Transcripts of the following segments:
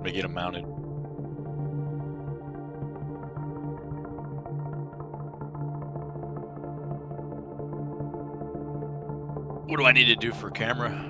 to get them mounted. What do I need to do for camera?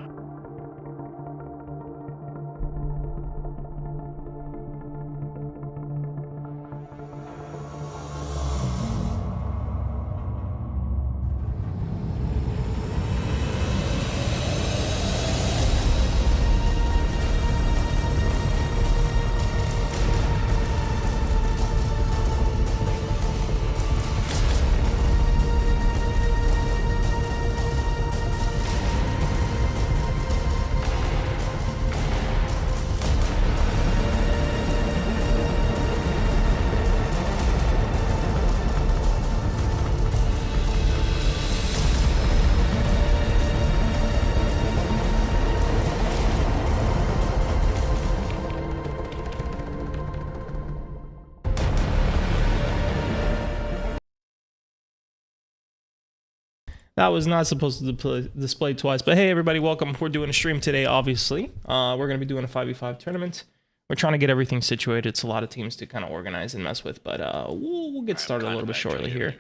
That was not supposed to display twice, but hey everybody, welcome. We're doing a stream today, obviously. We're going to be doing a 5v5 tournament. We're trying to get everything situated. It's a lot of teams to kind of organize and mess with, but we'll get started a little bit shortly here.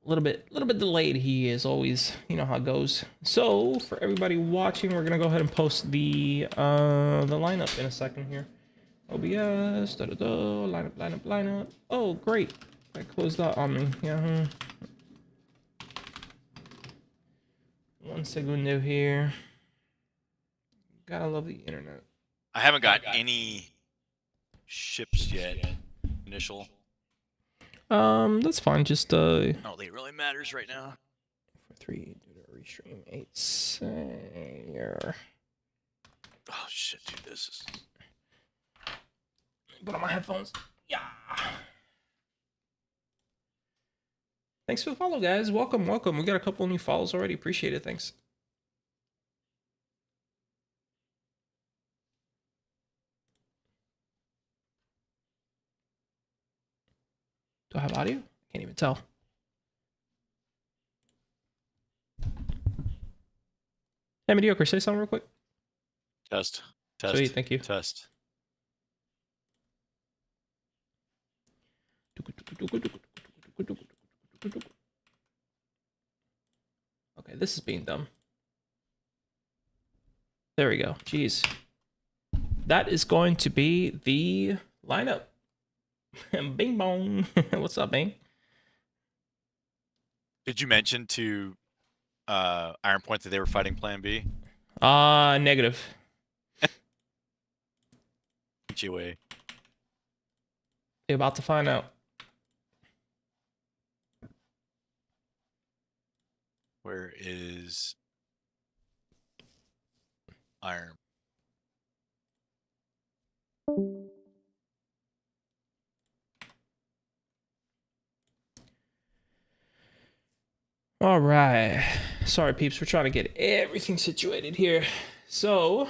A little bit delayed he is always, you know how it goes. So for everybody watching, we're going to go ahead and post the lineup in a second here. OBS, lineup. Oh, great. That closed out on me. Yeah. 1 segundo here. Gotta love the internet. I haven't got any ships yet. Initial. That's fine. Just I don't think it really matters right now. 3 do the restream 8 sayer. Oh shit, dude, this is. Put on my headphones. Yeah. Thanks for the follow, guys. Welcome. We got a couple new follows already. Appreciate it. Thanks. Do I have audio? Can't even tell. Hey, Mediocre, say something real quick. Test. Sweet, thank you. Test. Okay, this is being dumb. There we go. Jeez. That is going to be the lineup. Bing bong. What's up, Bing? Did you mention to Iron Point that they were fighting Plan B? Negative. HOA. You're about to find out. Where is Iron? All right. Sorry, peeps. We're trying to get everything situated here. So,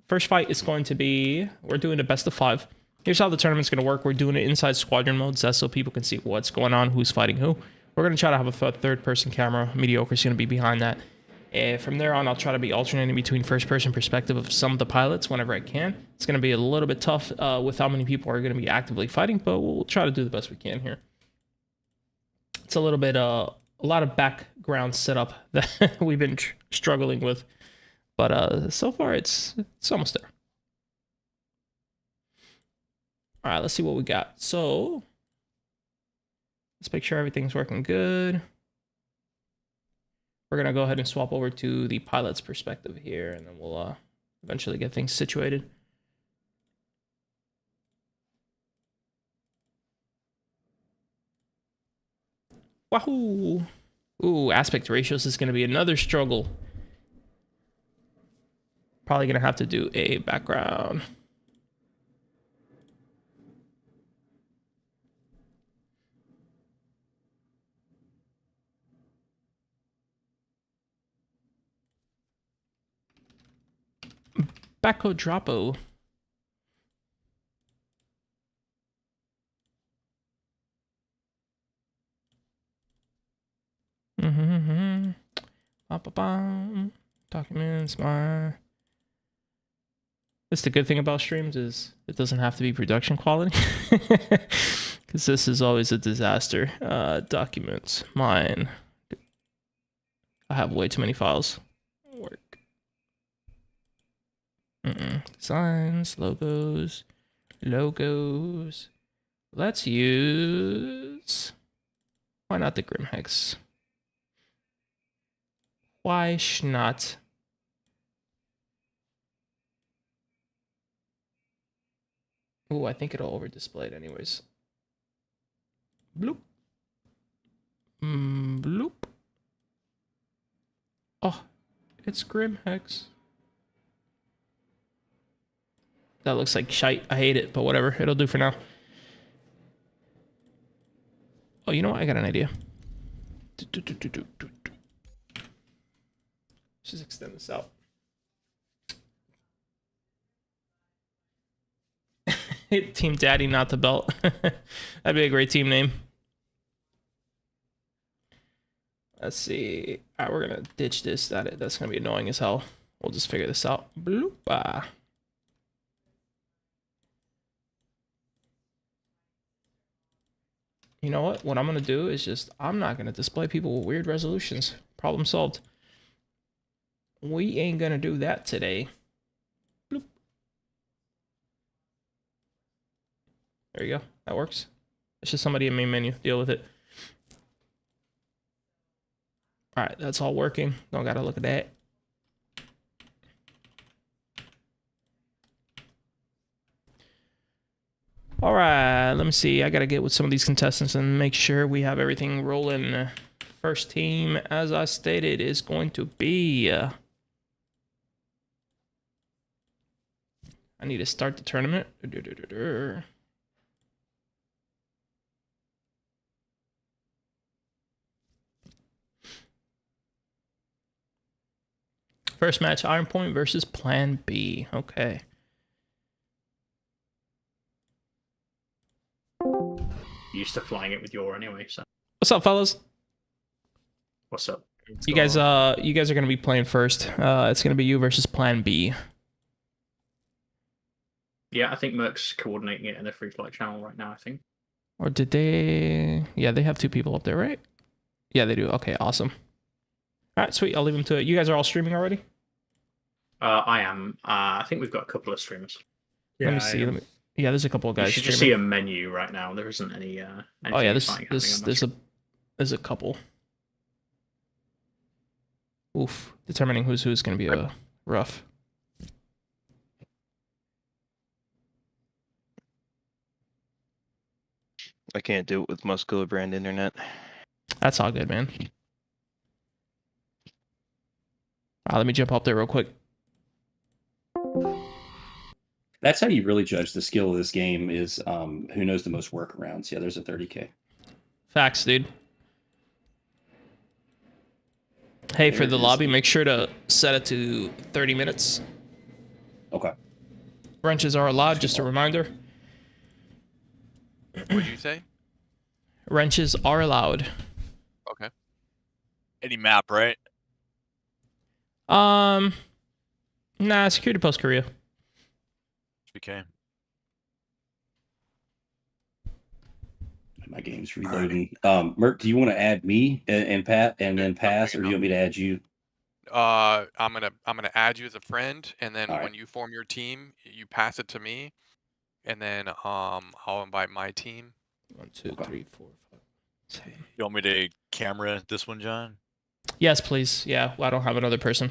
first fight is going to be, we're doing a best of 5. Here's how the tournament's going to work. We're doing it inside squadron mode, so people can see what's going on, who's fighting who. We're going to try to have a third-person camera. Mediocre's going to be behind that. From there on, I'll try to be alternating between first-person perspective of some of the pilots whenever I can. It's going to be a little bit tough with how many people are going to be actively fighting, but we'll try to do the best we can here. It's a little bit, a lot of background setup that we've been struggling with, but so far it's almost there. All right, let's see what we got. So let's make sure everything's working good. We're gonna go ahead and swap over to the pilot's perspective here, and then we'll eventually get things situated. Wahoo! Ooh, aspect ratios is gonna be another struggle. Probably gonna have to do a background. Backo Dropo. Documents, my That's the good thing about streams is it doesn't have to be production quality. Because this is always a disaster. Documents. Mine. I have way too many files. Work. Designs. Logos. Logos. Let's use... Why not the Grim Hex? Why not? Oh, I think it'll over display it anyways. Bloop. Bloop. Oh, it's Grim Hex. That looks like shite. I hate it, but whatever. It'll do for now. Oh, you know what? I got an idea. Just extend this out. Team Daddy, not the belt. That'd be a great team name. Let's see. All right, we're gonna ditch this. That's gonna be annoying as hell. We'll just figure this out. Bloop. You know what? What I'm gonna do is just I'm not gonna display people with weird resolutions. Problem solved. We ain't gonna do that today. Bloop. There you go. That works. It's just somebody in main menu. Deal with it. All right, that's all working. Don't gotta look at that. All right, let me see. I gotta get with some of these contestants and make sure we have everything rolling. First team, as I stated, is going to be... I need to start the tournament. First match, Iron Point versus Plan B. Okay. Used to flying it with your anyway, so. What's up, fellas? What's up? You guys are gonna be playing first. It's gonna be you versus Plan B. Yeah, I think Merc's coordinating it in the free flight channel right now, I think. Or did they? Yeah, they have 2 people up there, right? Yeah, they do. Okay, awesome. All right, sweet. I'll leave them to it. You guys are all streaming already? I am. I think we've got a couple of streamers. Let me see. Yeah, there's a couple of guys. You should just see a menu right now. There isn't any. Oh yeah, there's a couple. Oof, determining who's going to be rough. I can't do it with muscular brand internet. That's all good, man. Let me jump up there real quick. That's how you really judge the skill of this game is who knows the most workarounds. Yeah, there's a 30K. Facts, dude. Hey, for the lobby, make sure to set it to 30 minutes. Okay. Wrenches are allowed, just a reminder. What'd you say? Wrenches are allowed. Okay. Any map, right? Nah, security post Korea. Okay. My game's reloading. Merc, do you want to add me and Pat and then pass, or do you want me to add you? I'm gonna add you as a friend, and then All when you form your team, you pass it to me, and then I'll invite my team. 1, 2, 3, 4, 5, 6. You want me to camera this one, John? Yes, please. Yeah, well, I don't have another person.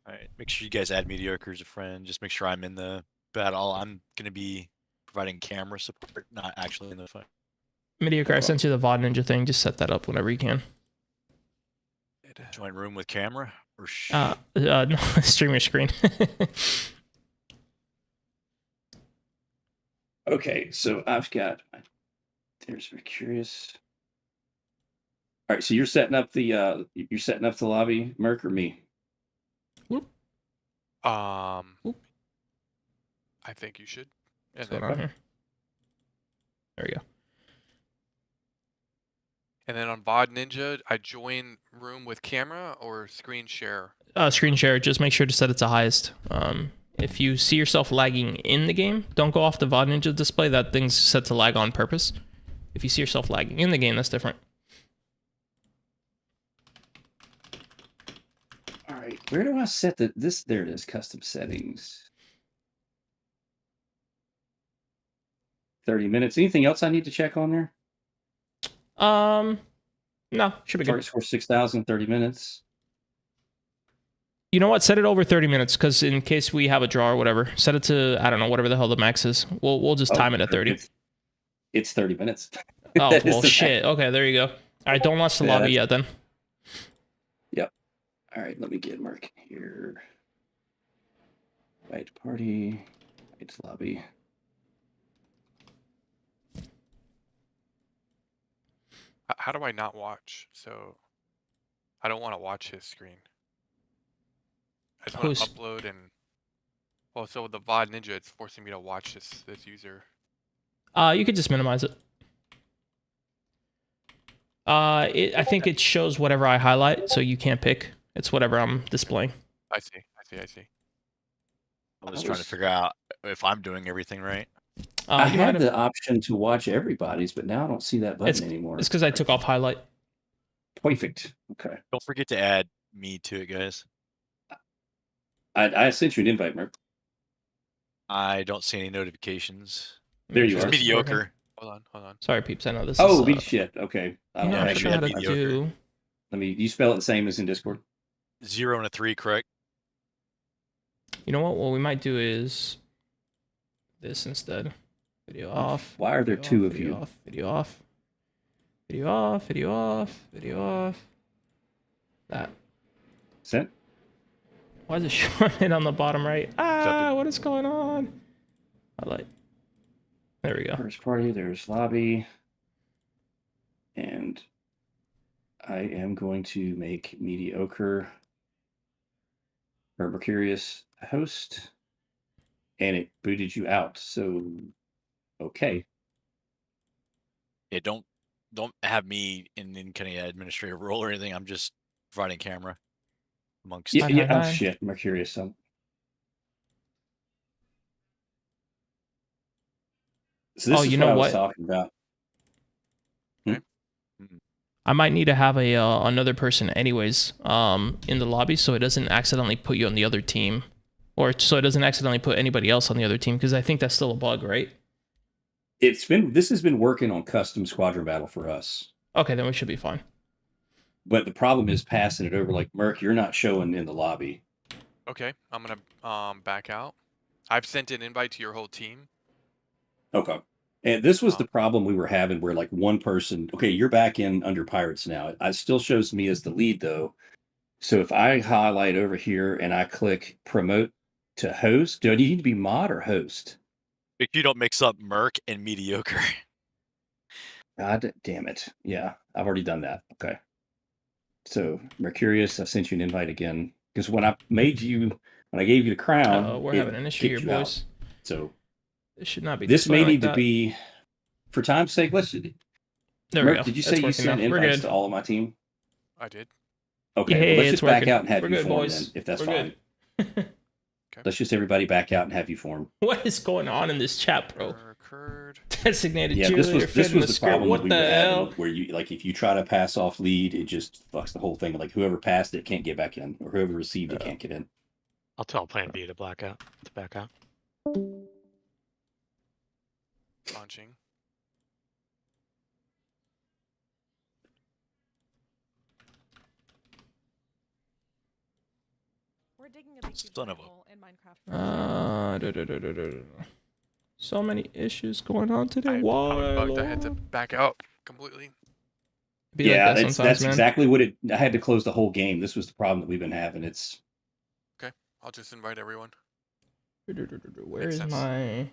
All right. Make sure you guys add Mediocre as a friend. Just make sure I'm in the battle. I'm gonna be providing camera support, not actually in the fight. Mediocre, I sent you the VOD Ninja thing. Just set that up whenever you can. Join room with camera or no, stream your screen. Okay, so I've got. There's very curious. All right, so you're setting up the lobby, Merc, or me? Whoop. I think you should. And What's going then, on here? There we go. and then on VOD Ninja, I join room with camera or screen share. Screen share. Just make sure to set it to highest. If you see yourself lagging in the game, don't go off the VOD Ninja display. That thing's set to lag on purpose. If you see yourself lagging in the game, that's different. All right, where do I set this? There it is, custom settings. 30 minutes. Anything else I need to check on there? No, should be Target good. score 6,000, 30 minutes. You know what? Set it over 30 minutes, because in case we have a draw or whatever, set it to, I don't know, whatever the hell the max is. We'll just time it at 30. It's 30 minutes. Oh, That is well, the shit. Okay, there you go. All right, don't launch the Yeah, lobby yet then. Yep. All right, let me get Mark here. Invite party. Invite lobby. How do I not watch? So I don't want to watch his screen. I just want to Who's- upload and. Well, so with the VOD Ninja, it's forcing me to watch this user. You could just minimize it. I think it shows whatever I highlight, so you can't pick. It's whatever I'm displaying. I see. I'm just trying to figure out if I'm doing everything right. I You had might have, the option to watch everybody's, but now I don't see that button anymore. it's because I took off highlight. Perfect. Okay. Don't forget to add me to it, guys. I sent you an invite, Mark. I don't see any notifications. There you Just are. working. Mediocre. Hold on. Sorry, peeps. I know this Oh, is. beat shit. Okay. I I'm don't not have sure it how to yet. mediocre. do. You spell it the same as in Discord. 0 and a 3, correct? You know what we might do is this instead. Video off. Why are there video two off, of video you? Off, video off. Video off. Video off. Video off. That. Sent? Why is it showing it on the bottom right? What is going on? Highlight. There we go. First party, there's lobby. And I am going to make mediocre or Mercurius a host. And it booted you out. So, okay. Yeah, don't have me in kind of administrative role or anything. I'm just providing camera amongst. Yeah, yeah. Oh, 999. shit. Mercurius. So this Oh, is you what know I was what? talking about. I might need to have a another person anyways in the lobby, so it doesn't accidentally put you on the other team, or so it doesn't accidentally put anybody else on the other team, because I think that's still a bug, right? This has been working on custom squadron battle for us. Okay, then we should be fine. But the problem is passing it over. Like, Merc, you're not showing in the lobby. Okay, I'm gonna back out. I've sent an invite to your whole team. Okay. And this was the problem we were having where like one person, okay, you're back in under Pirates now. It still shows me as the lead though. So if I highlight over here and I click promote to host, do I need to be mod or host? If you don't mix up Merc and mediocre. God damn it. Yeah, I've already done that. Okay. So Mercurius, I sent you an invite again. Because when I gave you the crown, We're it having an issue here, kicked you out. boys. So This should not be. this may displayed need like to that. be, for time's sake, let's do There we Merc, go. did you It's say you working sent now. We're invites good. to all of my team? I did. Okay, Yeah, well, let's it's just back working. out and have We're you good, form boys. then, if that's We're fine. good. Let's just everybody back out and have you form. What is going on in this chat, bro? Occurred. Designated Yeah, cheerleader this fit in was the the skirt. problem What we the were hell? having, where you like if you try to pass off lead, it just fucks the whole thing. Like whoever passed it can't get back in, or whoever received it can't get in. I'll tell Plan B to back out. Launching. We're digging a big huge Son of a- hole in Minecraft. So many issues going on today. I Why? bugged. I had to Lord? back out completely. Be like Yeah, that that's sometimes, man. exactly what it. I had to close the whole game. This was the problem that we've been having. It's I'll just invite everyone. Where Makes is sense. my?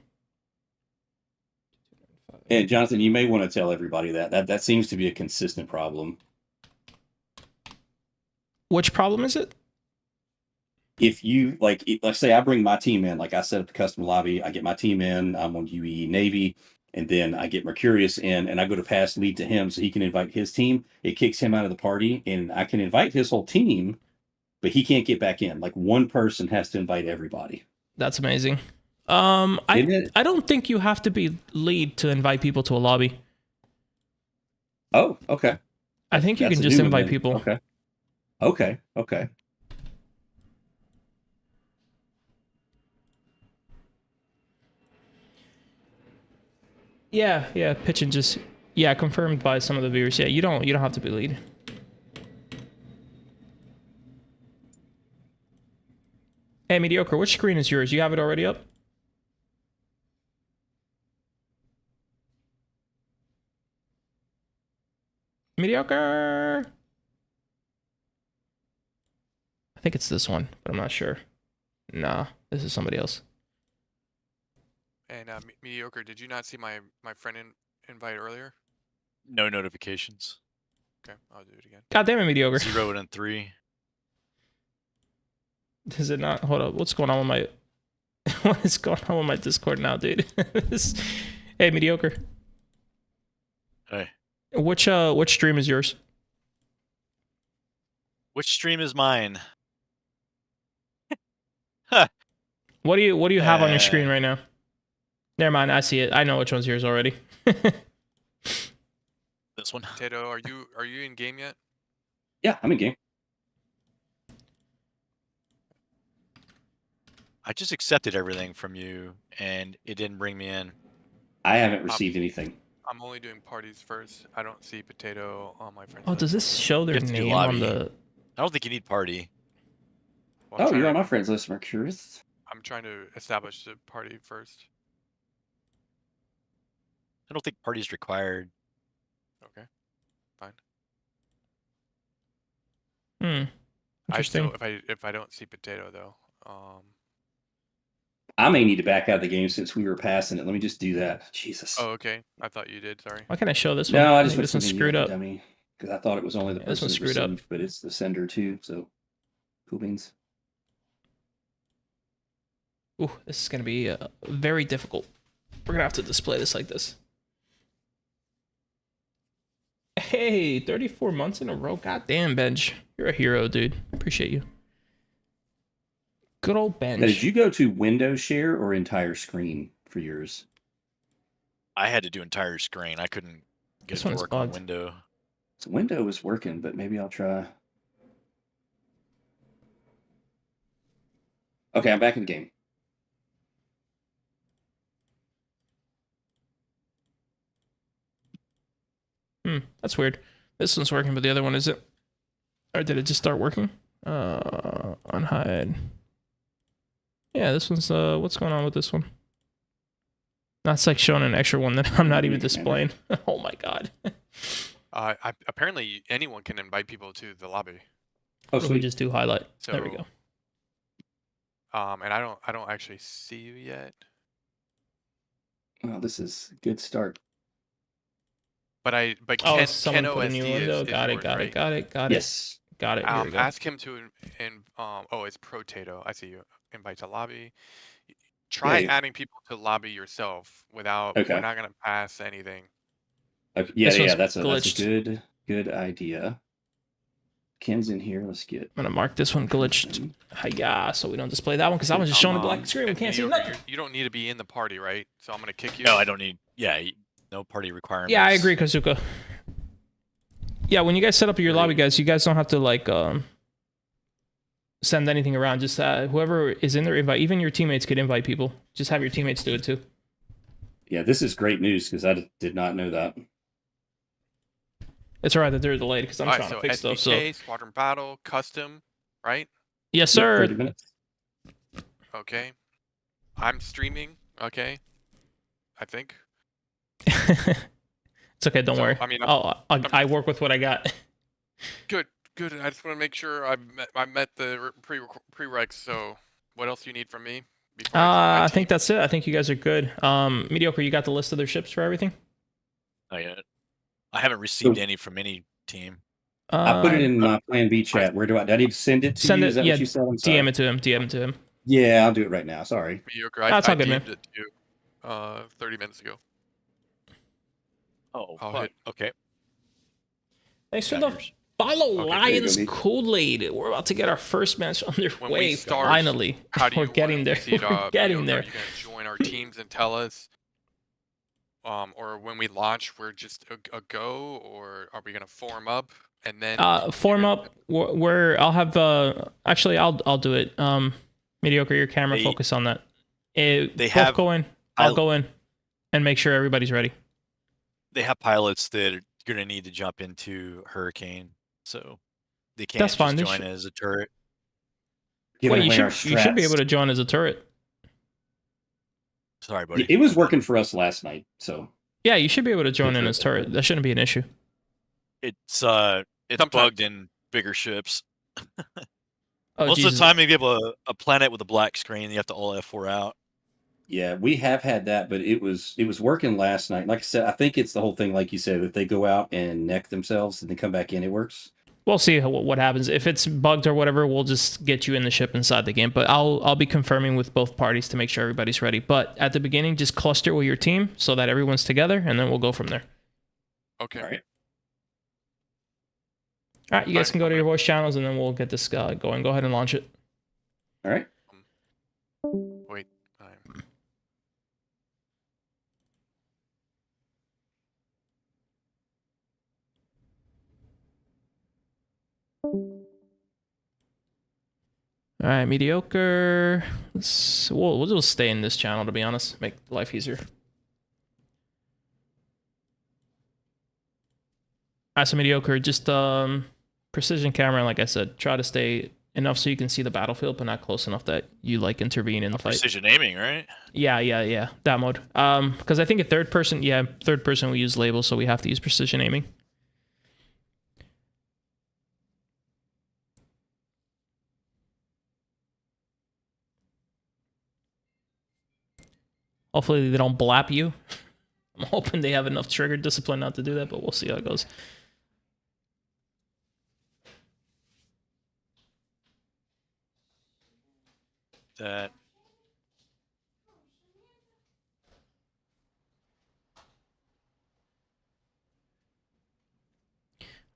and Jonathan, you may want to tell everybody that seems to be a consistent problem. Which problem is it? If you let's say I bring my team in, like I set up the custom lobby, I get my team in, I'm on UE Navy, and then I get Mercurius in, and I go to pass lead to him so he can invite his team. It kicks him out of the party, and I can invite his whole team, but he can't get back in. Like one person has to invite everybody. That's amazing. Isn't it? I don't think you have to be lead to invite people to a lobby. Oh, okay. I think you That's can a just new one invite then. people. Okay. Okay. Yeah, pitch and just confirmed by some of the viewers. Yeah, you don't have to be lead. Hey, Mediocre, which screen is yours? You have it already up? Mediocre! I think it's this one, but I'm not sure. Nah, this is somebody else. And Mediocre, did you not see my friend invite earlier? No notifications. Okay, I'll do it again. God damn it, Mediocre. 0 and 3. Is it not? Hold up. What's going on with my... what is going on with my Discord now, dude? Hey, Mediocre. Hey. Which stream is yours? Which stream is mine? What do you have on your screen right now? Never mind, I see it. I know which one's yours already. This one. Tato, are you in game yet? Yeah, I'm in game. I just accepted everything from you, and it didn't bring me in. I haven't received anything. I'm only doing parties first. I don't see Potato on my friends. Oh, does this show their You have to do name on lobby. the... I don't think you need party. Well, Oh, you're on my friends list, Mercurius. I'm trying to establish the party first. I don't think party is required. Okay, fine. Interesting. If I don't see Potato though, I may need to back out of the game since we were passing it. Let me just do that. Jesus. Oh, okay. I thought you did. Sorry. Why can't I show this one? No, I just think this one's screwed up. Dummy, because I thought it was only the Yeah, this person one's that screwed up. received, but it's the sender too. So, cool beans. Ooh, this is gonna be very difficult. We're gonna have to display this like this. Hey, 34 months in a row. God damn, Benj. You're a hero, dude. Appreciate you. Good old Benj. Now, did you go to window share or entire screen for yours? I had to do entire screen. I couldn't get This it to one's work on bugged. window. So window was working, but maybe I'll try. Okay, I'm back in the game. That's weird. This one's working, but the other one isn't. Or did it just start working? Unhide. Yeah, this one's what's going on with this one? That's like showing an extra one that I'm not even displaying. Oh my god. Apparently anyone can invite people to the lobby. Oh, What if we sweet. just do highlight? So, There we go. And I don't actually see you yet. Oh, this is a good start. But Oh, Ken someone put a new OSD window. is Got yours, right? it. Yes. Got it. Here we go. Ask him to oh, it's Protato. I see you. Invite to lobby. Try Yeah. adding people to lobby yourself without. Okay. We're not gonna pass anything. Okay. Yeah, This one's that's a glitched. good idea. Ken's in here. Let's get. I'm gonna mark this one glitched. Hiya, so we don't display that one because that one's just showing a black screen. We And can't see Mediocre, nothing. you don't need to be in the party, right? So I'm gonna kick you. No, I don't need. Yeah, no party requirements. Yeah, I agree, Kazuka. Yeah, when you guys set up your lobby, guys, you guys don't have to like send anything around. Just whoever is in there, invite. Even your teammates could invite people. Just have your teammates do it too. Yeah, this is great news because I did not know that. It's alright that they're delayed because I'm All right, trying so to fix stuff. So SBK, Squadron Battle, Custom, right? yes, Yep, sir. 30 minutes. Okay. I'm streaming. Okay. I think. It's okay. Don't So, worry. I mean, I work with what I got. Good. I just want to make sure I met the prereqs. So, what else do you need from me? before I join my I think team? that's it. I think you guys are good. Mediocre, you got the list of their ships for everything? Not yet. I haven't received So- any from any team. I put it in my Plan B chat. Where do I need to send it to Send you? it- Is that yeah, what you said? I'm sorry. DM it to him. DM it to him. Yeah, I'll do it right now. Sorry. Mediocre. That's I all good, man. DM'd it to you 30 minutes ago. Oh, I'll fuck. hit- Okay. Thanks for Got the yours. Follow Okay, Lions there you go, Kool-Aid. We're about to get our first match When we underway. start, Finally, How do you we're want getting to there. proceed, We're getting mediocre? there. Are you gonna join our teams and tell us? Or when we launch, we're just a go, or are we gonna form up and then Form you're up. I'll have. Actually, I'll do it. Mediocre, your camera. They- Focus on that. They Both have go in. I'll pil- go in, and make sure everybody's ready. They have pilots that are gonna need to jump into Hurricane, so they can't That's fine, just they join as a turret. Giving Wait, away our you should be strats. able to join as a turret. Sorry, buddy. It was working for us last night, so Yeah, you should be able to join in sure. as turret. That shouldn't be an issue. It's Sometimes. bugged in bigger ships. Oh, Most Jesus. of the time, you give a planet with a black screen, you have to all F4 out. yeah, we have had that, but it was working last night. Like I said, I think it's the whole thing, like you said, if they go out and neck themselves and then come back in, it works. We'll see what happens. If it's bugged or whatever, we'll just get you in the ship inside the game. But I'll be confirming with both parties to make sure everybody's ready. But at the beginning, just cluster with your team so that everyone's together, and then we'll go from there. Okay. All right. All right, you guys Fine, can go to okay. your voice channels, and then we'll get this going. Go ahead and launch it. All right. Wait. I'm... All right, mediocre. We'll just stay in this channel, to be honest. Make life easier. All right, so mediocre. Just precision camera, like I said. Try to stay enough so you can see the battlefield, but not close enough that you like intervene in the fight. Precision aiming, right? Yeah. That mode. Because I think a third person we use labels, so we have to use precision aiming. Hopefully they don't blap you. I'm hoping they have enough trigger discipline not to do that, but we'll see how it goes. That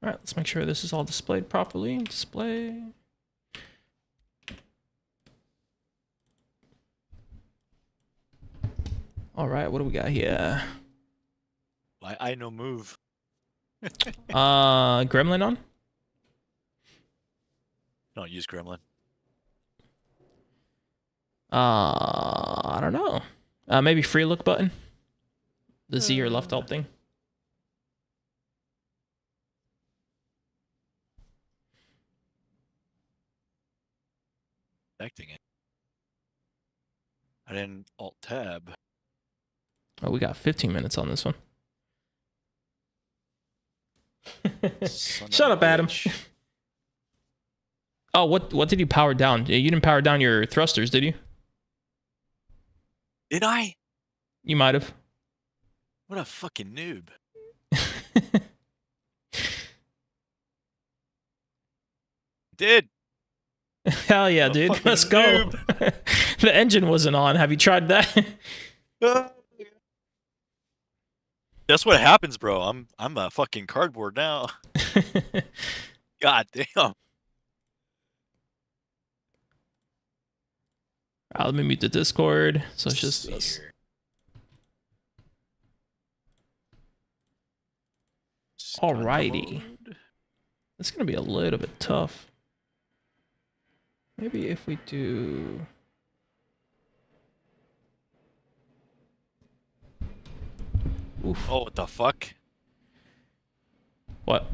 All right, let's make sure this is all displayed properly. Display. All right, what do we got here? I no move. Gremlin on? Don't use Gremlin. I don't know. Maybe free look button. The Z or left alt thing. Expecting it. I didn't alt tab. Oh, we got 15 minutes on this one. Son of Shut a up, Adam. bitch. Oh, what did you power down? You didn't power down your thrusters, did you? Did I? You might have. What a fucking noob. Did. Hell yeah, A dude. fucking Let's go. The engine wasn't on. Have you tried that? That's what happens, bro. I'm a fucking cardboard now. God damn. Let me mute the Discord. So it's Let's just see us. here. Alrighty. Mode. It's gonna be a little bit tough. Maybe if we do. Oof. Oh, what the fuck? What?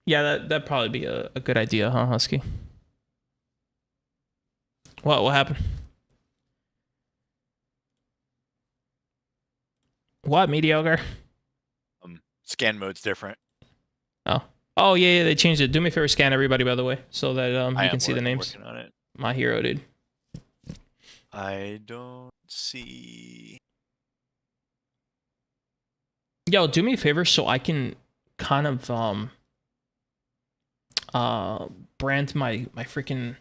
Yeah, that'd probably be a good idea, huh, Husky? What happened? What, mediocre? Scan mode's different. Oh yeah, they changed it. Do me a favor, scan everybody, by the way, so that you I can am see the names. working on it. My hero, dude. I don't see. Yo, do me a favor so I can kind of brand my freaking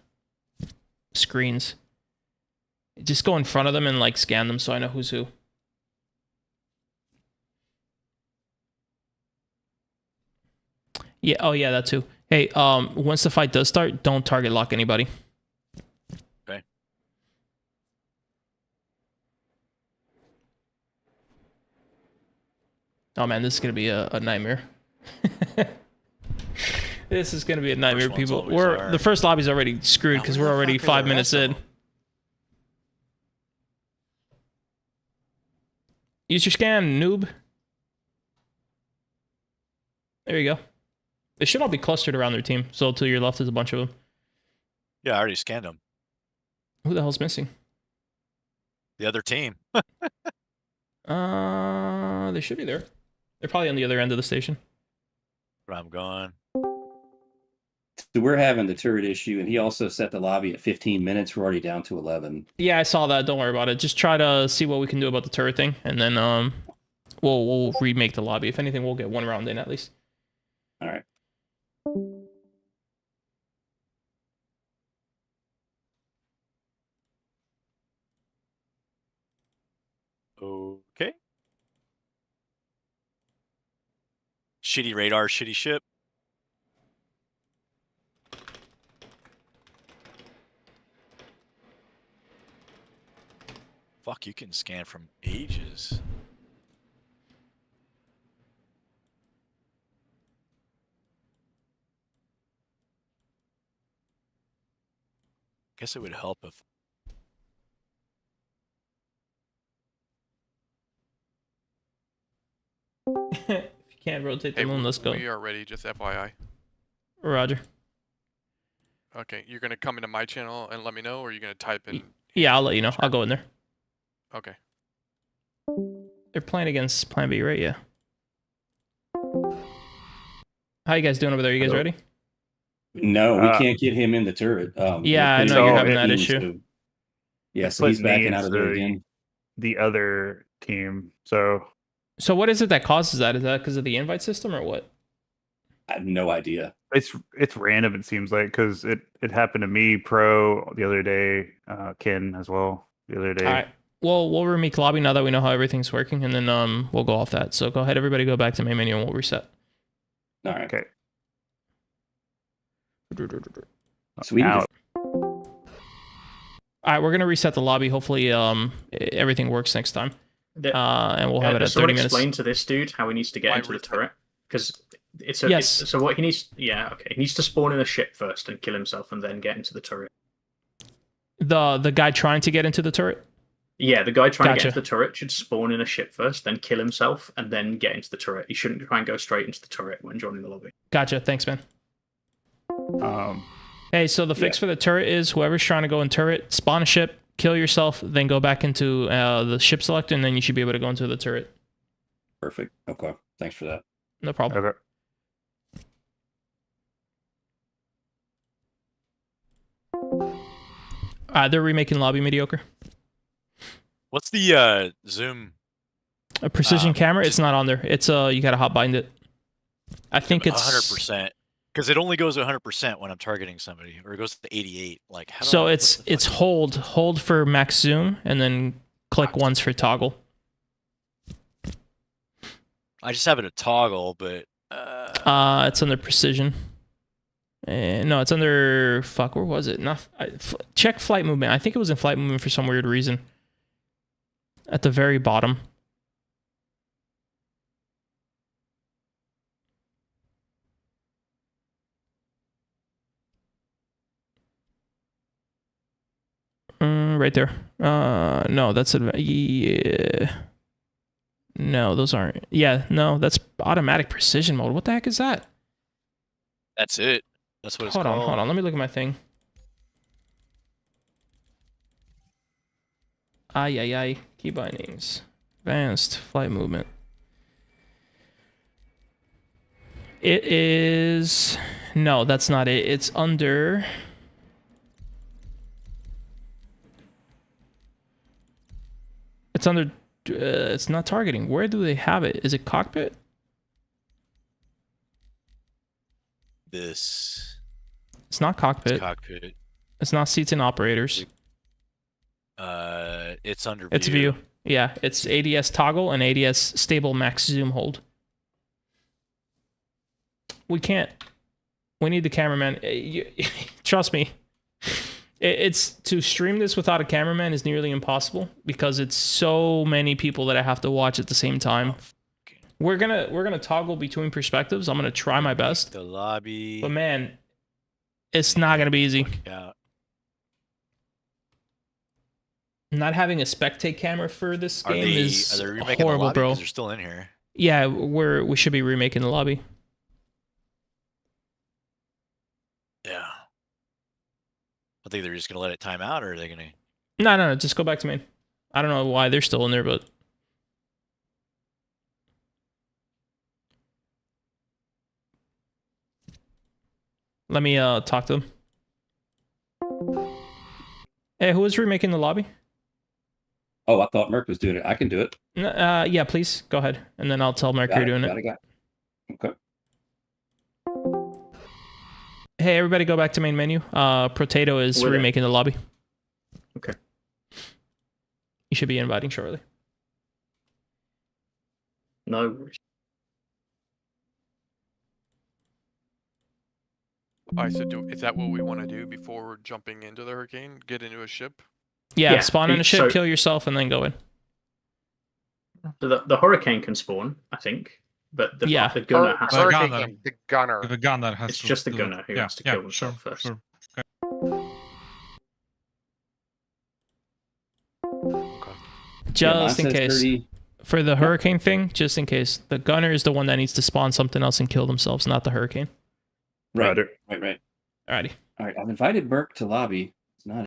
screens. Just go in front of them and like scan them so I know who's who. Yeah, oh yeah, that too. Hey, once the fight does start, don't target lock anybody. Okay. Oh man, this is gonna be a nightmare. This is gonna be a nightmare, ones people. always We're are. the first lobby's already screwed Now, because where we're the already fuck are the 5 minutes rest of in. them? Use your scan, noob. There you go. They should all be clustered around their team. So to your left is a bunch of them. Yeah, I already scanned them. Who the hell's missing? The other team. They should be there. They're probably on the other end of the station. But I'm gone. So we're having the turret issue, and he also set the lobby at 15 minutes. We're already down to 11. Yeah, I saw that. Don't worry about it. Just try to see what we can do about the turret thing, and then we'll remake the lobby. If anything, we'll get one round in at least. All right. Okay. Shitty radar, shitty ship. Fuck, you can scan from ages. Guess it would help if If you can't rotate the Hey, moon, let's go. we are ready, just FYI. Roger. Okay, you're gonna come into my channel and let me know, or you're gonna type in. Yeah, I'll let you know. I'll go in there. Okay. They're playing against Plan B, right? Yeah. How you guys doing over there? You guys Hello. ready? No, we can't get him in the turret. Yeah, I we're know putting you're him having in that the issue. team, so- yeah, It's so he's putting me backing out of there into again. the other team. So So what is it that causes that? Is that because of the invite system or what? I have no idea. it's random. It seems like because it happened to me pro the other day, Ken as well the other day. All right. Well, we'll remake lobby now that we know how everything's working, and then we'll go off that. So go ahead, everybody, go back to main menu, and we'll reset. All right. Okay. So we need to Out. All right, we're gonna reset the lobby. Hopefully, everything works next time, and we'll have it at 30 Someone minutes. explain to this dude how he needs to get Why into the reset? turret, because it's a Yes. so what he needs. Yeah, okay. He needs to spawn in a ship first and kill himself, and then get into the turret. The guy trying to get into the turret. Yeah, the guy trying to Gotcha. get into the turret should spawn in a ship first, then kill himself, and then get into the turret. He shouldn't try and go straight into the turret when joining the lobby. Gotcha. Thanks, man. Um, Hey, so the fix for the turret is whoever's trying to go in turret, spawn a ship, kill yourself, then go back into the ship selector, and then you should be able to go into the turret. Perfect. Okay. Thanks for that. No problem. okay. They're remaking lobby mediocre. what's the zoom? A precision camera, it's just- not on there. It's you gotta hot bind it. I think it's 100%. Because it only goes 100% when I'm targeting somebody, or it goes to 88. Like, how do So I, what it's the fuck? hold for max zoom, and then click once for toggle. I just have it a toggle, but It's under precision. No, it's under fuck. Where was it? Not check flight movement. I think it was in flight movement for some weird reason. At the very bottom. Right there. No, that's yeah. No, those aren't. Yeah, no, that's automatic precision mode. What the heck is that? that's it. That's what it's Hold called. on. Let me look at my thing. Ay. Key bindings. Advanced flight movement. It is. No, that's not it. It's under. It's under. It's not targeting. Where do they have it? Is it cockpit? This It's not cockpit. cockpit. It's not seats and operators. It's under It's view. Yeah, it's ADS toggle and ADS stable max zoom hold. We can't. We need the cameraman. Trust me. It's to stream this without a cameraman is nearly impossible because it's so many people that I have to watch at the same time. Okay. We're gonna toggle between perspectives. I'm gonna try my best. The lobby. But man, it's not gonna be easy. Yeah. Not having a spectate camera for this game is are they remaking horrible, the lobby? bro. 'Cause they're still in here. Yeah, we should be remaking the lobby. Yeah. I think they're just gonna let it time out, or are they gonna? No, just go back to main. I don't know why they're still in there, but let me talk to them. Hey, who is remaking the lobby? Oh, I thought Merc was doing it. I can do it. Yeah, please go ahead, and then I'll tell Merc you're doing it. Got it. Okay. Hey, everybody, go back to main menu. Potato is With it. remaking the lobby. Okay. You should be inviting shortly. No worries. Alright, so is that what we want to do before jumping into the hurricane? Get into a ship? Yeah, Yeah, spawn in a ship, so- kill yourself, and then go in. So the hurricane can spawn, I think, but the Yeah. gunner has The to. gunner. The gunner. The gunner has It's to. just the do it. gunner who has to kill himself first. Sure. Just mine in says case. 30. For the hurricane thing, just in case. The gunner is the one that needs to spawn something else and kill themselves, not the hurricane. Right. Roger. Right. Alrighty. All right. I've invited Merc to lobby. It's not.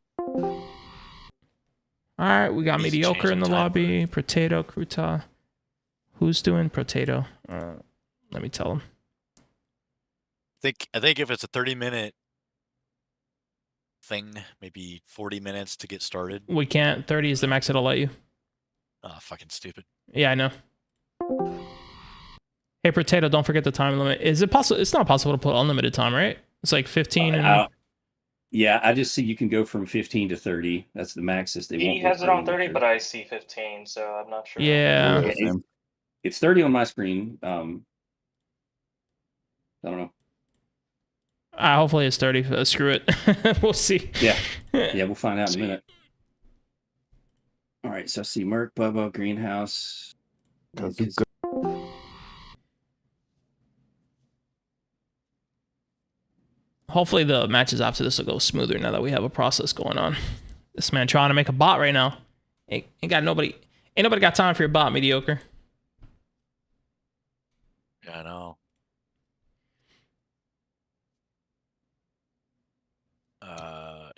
Alright, we got Needs to mediocre change in the the time lobby. Potato, Kruta. Who's doing potato? Let me tell him. I think if it's a 30-minute thing, maybe 40 minutes to get started. We can't. 30 is the max it'll let you. Oh, fucking stupid. Yeah, I know. Hey, potato, don't forget the time limit. Is it possible? It's not possible to put unlimited time, right? It's like 15 and... Yeah, I just see you can go from 15 to 30. That's the maxes. They He won't has go it on 30, later. but I see 15, so I'm not sure. Yeah. It's 30 on my screen. I don't know. Hopefully it's 30. Screw it. We'll see. Yeah, we'll find out in a minute. All right, so I see Merc, Bubba, Greenhouse. Hopefully the matches after this will go smoother now that we have a process going on. This man trying to make a bot right now. Ain't nobody got time for your bot, mediocre. Yeah, I know.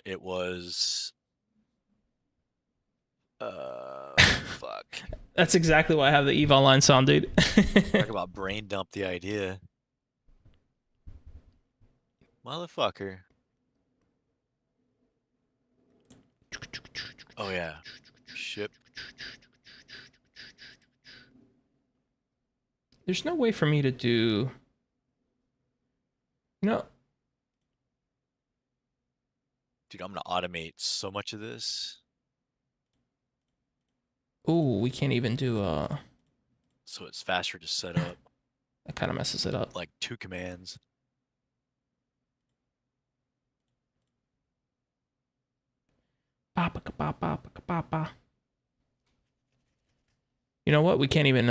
It was. Fuck. That's exactly why I have the Eve Online sound, dude. Talk about brain dump the idea. Motherfucker. Oh yeah. Ship. There's no way for me to do... No. Dude, I'm gonna automate so much of this. Ooh, we can't even do... So it's faster to set up. That kind of messes it up. Like 2 commands. You know what? We can't even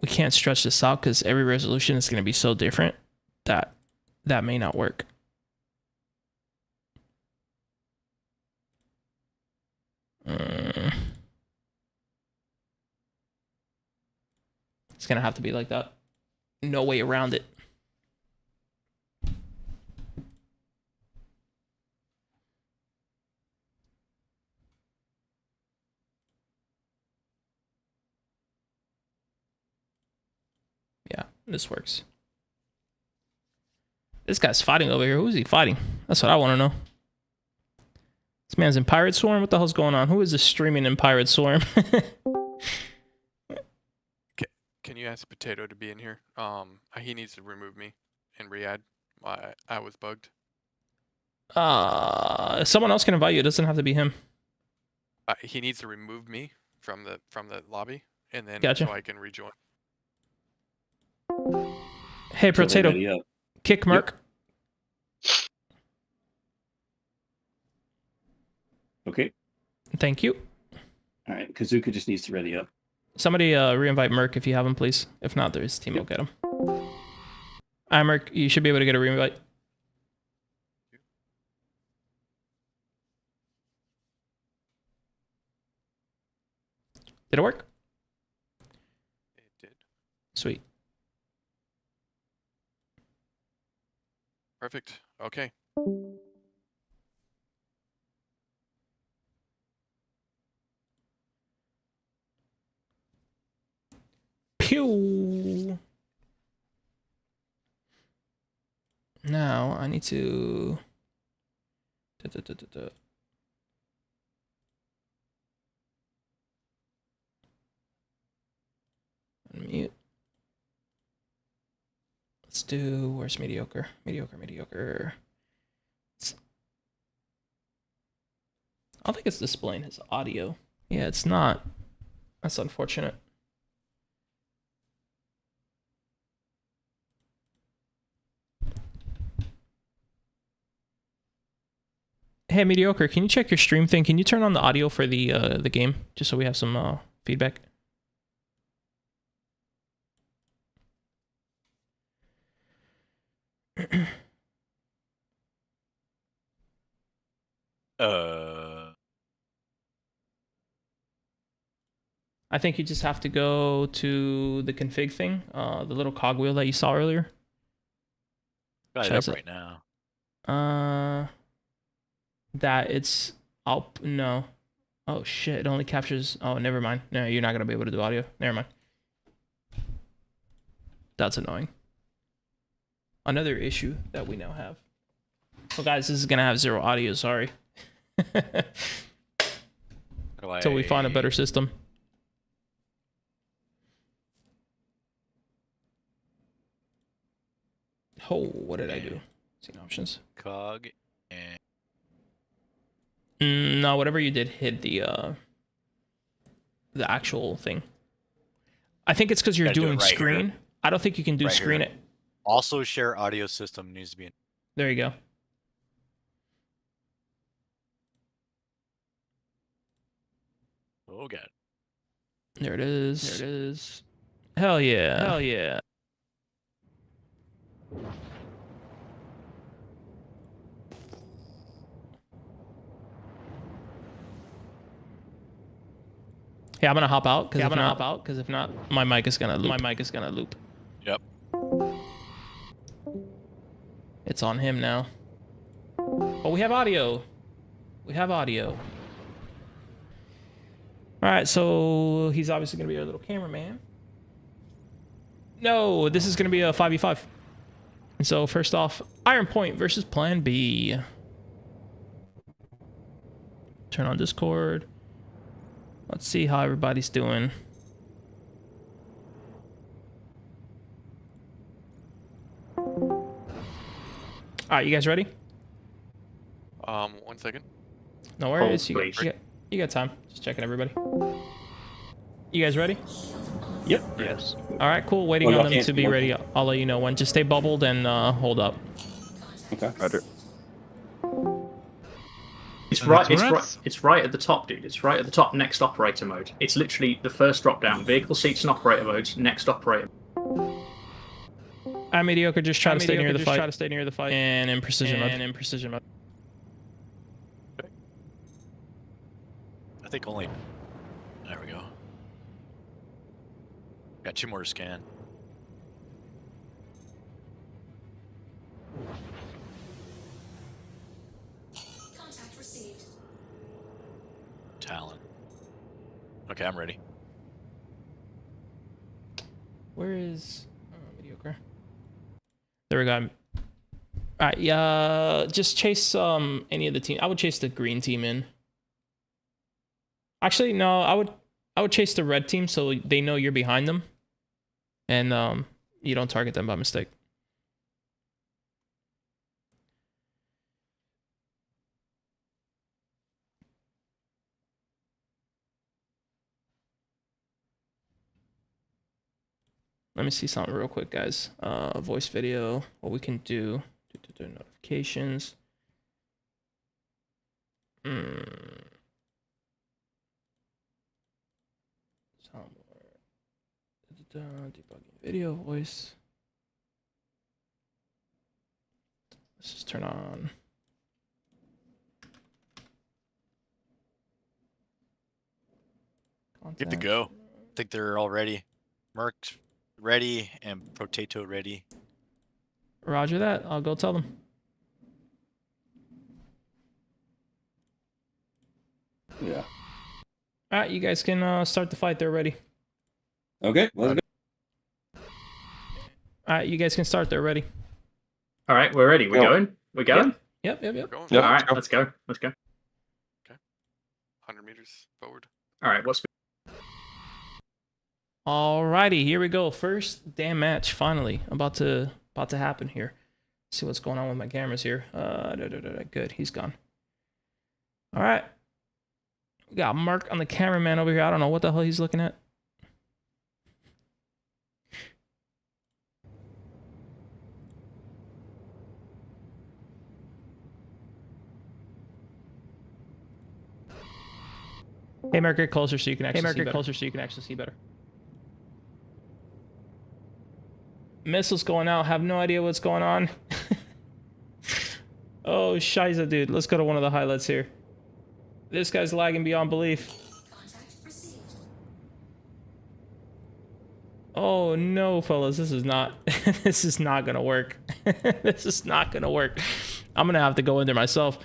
we can't stretch this out because every resolution is going to be so different that may not work. It's going to have to be like that. No way around it. Yeah, this works. This guy's fighting over here. Who is he fighting? That's what I want to know. This man's in Pirate Swarm? What the hell's going on? Who is this streaming in Pirate Swarm? Can you ask Potato to be in here? He needs to remove me and re-add. I was bugged. Someone else can invite you. It doesn't have to be him. He needs to remove me from the lobby, and then Gotcha. so I can rejoin. Hey, So they're Potato, ready up. kick Merc. Okay. Thank you. All right. Kazuka just needs to ready up. Somebody reinvite Merc if you have him, please. If not, his team will get him. Alright, Merc, you should be able to get a reinvite. Did it work? It did. Sweet. Perfect. Okay. Pew! Now I need to... Unmute. Let's do... Where's mediocre? Mediocre. I don't think it's displaying his audio. Yeah, it's not. That's unfortunate. Hey, mediocre, can you check your stream thing? Can you turn on the audio for the game, just so we have some feedback? I think you just have to go to the config thing, the little cogwheel that you saw earlier. Got it up right now. That it's up. No. Oh shit! It only captures. Oh, never mind. No, you're not gonna be able to do audio. Never mind. That's annoying. Another issue that we now have. So guys, this is gonna have 0 audio. Sorry. Until we find a better system. Oh, what did I do? See options. Cog and No, whatever you did hit the actual thing. I think it's because you're Gotta do it doing right screen. here. I don't think you can do Right screen here. it. also share audio system needs to be in. There you go. Oh god. There it is. There it is. Hell yeah. Hell yeah. Yeah, I'm gonna hop out because if not, my mic is gonna loop. Yep. It's on him now. Oh, we have audio. All right, so he's obviously gonna be our little cameraman. No, this is gonna be a 5v5. And so first off, Iron Point versus Plan B. Turn on Discord. Let's see how everybody's doing. All right, you guys ready? 1 second. No worries. Hold, please. You got time. Just checking everybody. You guys ready? Yep. Yes. All right, cool. Waiting Well, on them y'all to be can't- ready. I'll let you know when. Just stay bubbled and hold up. Okay. Roger. It's And right. that's It's what? right. It's right at the top, dude. It's right at the top. Next operator mode. It's literally the first drop down. Vehicle seats and operator modes. Next operator. I'm mediocre. Just try to stay near the fight. And in precision mode. I think only. There we go. Got 2 more to scan. Contact received. Talon. Okay, I'm ready. Where is mediocre? There we go. All right, yeah. Just chase any of the team. I would chase the green team in. Actually, no. I would chase the red team so they know you're behind them, and you don't target them by mistake. Let me see something real quick, guys. Voice video. What we can do. Notifications. Debugging video voice. Let's just turn on. Good to go. I think they're all ready. Merc's ready and Potato ready. Roger that. I'll go tell them. Yeah. All right, you guys can start the fight. They're ready. Okay, let's go. All right, you guys can start. They're ready. All right, we're ready. We're going. We're going. Yep. We're going. Yep. All right, let's go. Let's go. 100 meters forward. All right, what's Alrighty, here we go. First damn match, finally. About to happen here. See what's going on with my cameras here. Good, he's gone. Alright. We got Mark on the cameraman over here. I don't know what the hell he's looking at. Hey, Mark, get closer so you can actually see better. Missiles going out. Have no idea what's going on. Oh, shiza, dude. Let's go to one of the highlights here. This guy's lagging beyond belief. Oh no, fellas, this is not this is not gonna work. This is not gonna work. I'm gonna have to go in there myself.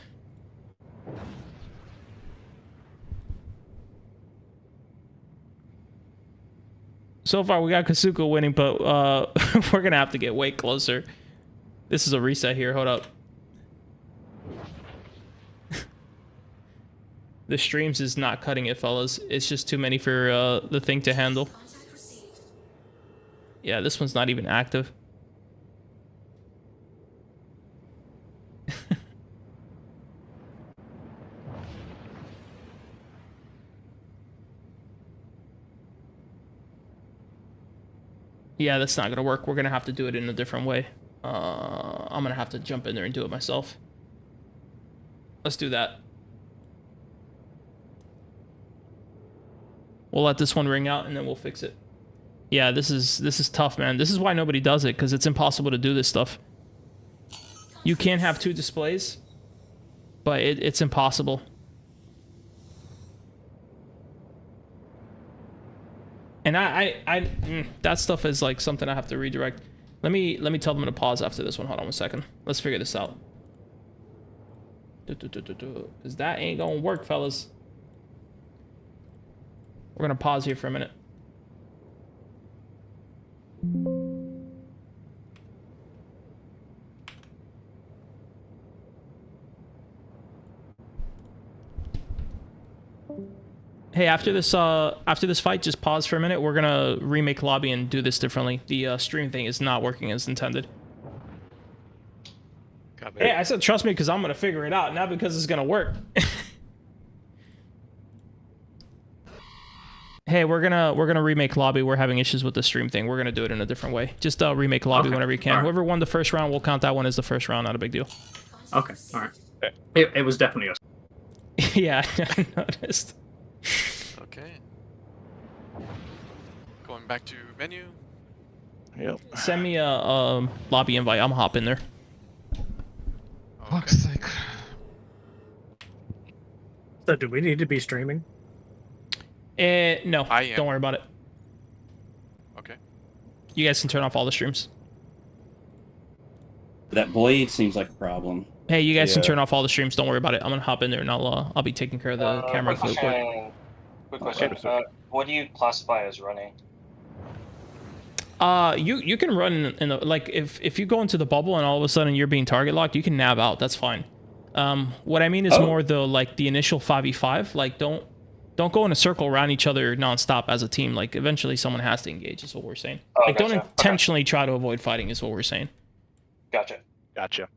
So far, we got Kazuko winning, but we're gonna have to get way closer. This is a reset here. Hold up. The streams is not cutting it, fellas. It's just too many for the thing to handle. Yeah, this one's not even active. Yeah, that's not gonna work. We're gonna have to do it in a different way. I'm gonna have to jump in there and do it myself. Let's do that. We'll let this one ring out and then we'll fix it. Yeah, this is tough, man. This is why nobody does it, because it's impossible to do this stuff. You can have two displays, but it's impossible. And that stuff is like something I have to redirect. Let me tell them to pause after this one. Hold on 1 second. Let's figure this out. Because that ain't gonna work, fellas. We're gonna pause here for a minute. Hey, after this fight, just pause for a minute. We're gonna remake lobby and do this differently. The stream thing is not working as intended. Hey, I said trust me because I'm gonna figure it out, not because it's gonna work. Hey, we're gonna remake lobby. We're having issues with the stream thing. We're gonna do it in a different way. Just remake lobby whenever you can. Right. Whoever won the first round, we'll count that one as the first round. Not a big deal. Okay, all right. It was definitely us. Yeah, I noticed. Okay. Going back to menu. Yep. Send me a lobby invite. I'm hopping there. Fuck's sake. So do we need to be streaming? No, I am. don't worry about it. Okay. You guys can turn off all the streams. That blade seems like a problem. Hey, you guys can turn off all the streams. Don't worry about it. I'm gonna hop in there and I'll be taking care of the camera for the quick. Quick question. What do you classify as running? You can run in the, like if you go into the bubble and all of a sudden you're being target locked, you can nav out. That's fine. What I mean is more the initial 5v5. Like don't go in a circle around each other nonstop as a team. Like eventually someone has to engage. Is what we're saying. Oh, like gotcha. don't intentionally try to avoid fighting. Is what we're saying. Gotcha. Gotcha.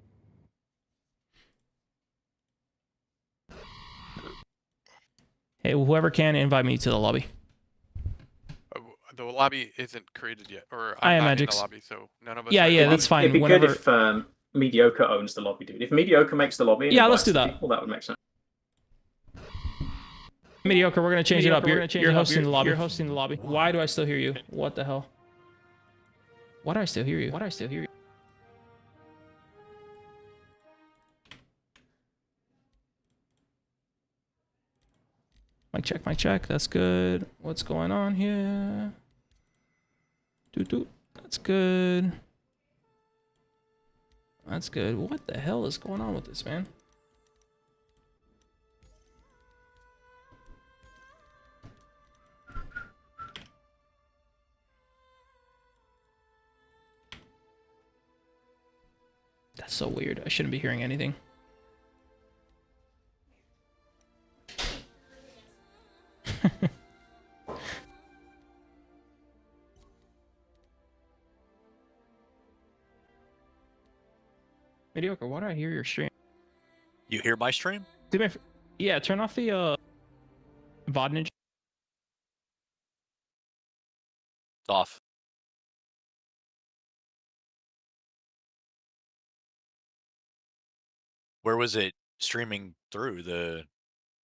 Hey, whoever can invite me to the lobby. The lobby isn't created yet, or I I'm am not in the Magix. lobby, so none of us. Yeah, are in yeah, the that's lobby. fine. It'd be Whenever... good if Mediocre owns the lobby, dude. If Mediocre makes the lobby and Yeah, let's invites do the that. people, that would make sense. Mediocre, we're gonna change it up. You're hosting the lobby. You're hosting the lobby. Why do I still hear you? What the hell? Why do I still hear you? Mic check. That's good. What's going on here? Doot. That's good. That's good. What the hell is going on with this, man? That's so weird. I shouldn't be hearing anything. Mediocre, why do I hear your stream? You hear my stream? Do me a yeah, turn off the VOD Ninja. It's off. Where was it streaming through? The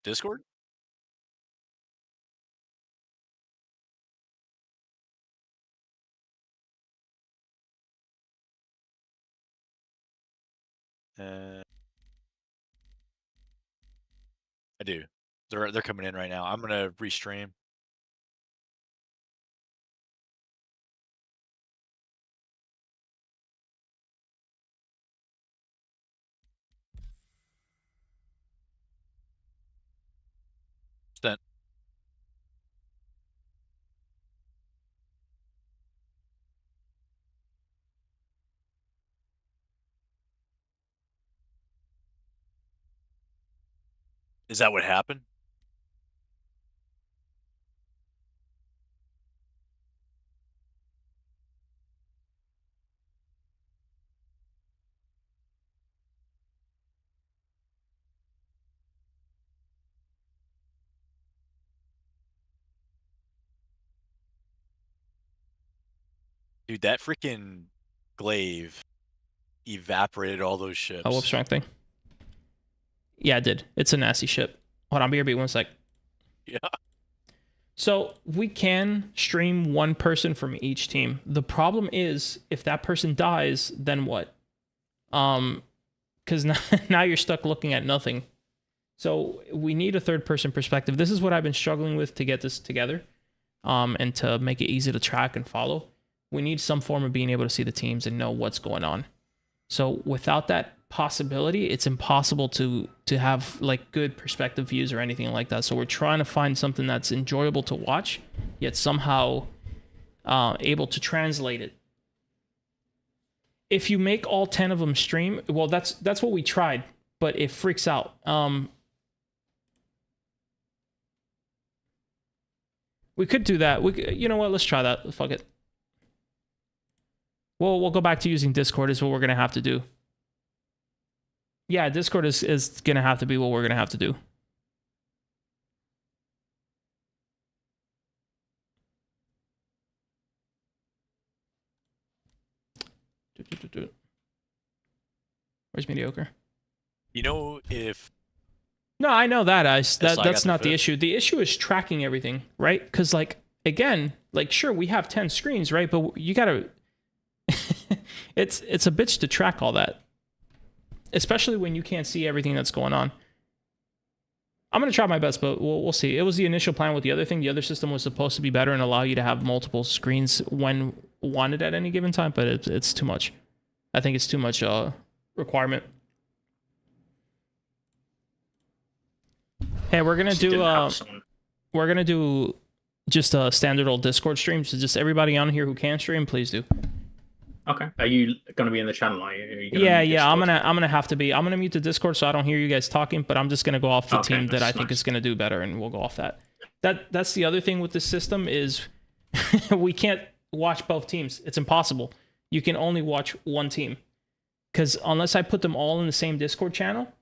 Discord? I do. They're coming in right now. I'm gonna restream. Sent. Is that what happened? Dude, that freaking glaive evaporated all those ships. Oh, whoops, wrong thing. Yeah, it did. It's a nasty ship. Hold on, BRB, 1 sec. Yeah. So we can stream one person from each team. The problem is if that person dies, then what? Because now you're stuck looking at nothing. So we need a third person perspective. This is what I've been struggling with to get this together, and to make it easy to track and follow. We need some form of being able to see the teams and know what's going on. So without that possibility, it's impossible to have like good perspective views or anything like that. So we're trying to find something that's enjoyable to watch, yet somehow able to translate it. If you make all 10 of them stream, well, that's what we tried, but it freaks out. We could do that. You know what? Let's try that. Fuck it. We'll go back to using Discord is what we're gonna have to do. Yeah, Discord is gonna have to be what we're gonna have to do. Where's Mediocre? You know, if No, I know that, Ice. Yes, I That's got not the the issue. The issue is tracking everything, right? Because, like, again, like, sure, we have 10 screens, right? But you gotta... it's a bitch to track all that. Especially when you can't see everything that's going on. I'm gonna try my best, but we'll see. It was the initial plan with the other thing. The other system was supposed to be better and allow you to have multiple screens when wanted at any given time, but it's too much. I think it's too much requirement. Hey, we're gonna do just a standard old Discord stream. So just everybody on here who can stream, please do. Okay. Are you going to be in the channel? Are you Yeah. I'm gonna have to be. I'm gonna mute the Discord so I don't hear you guys talking. But I'm just gonna go off the team that I think is gonna do better, and we'll go off that. That's the other thing with this system is we can't watch both teams. It's impossible. You can only watch one team because unless I put them all in the same Discord channel,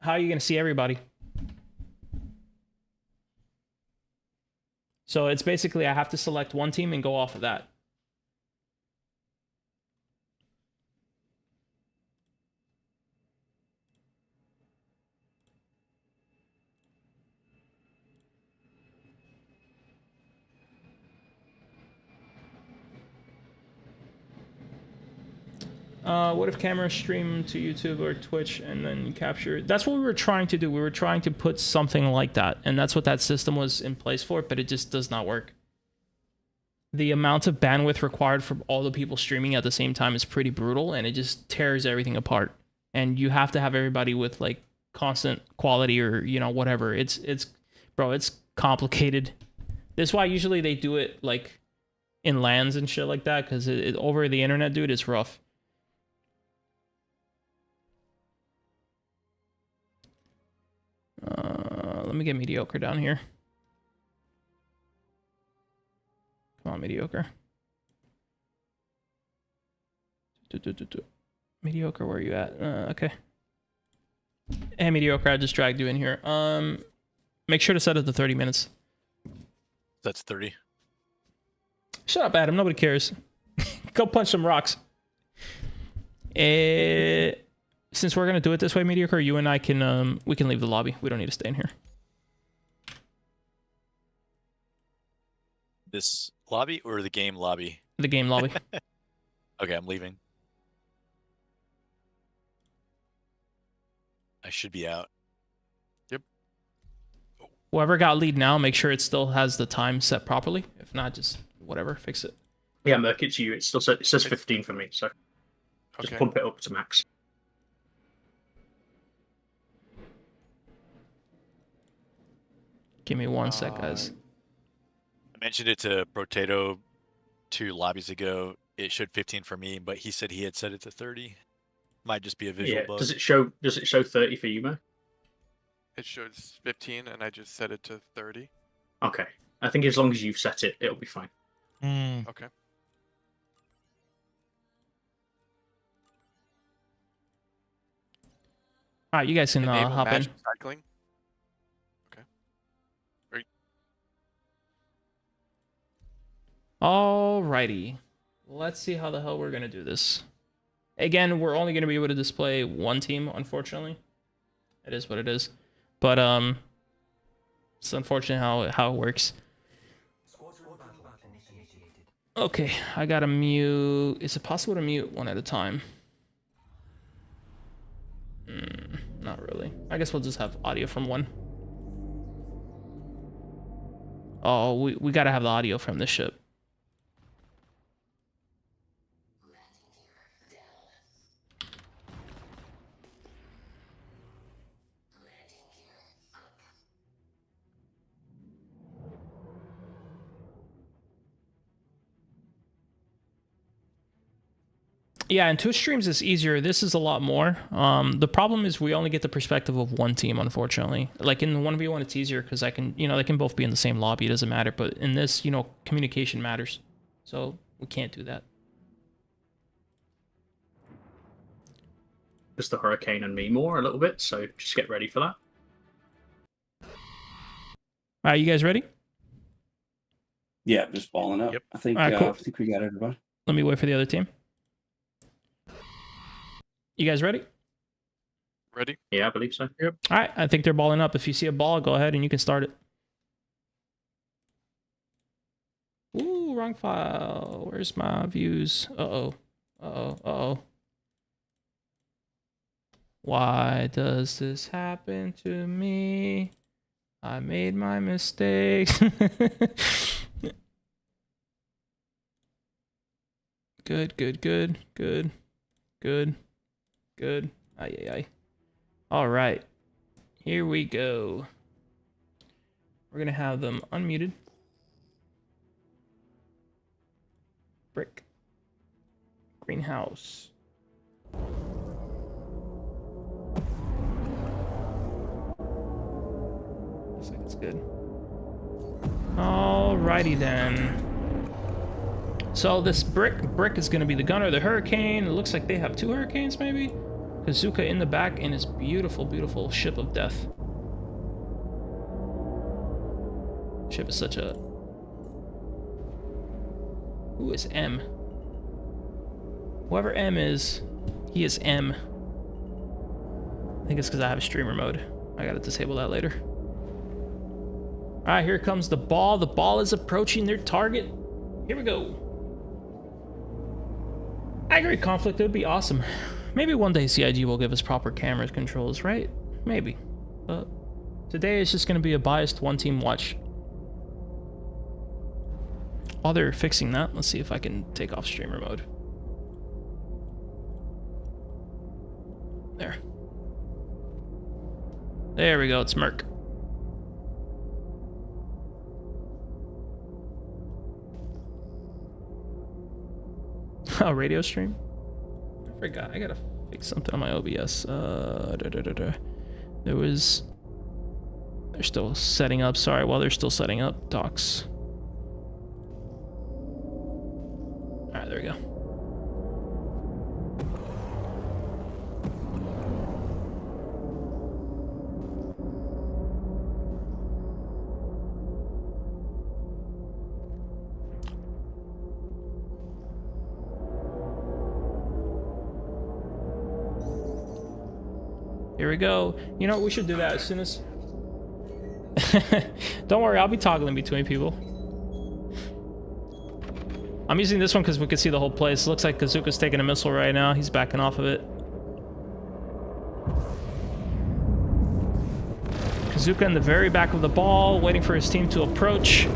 how are you gonna see everybody? So it's basically I have to select one team and go off of that. What if cameras stream to YouTube or Twitch and then capture? That's what we were trying to do. We were trying to put something like that, and that's what that system was in place for, but it just does not work. The amount of bandwidth required for all the people streaming at the same time is pretty brutal, and it just tears everything apart. And you have to have everybody with like constant quality or, you know, whatever. It's bro, it's complicated. This is why usually they do it like in LANs and shit like that, because over the internet, dude, it's rough. Let me get mediocre down here. Come on, mediocre. Mediocre, where are you at? Okay. Hey, mediocre, I just dragged you in here. Make sure to set it to 30 minutes. That's 30. Shut up, Adam. Nobody cares. Go punch some rocks. Since we're gonna do it this way, mediocre, you and I can we can leave the lobby. We don't need to stay in here. This lobby or the game lobby? The game lobby. Okay, I'm leaving. I should be out. Yep. Whoever got lead now, make sure it still has the time set properly. If not, just whatever, fix it. Yeah, Merc, it's you. It says 15 for me, so just Okay. pump it up to max. Give me 1 sec, guys. I mentioned it to Potato 2 lobbies ago. It showed 15 for me, but he said he had set it to 30. Might just be a visual Yeah. bug. Does it show 30 for you, Merc? It shows 15, and I just set it to 30. Okay. I think as long as you've set it, it'll be fine. Okay. All right, you guys can Enable hop in. match cycling. Alrighty. Let's see how the hell we're gonna do this. Again, we're only gonna be able to display one team, unfortunately. It is what it is. But it's unfortunate how it works. Okay, I gotta mute. Is it possible to mute one at a time? Not really. I guess we'll just have audio from one. Oh, we gotta have the audio from this ship. Yeah, in Twitch streams it's easier. This is a lot more. The problem is we only get the perspective of one team, unfortunately. Like in the 1v1 it's easier because I can, you know, they can both be in the same lobby, it doesn't matter. But in this, you know, communication matters. So we can't do that. Just the Hurricane and me more a little bit, so just get ready for that. Alright, you guys ready? Yeah, just balling up. Yep. I think All right, cool. I think we got everybody. Let me wait for the other team. You guys ready? Ready? Yeah, I believe so. Yep. Alright, I think they're balling up. If you see a ball, go ahead and you can start it. Ooh, wrong file. Where's my views? Uh-oh. Uh-oh. Uh-oh. Why does this happen to me? I made my mistakes. Good, good, good, good, good, good. Ay, ay, ay. All right. Here we go. We're going to have them unmuted. Brick. Greenhouse. Looks like it's good. Alrighty then. So this brick is going to be the gunner, the Hurricane. It looks like they have 2 Hurricanes, maybe. Kazuka in the back in his beautiful, beautiful ship of death. Ship is such a Who is M? Whoever M is, he is M. I think it's because I have streamer mode. I gotta disable that later. Alright, here comes the ball. The ball is approaching their target. Here we go. Aggregate conflict, it would be awesome. Maybe one day CIG will give us proper camera controls, right? Maybe. But today it's just gonna be a biased one-team watch. While they're fixing that, let's see if I can take off streamer mode. There. There we go, it's Merc. Oh, radio stream? I forgot, I gotta fix something on my OBS. There was... They're still setting up, sorry, while they're still setting up, docs. Alright, there we go. Here we go. You know, we should do that as soon as... Don't worry, I'll be toggling between people. I'm using this one because we can see the whole place. Looks like Kazuka's taking a missile right now. He's backing off of it. Kazuka in the very back of the ball, waiting for his team to approach.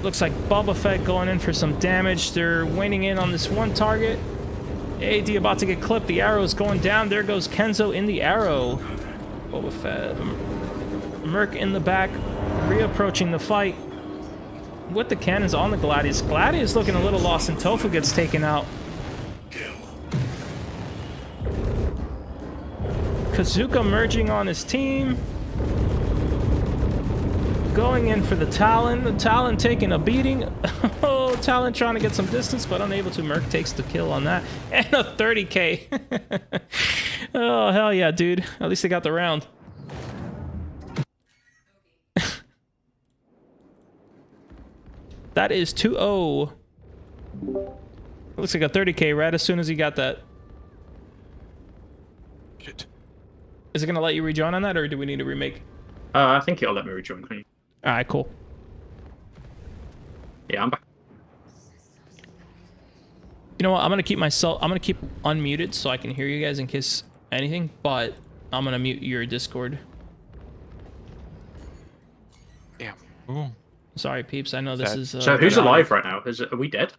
Looks like Boba Fett going in for some damage. They're weighing in on this one target. AD about to get clipped. The arrow is going down. There goes Kenzo in the arrow. Boba Fett. Merc in the back, reapproaching the fight. With the cannons on the Gladius. Gladius looking a little lost, and Tofu gets taken out. Kazuka merging on his team. Going in for the Talon. The Talon taking a beating. Oh, Talon trying to get some distance, but unable to. Merc takes the kill on that. And a 30k. Oh, hell yeah, dude. At least they got the round. That is 2-0. Looks like a 30k right as soon as he got that. Shit. Is it going to let you rejoin on that, or do we need to remake? I think it'll let me rejoin. Alright, cool. Yeah, I'm back. You know what? I'm gonna keep unmuted so I can hear you guys in case anything, but I'm gonna mute your Discord. Damn. Ooh. Sorry, peeps. I know this is. So who's alive right now? Are we dead?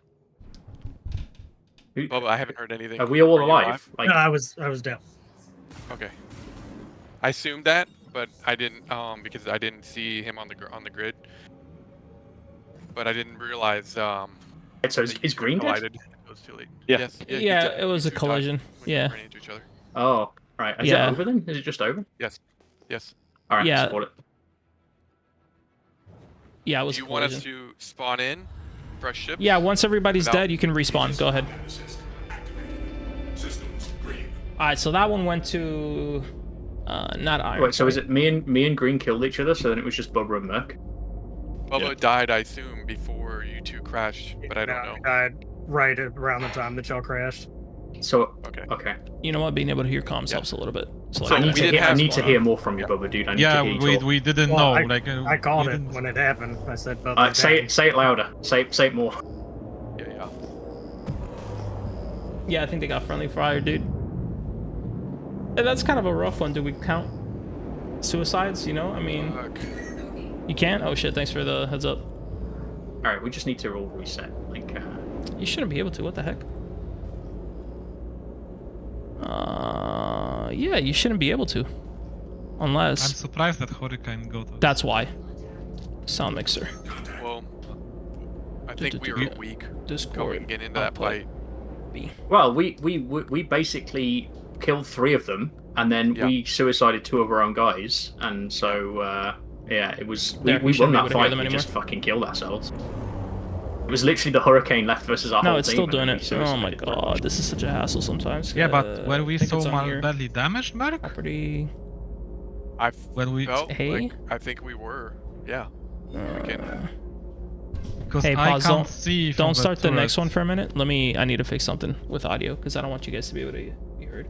Bubba, I haven't heard anything. Are we all Are you alive? Like, No, I was down. Okay. I assumed that, but I didn't because I didn't see him on the grid. But I didn't realize so is Green dead? collided. It was too late. Yeah. Yes. Yeah, it was a collision. Yeah. Ran into each other. Oh, right. Is it over then? Is it just over? Yes. Yes. All right. Yeah. Support it. Yeah, it was. Do you a want us collision. to spawn in fresh ships? Yeah, once everybody's Without- dead, you can respawn. Go ahead. Alright, so that one went to not Iron. Wait, so is it me and Green killed each other? So then it was just Bubba and Merc. Bubba died, I assume, before you two crashed, but I don't know. I died right around the time that y'all crashed. So Okay. You know what? Being able to hear comms helps a little bit. So I like need, that. I need to hear more from you, Bubba, dude. I need Yeah, to hear you talk. we didn't Well, know. I called it when it happened. I said, "Bubba." Say it louder. Say it more. Yeah. Yeah, I think they got friendly fire, dude. And that's kind of a rough one. Do we count suicides? You know, I mean, Fuck. you can't. Oh shit! Thanks for the heads up. All right, we just need to all reset. Like, You shouldn't be able to. What the heck? Yeah, you shouldn't be able to, I'm unless. surprised that Hurricane got us. That's why. Sound mixer. Well, I think we were weak Discord. going into that output. fight. well, we basically killed 3 of them, and then we suicided 2 of our own guys, and so yeah, it was we won shouldn't be able that to hear fight. them We anymore. just fucking killed ourselves. It was literally the Hurricane left versus our No, whole it's team. still and doing we it. Oh my suicided. god, this is such a hassle sometimes. Yeah, but were we I think so it's on here. badly damaged, Mark? Property. I When we felt Hey? like I think we were. Yeah. Uh, because Hey, I pause. can't see. From Don't start the turret. next one for a minute. I need to fix something with audio because I don't want you guys to be able to be heard.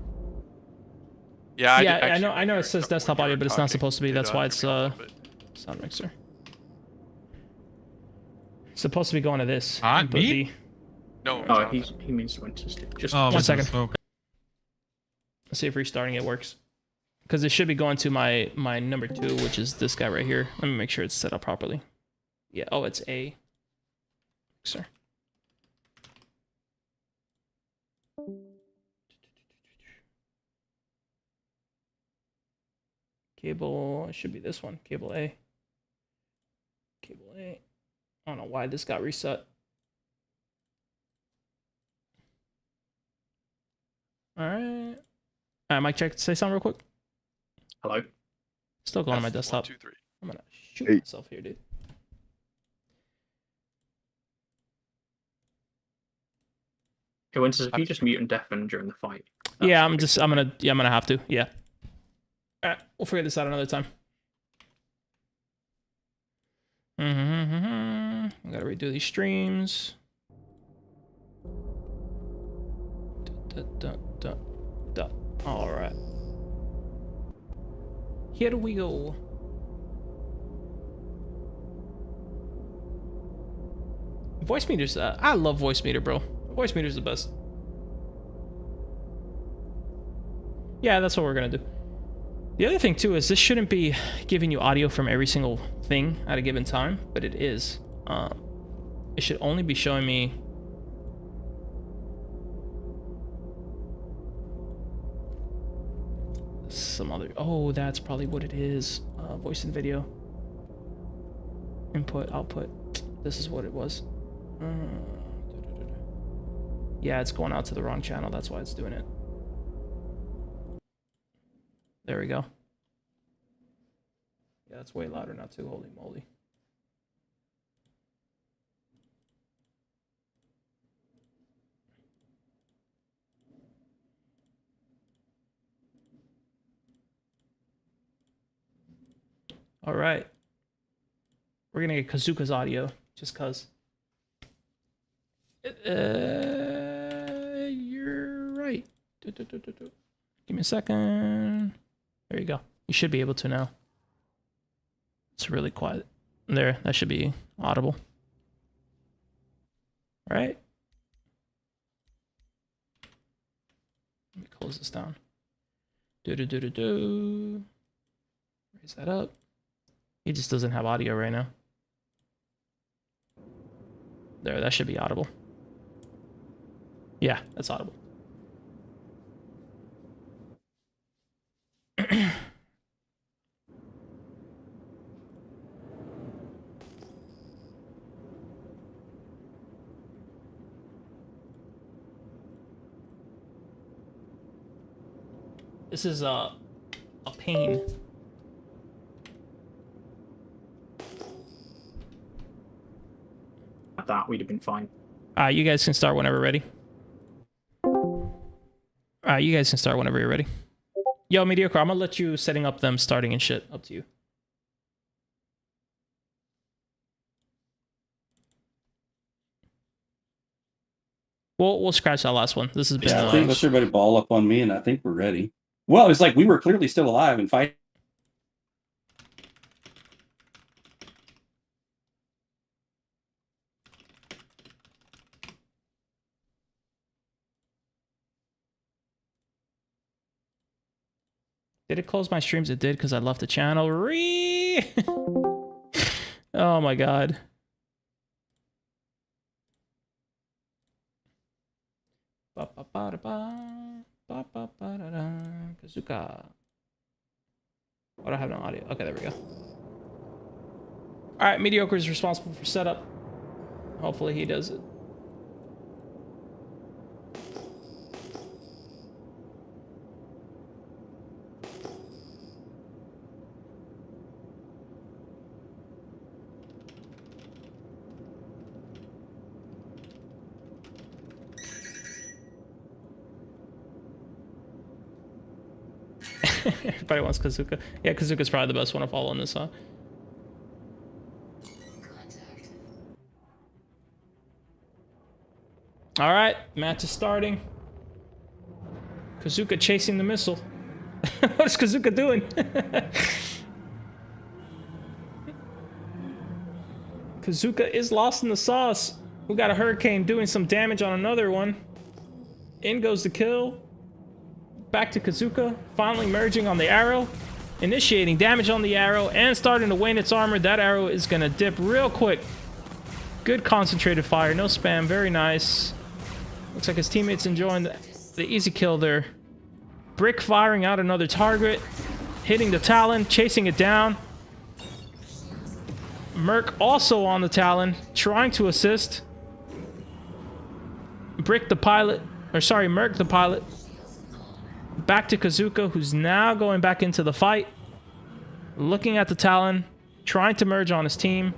Yeah, I, Yeah, did, actually, I know it says desktop audio, but it's not supposed to be. That's why it's sound sound mixer. It's supposed to be going to this. Ah, input me? B. No, Oh, he means when to just. Oh, 1 second. slow. Let's see if restarting it works. Because it should be going to my number 2, which is this guy right here. Let me make sure it's set up properly. Yeah. Oh, it's A. Mixer. Cable, it should be this one. Cable A. Cable A. I don't know why this got reset. Alright. Alright, mic check. Say something real quick. Hello. Still going on my Test, desktop. 1, 2, 3. I'm gonna shoot myself here, dude. Hey, Winters, if you just mute and deafen during the fight. Yeah, I'm gonna have to. Yeah. Alright, we'll figure this out another time. I gotta redo these streams. All right. Here we go. Voice meters. I love voice meter, bro. Voice meter's the best. Yeah, that's what we're gonna do. The other thing too is this shouldn't be giving you audio from every single thing at a given time, but it is. It should only be showing me some other. Oh, that's probably what it is. Voice and video. Input, output. This is what it was. Yeah, it's going out to the wrong channel. That's why it's doing it. There we go. Yeah, that's way louder now too. Holy moly. All right. We're gonna get Kazuka's audio just cause. You're right. Give me a second. There you go. You should be able to now. It's really quiet. There, that should be audible. All right. Let me close this down. Raise that up. He just doesn't have audio right now. There, that should be audible. Yeah, that's audible. This is a pain. That we'd have been fine. You guys can start whenever ready. You guys can start whenever you're ready. Yo, Mediocre, I'm gonna let you setting up them starting and shit. Up to you. We'll scratch that last one. This has been. Yeah, I think let's everybody ball up on me, and I think we're ready. Well, it's like we were clearly still alive and fighting. Did it close my streams? It did because I left the channel. Oh my god. Kazuka. What do I have no audio? Okay, there we go. Alright, Mediocre is responsible for setup. Hopefully he does it. Everybody wants Kazuka. Yeah, Kazuka's probably the best one of all on this, huh? All right, match is starting. Kazuka chasing the missile. What is Kazuka doing? Kazuka is lost in the sauce. We got a hurricane doing some damage on another one. In goes the kill. Back to Kazuka, finally merging on the arrow. Initiating damage on the arrow and starting to wane its armor. That arrow is gonna dip real quick. Good concentrated fire, no spam, very nice. Looks like his teammates enjoying the easy kill there. Brick firing out another target. Hitting the Talon, chasing it down. Merc also on the Talon, trying to assist. Brick the pilot, or sorry, Merc the pilot. Back to Kazuka, who's now going back into the fight. Looking at the Talon, trying to merge on his team.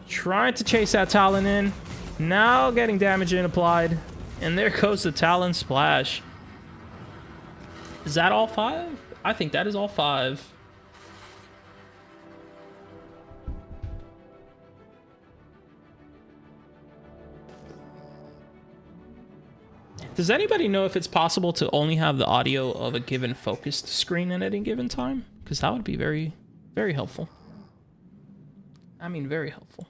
Trying to chase that Talon in. Now getting damage in applied. And there goes the Talon splash. Is that all 5? I think that is all 5. Does anybody know if it's possible to only have the audio of a given focused screen at any given time? Because that would be very, very helpful. I mean, very helpful.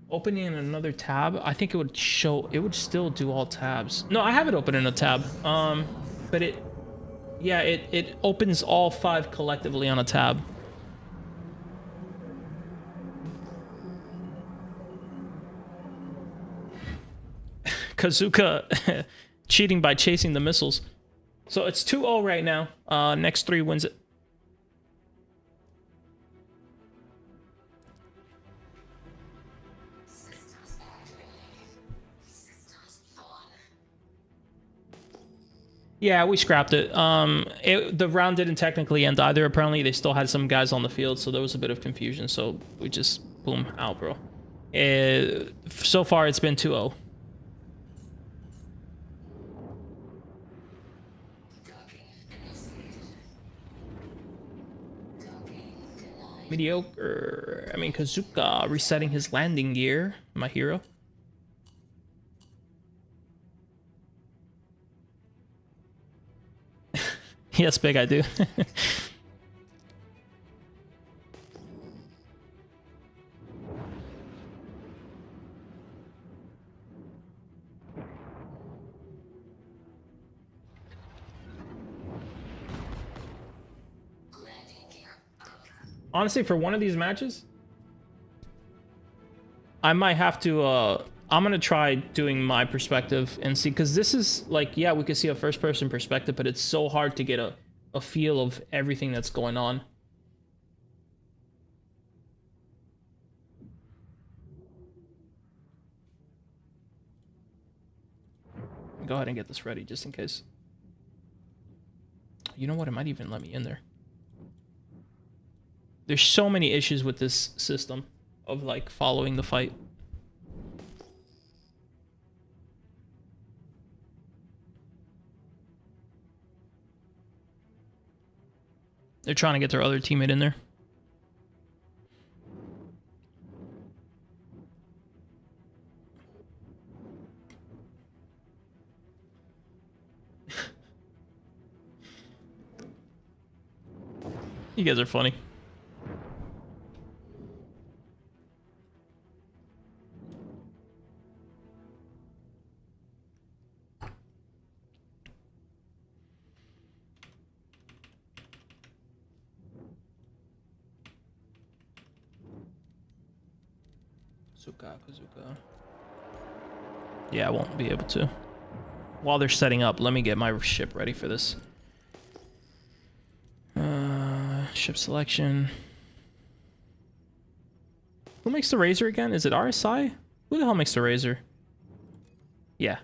Opening in another tab, I think it would show, it would still do all tabs. No, I have it open in a tab. But it, yeah, it opens all 5 collectively on a tab. Kazuka cheating by chasing the missiles. So it's 2-0 right now. Next 3 wins it. Yeah, we scrapped it. The round didn't technically end either. Apparently, they still had some guys on the field, so there was a bit of confusion. So we just, boom, out, bro. So far, it's been 2-0. Mediocre. I mean, Kazuka resetting his landing gear. My hero. Yes, Big, I do. Honestly, for one of these matches, I might have to, I'm gonna try doing my perspective and see, because this is like, yeah, we could see a first-person perspective, but it's so hard to get a feel of everything that's going on. Go ahead and get this ready, just in case. You know what? It might even let me in there. There's so many issues with this system of, like, following the fight. They're trying to get their other teammate in there. You guys are funny. Kazuka. Yeah, I won't be able to. While they're setting up, let me get my ship ready for this. Ship selection. Who makes the Razor again? Is it RSI? Who the hell makes the Razor? Yeah.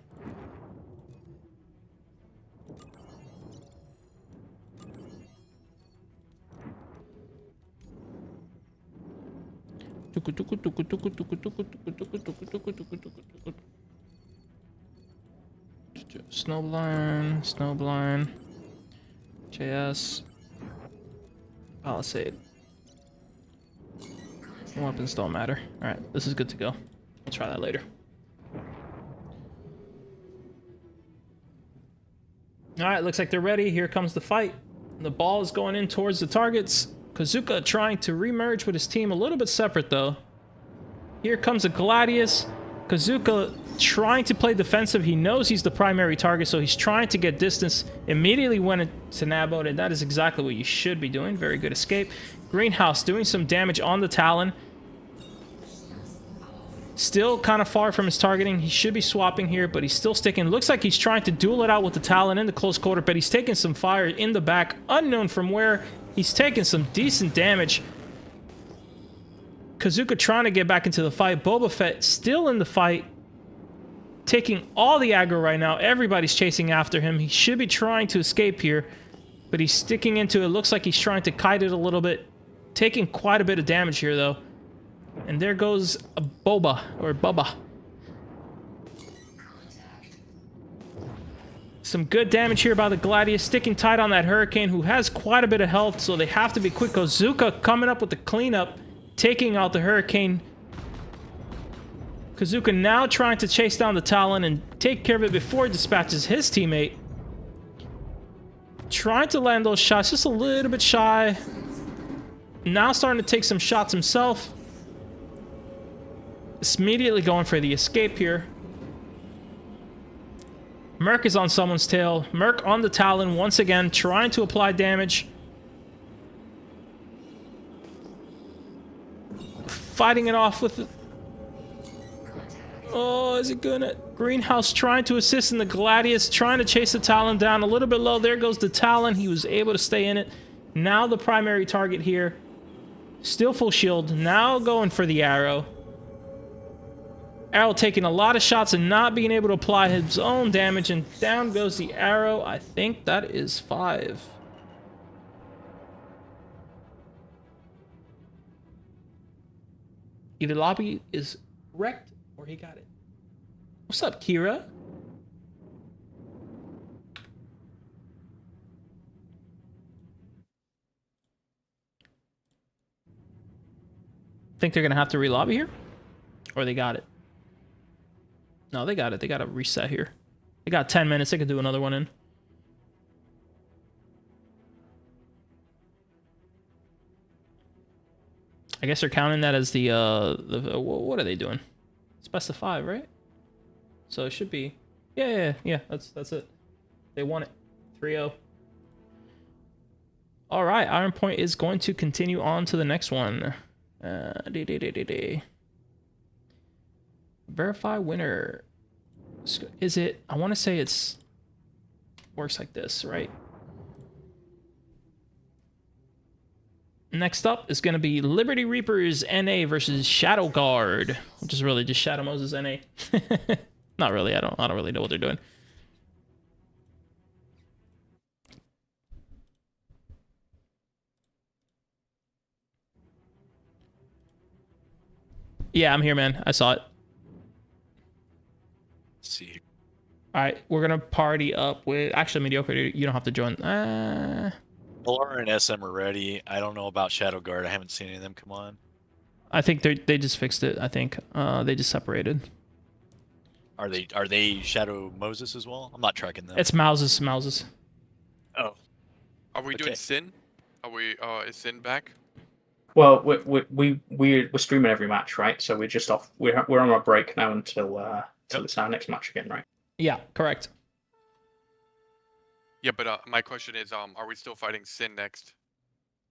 Snowblind, Snowblind, JS, Palisade. Weapons don't matter. Alright, this is good to go. We'll try that later. Alright, looks like they're ready. Here comes the fight. The ball is going in towards the targets. Kazuka trying to remerge with his team, a little bit separate though. Here comes a Gladius. Kazuka trying to play defensive. He knows he's the primary target, so he's trying to get distance. Immediately went into nab mode, and that is exactly what you should be doing. Very good escape. Greenhouse doing some damage on the Talon. Still kind of far from his targeting. He should be swapping here, but he's still sticking. Looks like he's trying to duel it out with the Talon in the close quarter, but he's taking some fire in the back. Unknown from where. He's taking some decent damage. Kazuka trying to get back into the fight. Boba Fett still in the fight. Taking all the aggro right now. Everybody's chasing after him. He should be trying to escape here, but he's sticking into it. Looks like he's trying to kite it a little bit. Taking quite a bit of damage here, though. And there goes a Boba, or Bubba. Some good damage here by the Gladius, sticking tight on that Hurricane, who has quite a bit of health, so they have to be quick. Kazuka coming up with the cleanup, taking out the Hurricane. Kazuka now trying to chase down the Talon and take care of it before he dispatches his teammate. Trying to land those shots, just a little bit shy. Now starting to take some shots himself. It's immediately going for the escape here. Merc is on someone's tail. Merc on the Talon once again, trying to apply damage. Fighting it off with... Oh, is it gonna... Greenhouse trying to assist in the Gladius, trying to chase the Talon down a little bit low. There goes the Talon. He was able to stay in it. Now the primary target here. Still full shield. Now going for the arrow. Arrow taking a lot of shots and not being able to apply his own damage, and down goes the arrow. I think that is 5. Either lobby is wrecked or he got it. What's up, Kira? Think they're gonna have to re-lobby here? Or they got it? No, they got it. They got to reset here. They got 10 minutes. They could do another one in. I guess they're counting that as the what are they doing? It's best of 5, right? So it should be... Yeah. That's it. They won it. 3-0. All right. Iron Point is going to continue on to the next one. Verify winner. Is it... I want to say it's... Works like this, right? Next up is going to be Liberty Reapers NA versus Shadow Guard, which is really just Shadow Moses NA. Not really. I don't really know what they're doing. Yeah, I'm here, man. I saw it. Let's see. All right, we're gonna party up with... Actually, Mediocre, you don't have to join. LR and SM are ready. I don't know about Shadow Guard. I haven't seen any of them come on. I think they just fixed it. I think they just separated. Are they Shadow Moses as well? I'm not tracking them. It's Mouses. Oh. Are we doing Sin? Are we is Sin back? Well, we're streaming every match, right? So we're just off. We're on our break now until it's our next match again, right? Yeah, correct. Yeah, but my question is, are we still fighting Sin next?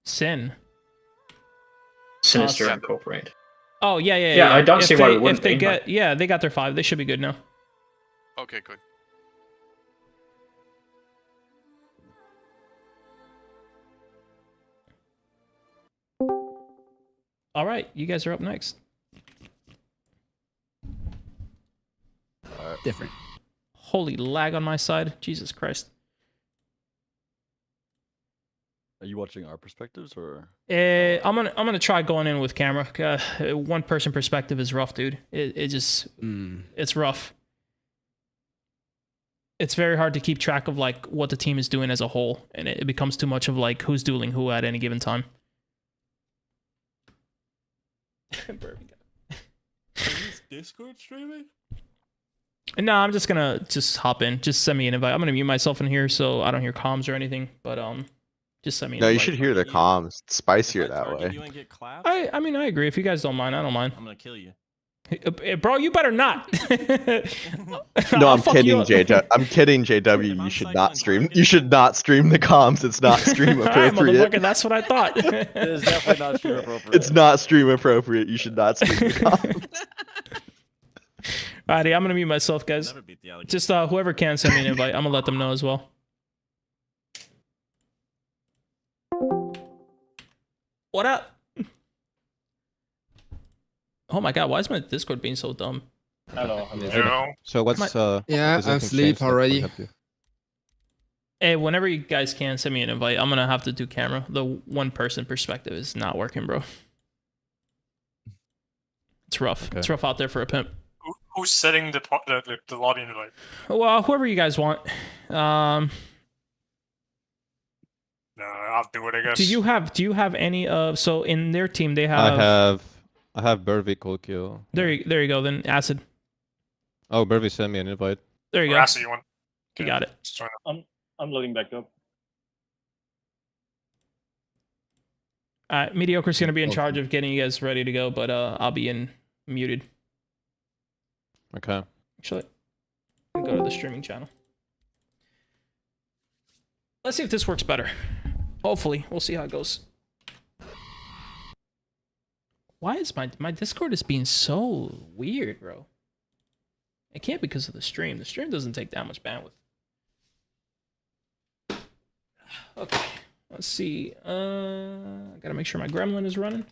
Sin. Sinister Incorporated. Oh yeah. Yeah, I don't see why we wouldn't. If they get, yeah, they got their 5. They should be good now. Okay, good. All right, you guys are up next. Different. Holy lag on my side. Jesus Christ. Are you watching our perspectives or? I'm gonna try going in with camera. One person perspective is rough, dude. It just it's rough. it's very hard to keep track of like what the team is doing as a whole, and it becomes too much of like who's dueling who at any given time. Is Discord streaming? No, I'm just gonna hop in. Just send me an invite. I'm gonna mute myself in here so I don't hear comms or anything. But just send me an No, you invite. should hear the comms. It's spicier that way. You and get clapped? I mean, I agree. If you guys don't mind, I don't mind. I'm gonna kill you. Bro, you better not. No, I'll I'm fuck kidding, you up. JW. I'm kidding, JW. You should not stream. You should not stream the comms. It's not stream Alright, appropriate. motherfucker, that's what I thought. It is definitely not stream appropriate. It's not stream appropriate. You should not stream the comms. Alrighty, I'm gonna mute myself, guys. Just whoever can send me an invite, I'm gonna let them know as well. What up? Oh my god, why is my Discord being so dumb? Hello. So what's Yeah, is I'm anything asleep changed that already. will help you? Hey, whenever you guys can send me an invite, I'm gonna have to do camera. The one person perspective is not working, bro. It's rough. Okay. It's rough out there for a pimp. Who's setting the lobby invite? Well, whoever you guys want. No, I'll do it, I guess. Do you have any of so in their team they have I have Burvey cold kill. there you go, then Acid. Oh, Burvey sent me an invite. There you Or go. Acid, you want? You got it. Just join up. I'm loading back up. Mediocre's gonna be in charge of getting you guys ready to go, but I'll be in muted. Okay. Actually, I'll go to the streaming channel. Let's see if this works better. Hopefully, we'll see how it goes. Why is my Discord is being so weird, bro? It can't be because of the stream. The stream doesn't take that much bandwidth. Okay, let's see. I gotta make sure my gremlin is running,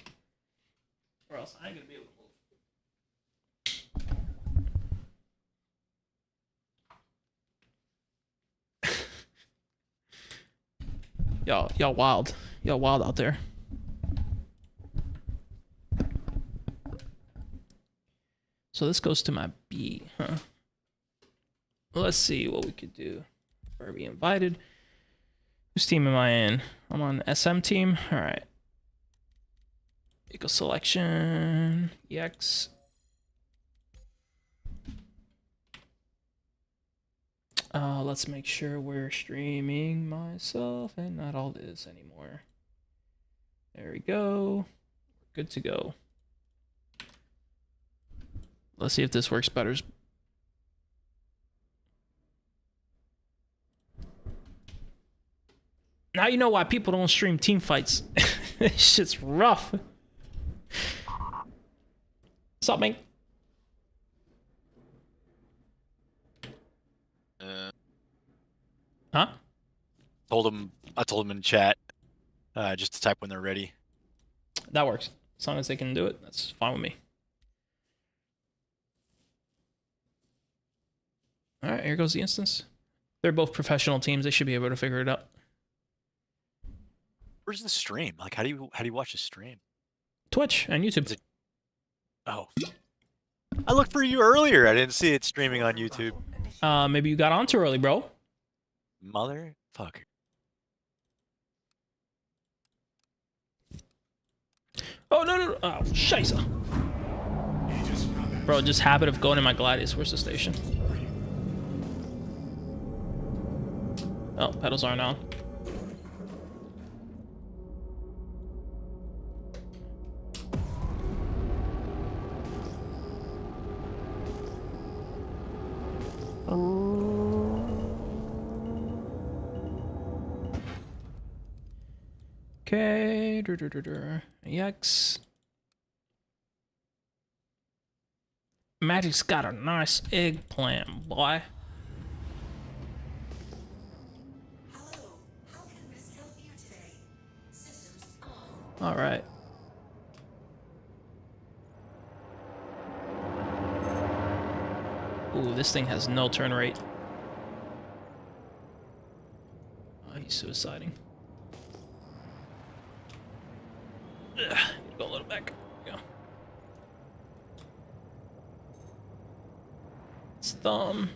or else I ain't gonna be able to move. Y'all wild. Y'all wild out there. So this goes to my B, huh? Let's see what we could do. Are we invited? Whose team am I in? I'm on SM team. All right. Eco selection. EX. Let's make sure we're streaming myself and not all this anymore. There we go. Good to go. Let's see if this works better. Now you know why people don't stream team fights. This shit's rough. What's up, man? Huh? I told them in chat, just to type when they're ready. That works. As long as they can do it, that's fine with me. All right, here goes the instance. They're both professional teams. They should be able to figure it out. Where's the stream? Like, how do you watch the stream? Twitch and YouTube. Oh, I looked for you earlier. I didn't see it streaming on YouTube. Maybe you got on too early, bro. Motherfucker. Oh no! Oh, scheisse. Bro, just habit of going in my Gladius. Where's the station? Oh, pedals aren't on. Okay. EX. Magic's got a nice eggplant, boy. All right. Ooh, this thing has no turn rate. Oh, he's suiciding. Ugh, go a little back. There we go. It's thumb.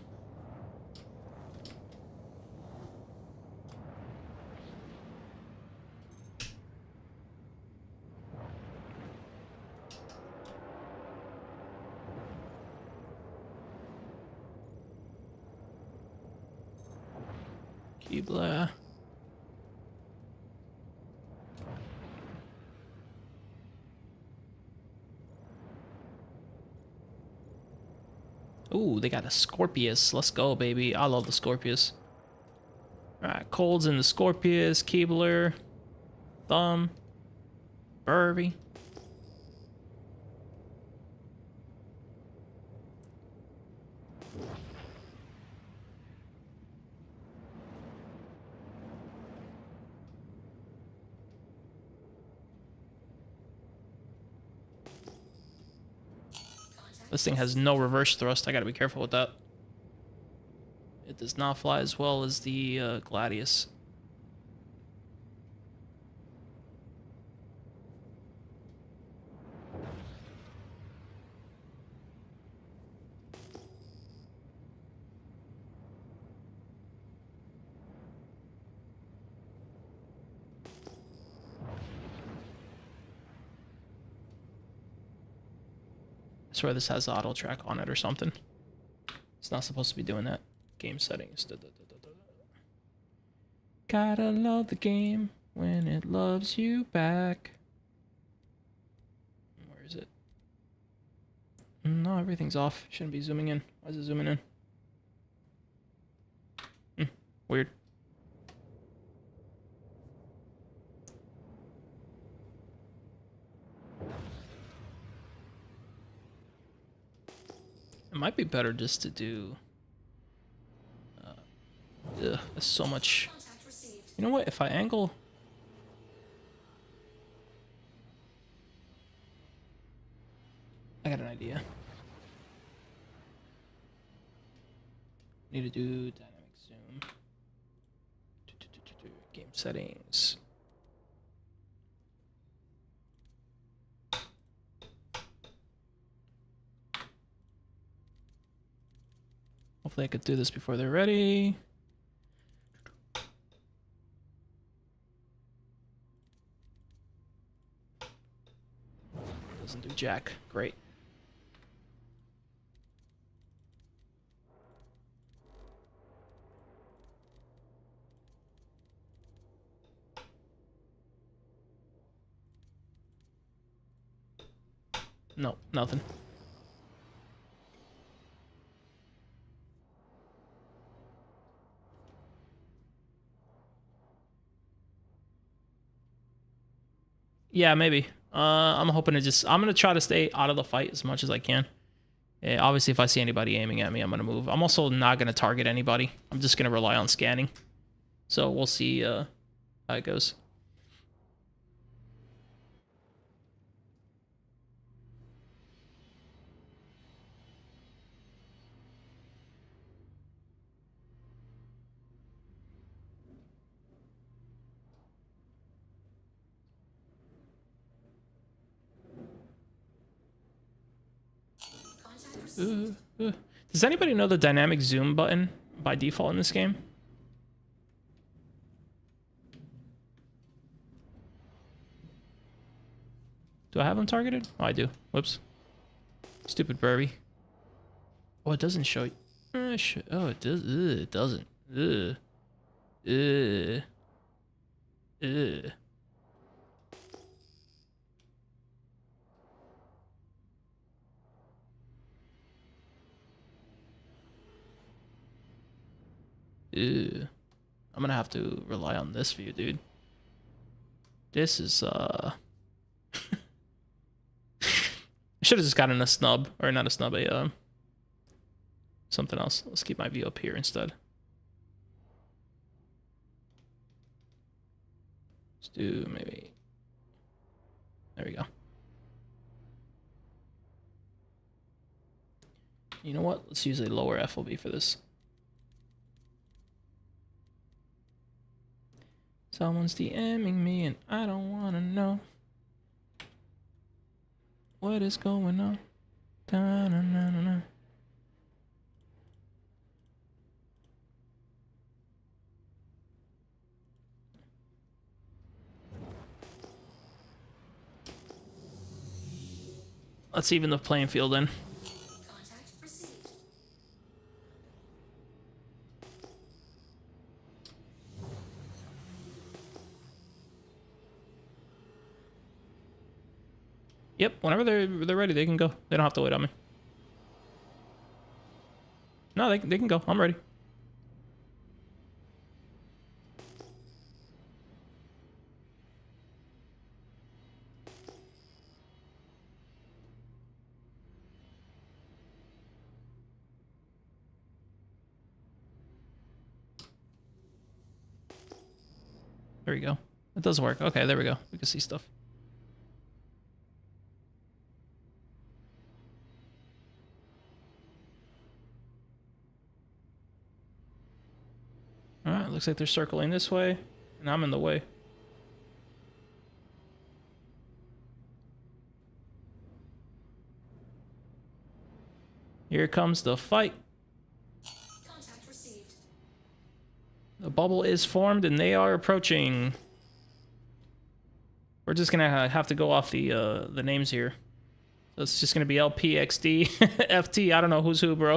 Keebler. Ooh, they got a Scorpius. Let's go, baby. I love the Scorpius. Alright, Cold's in the Scorpius, Keebler, Thumb, Burvey. This thing has no reverse thrust. I gotta be careful with that. It does not fly as well as the Gladius. I swear this has auto track on it or something. It's not supposed to be doing that. Game settings. Gotta love the game when it loves you back. Where is it? No, everything's off. Shouldn't be zooming in. Why is it zooming in? Weird. It might be better just to do... there's so much... You know what? If I angle... I got an idea. Need to do dynamic zoom. Game settings. Hopefully I could do this before they're ready. Doesn't do jack. Great. No, nothing. Yeah, maybe. I'm hoping to just... I'm going to try to stay out of the fight as much as I can. Obviously, if I see anybody aiming at me, I'm going to move. I'm also not going to target anybody. I'm just going to rely on scanning. So we'll see how it goes. Does anybody know the dynamic zoom button by default in this game? Do I have them targeted? Oh, I do. Whoops. Stupid Burby. Oh, it doesn't show you. Oh, it does. It doesn't. Ew. I'm gonna have to rely on this view, dude. This is I should have just gotten a snub, or not a snub, a something else. Let's keep my view up here instead. Let's do maybe. There we go. You know what? Let's use a lower FOV for this. Someone's DMing me and I don't want to know what is going on. Da-na-na-na-na. Let's even the playing field in. Yep, whenever they're ready, they can go. They don't have to wait on me. No, they can go. I'm ready. There we go. It does work. Okay, there we go. We can see stuff. Alright, looks like they're circling this way, and I'm in the way. Here comes the fight. Contact received. The bubble is formed, and they are approaching. We're just gonna have to go off the names here. So it's just gonna be LP, XD, FT. I don't know who's who, bro.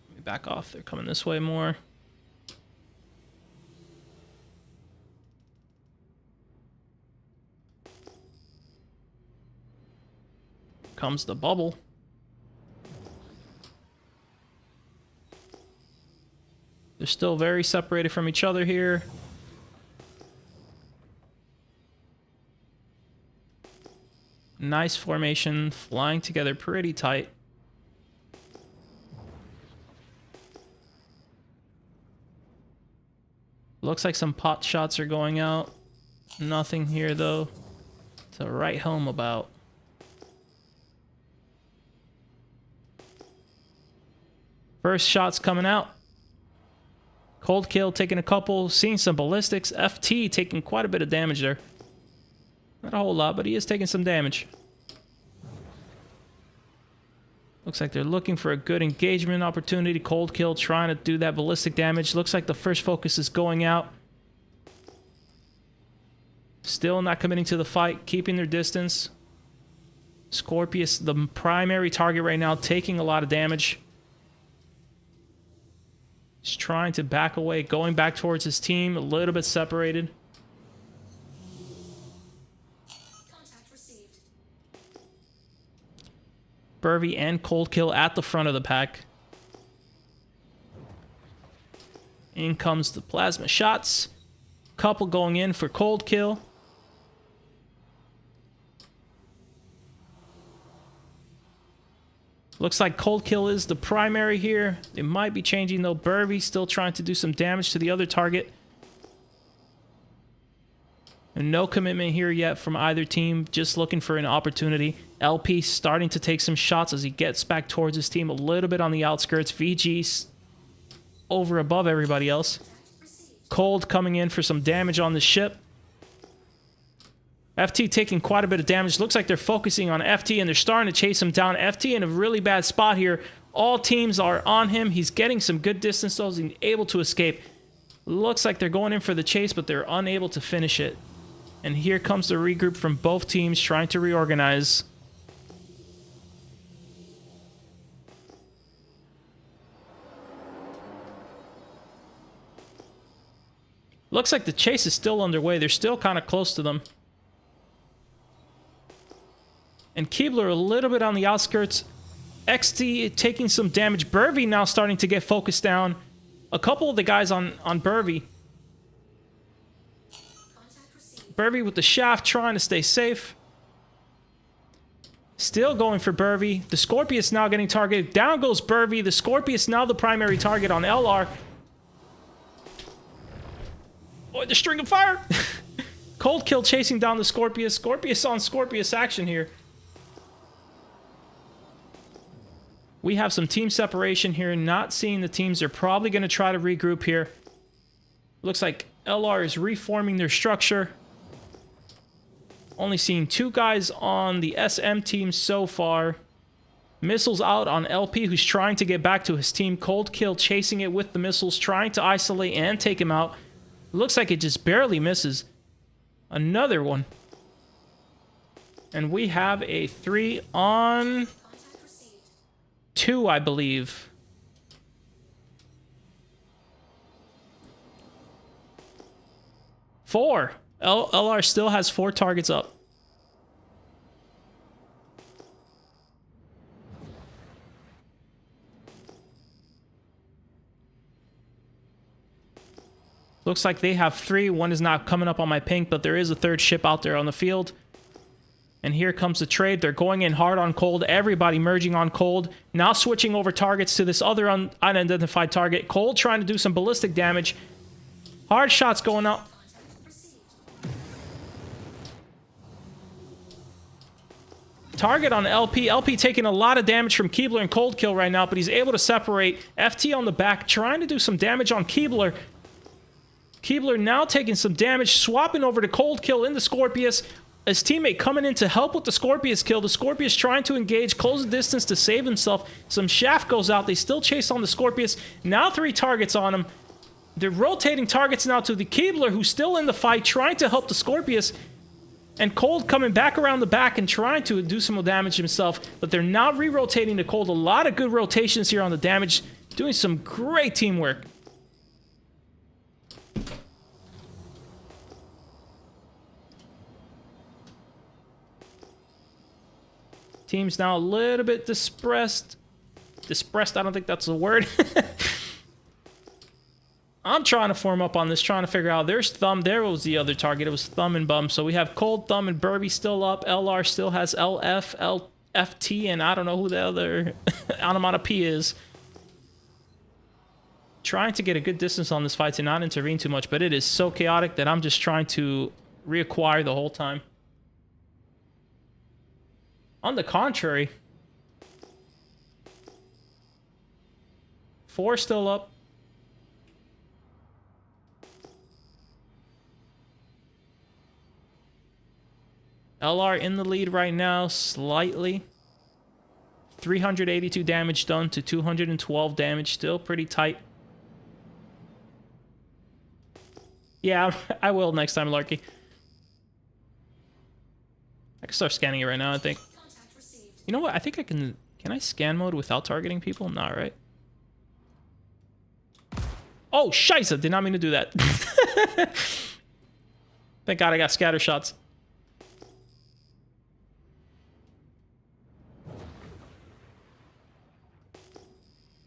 Let me back off. They're coming this way more. Comes the bubble. They're still very separated from each other here. Nice formation, flying together pretty tight. Looks like some pot shots are going out. Nothing here though to write home about. First shot's coming out. Cold kill taking a couple, seeing some ballistics. FT taking quite a bit of damage there. Not a whole lot, but he is taking some damage. Looks like they're looking for a good engagement opportunity. Cold kill trying to do that ballistic damage. Looks like the first focus is going out. Still not committing to the fight, keeping their distance. Scorpius, the primary target right now, taking a lot of damage. He's trying to back away, going back towards his team, a little bit separated. Contact received. Burvey and Cold Kill at the front of the pack. In comes the plasma shots. Couple going in for Cold Kill. Looks like Cold Kill is the primary here. They might be changing though. Burvey still trying to do some damage to the other target. And no commitment here yet from either team. Just looking for an opportunity. LP starting to take some shots as he gets back towards his team a little bit on the outskirts. VG's over above everybody else. Cold coming in for some damage on the ship. FT taking quite a bit of damage. Looks like they're focusing on FT and they're starting to chase him down. FT in a really bad spot here. All teams are on him. He's getting some good distance though. He's able to escape. Looks like they're going in for the chase, but they're unable to finish it. And here comes the regroup from both teams trying to reorganize. Looks like the chase is still underway. They're still kind of close to them. And Keebler a little bit on the outskirts. XT taking some damage. Burvey now starting to get focused down. A couple of the guys on Burvey. Burvey with the shaft trying to stay safe. Still going for Burvey. The Scorpius now getting targeted. Down goes Burvey. The Scorpius now the primary target on LR. Oh, the string of fire! Cold Kill chasing down the Scorpius. Scorpius on Scorpius action here. We have some team separation here. Not seeing the teams. They're probably going to try to regroup here. Looks like LR is reforming their structure. Only seeing two guys on the SM team so far. Missiles out on LP, who's trying to get back to his team. Cold Kill chasing it with the missiles, trying to isolate and take him out. Looks like it just barely misses. Another one. And we have a 3 on 2, I believe. 4. LR still has 4 targets up. Looks like they have 3. 1 is not coming up on my ping, but there is a 3rd ship out there on the field. And here comes the trade. They're going in hard on Cold. Everybody merging on Cold. Now switching over targets to this other unidentified target. Cold trying to do some ballistic damage. Hard shots going up. Target on LP. LP taking a lot of damage from Keebler and Cold Kill right now, but he's able to separate. FT on the back trying to do some damage on Keebler. Keebler now taking some damage, swapping over to Cold Kill in the Scorpius. His teammate coming in to help with the Scorpius kill. The Scorpius trying to engage, close the distance to save himself. Some shaft goes out. They still chase on the Scorpius. Now 3 targets on him. They're rotating targets now to the Keebler, who's still in the fight, trying to help the Scorpius. And Cold coming back around the back and trying to do some damage himself. But they're now re-rotating to Cold. A lot of good rotations here on the damage. Doing some great teamwork. Team's now a little bit dispersed. Dispersed, I don't think that's a word. I'm trying to form up on this, trying to figure out. There's Thumb. There was the other target. It was Thumb and Bum. So we have Cold, Thumb, and Burby still up. LR still has LF, LFT, and I don't know who the other onomatopoeia is. Trying to get a good distance on this fight to not intervene too much, but it is so chaotic that I'm just trying to reacquire the whole time. On the contrary, 4 still up. LR in the lead right now, slightly. 382 damage done to 212 damage, still pretty tight. Yeah, I will next time, Larky. I can start scanning it right now, I think. You know what? I think I can... Can I scan mode without targeting people? Not right. Oh, scheisse! Did not mean to do that. Thank God I got scatter shots.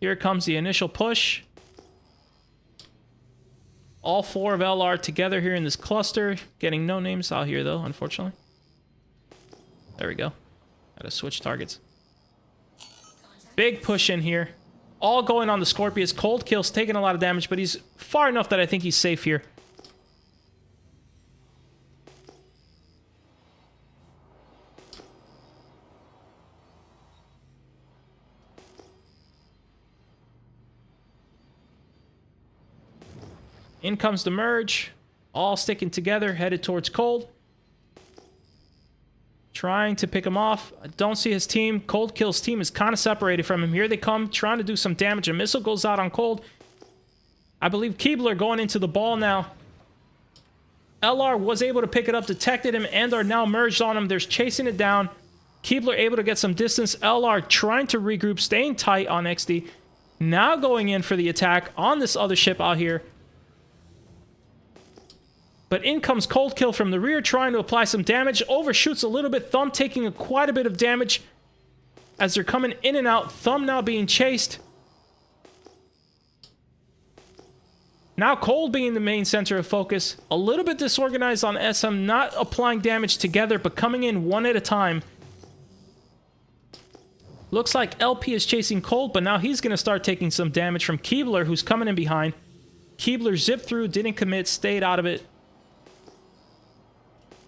Here comes the initial push. All 4 of LR together here in this cluster. Getting no names out here, though, unfortunately. There we go. Gotta switch targets. Big push in here. All going on the Scorpius. Cold Kill's taking a lot of damage, but he's far enough that I think he's safe here. In comes the merge. All sticking together, headed towards Cold. Trying to pick him off. I don't see his team. Cold Kill's team is kind of separated from him. Here they come, trying to do some damage. A missile goes out on Cold. I believe Keebler going into the ball now. LR was able to pick it up, detected him, and are now merged on him. They're chasing it down. Keebler able to get some distance. LR trying to regroup, staying tight on XD. Now going in for the attack on this other ship out here. But in comes Cold Kill from the rear, trying to apply some damage. Overshoots a little bit. Thumb taking quite a bit of damage as they're coming in and out. Thumb now being chased. Now Cold being the main center of focus. A little bit disorganized on SM, not applying damage together, but coming in one at a time. Looks like LP is chasing Cold, but now he's going to start taking some damage from Keebler, who's coming in behind. Keebler zipped through, didn't commit, stayed out of it.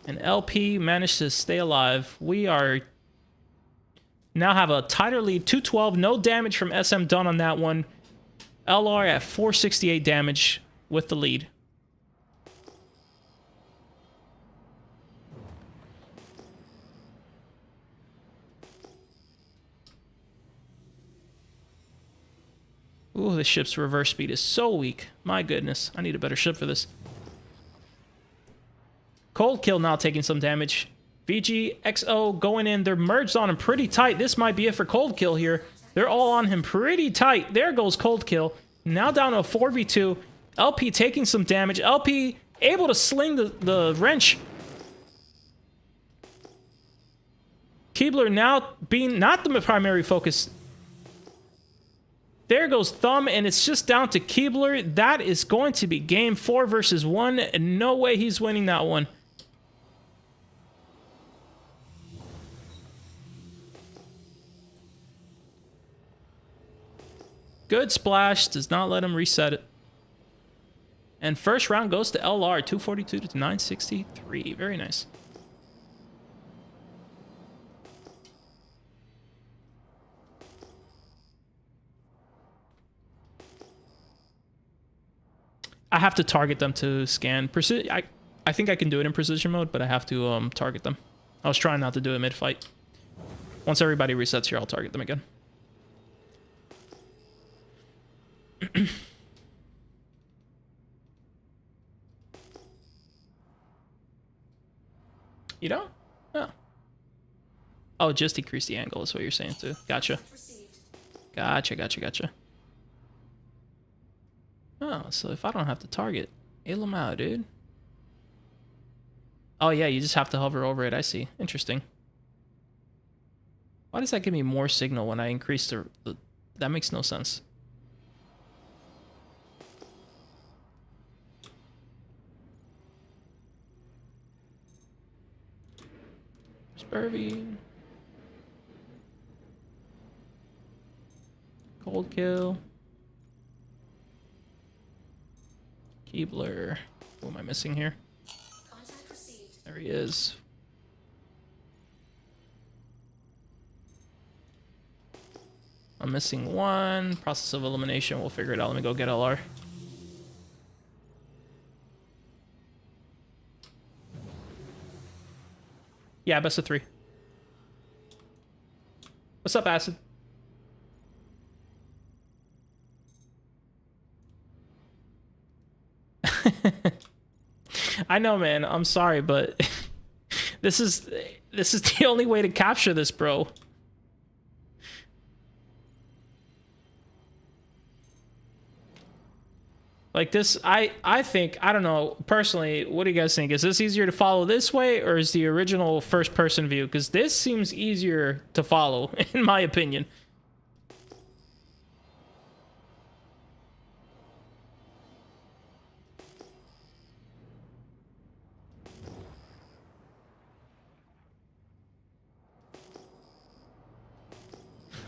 And LP managed to stay alive. We are now have a tighter lead, 212. No damage from SM done on that one. LR at 468 damage with the lead. Ooh, this ship's reverse speed is so weak. My goodness, I need a better ship for this. Cold Kill now taking some damage. VG, XO going in. They're merged on him pretty tight. This might be it for Cold Kill here. They're all on him pretty tight. There goes Cold Kill. Now down to a 4v2. LP taking some damage. LP able to sling the wrench. Keebler now being not the primary focus. There goes Thumb, and it's just down to Keebler. That is going to be game 4 versus 1, and no way he's winning that one. Good splash, does not let him reset it. And first round goes to LR, 242 to 963. Very nice. I have to target them to scan. I think I can do it in precision mode, but I have to target them. I was trying not to do it mid-fight. Once everybody resets here, I'll target them again. You don't? Oh. Oh, just decrease the angle is what you're saying too. Gotcha. Gotcha. Oh, so if I don't have to target, ail them out, dude. Oh yeah, you just have to hover over it. I see. Interesting. Why does that give me more signal when I increase the... That makes no sense. Spurvy. Cold kill. Keebler. Who am I missing here? There he is. I'm missing one. Process of elimination. We'll figure it out. Let me go get LR. Yeah, best of 3. What's up, Acid? I know, man. I'm sorry, but this is the only way to capture this, bro. Like this, I think, I don't know, personally, what do you guys think? Is this easier to follow this way, or is the original first-person view? Because this seems easier to follow, in my opinion.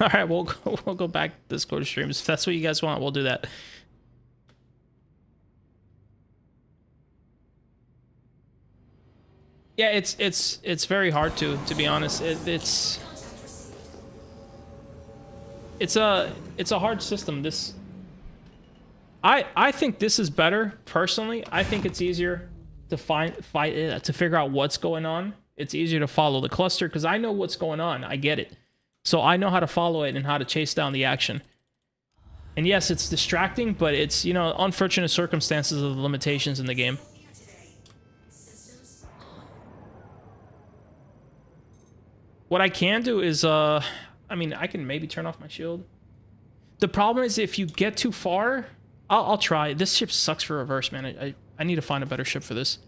All right, we'll go back to Discord streams. If that's what you guys want, we'll do that. Yeah, it's very hard to be honest. It's a hard system. This I think this is better personally. I think it's easier to to figure out what's going on. It's easier to follow the cluster because I know what's going on. I get it. So I know how to follow it and how to chase down the action. And yes, it's distracting, but it's, you know, unfortunate circumstances of the limitations in the game. What I can do is, I mean, I can maybe turn off my shield. The problem is if you get too far, I'll try. This ship sucks for reverse, man. I need to find a better ship for this.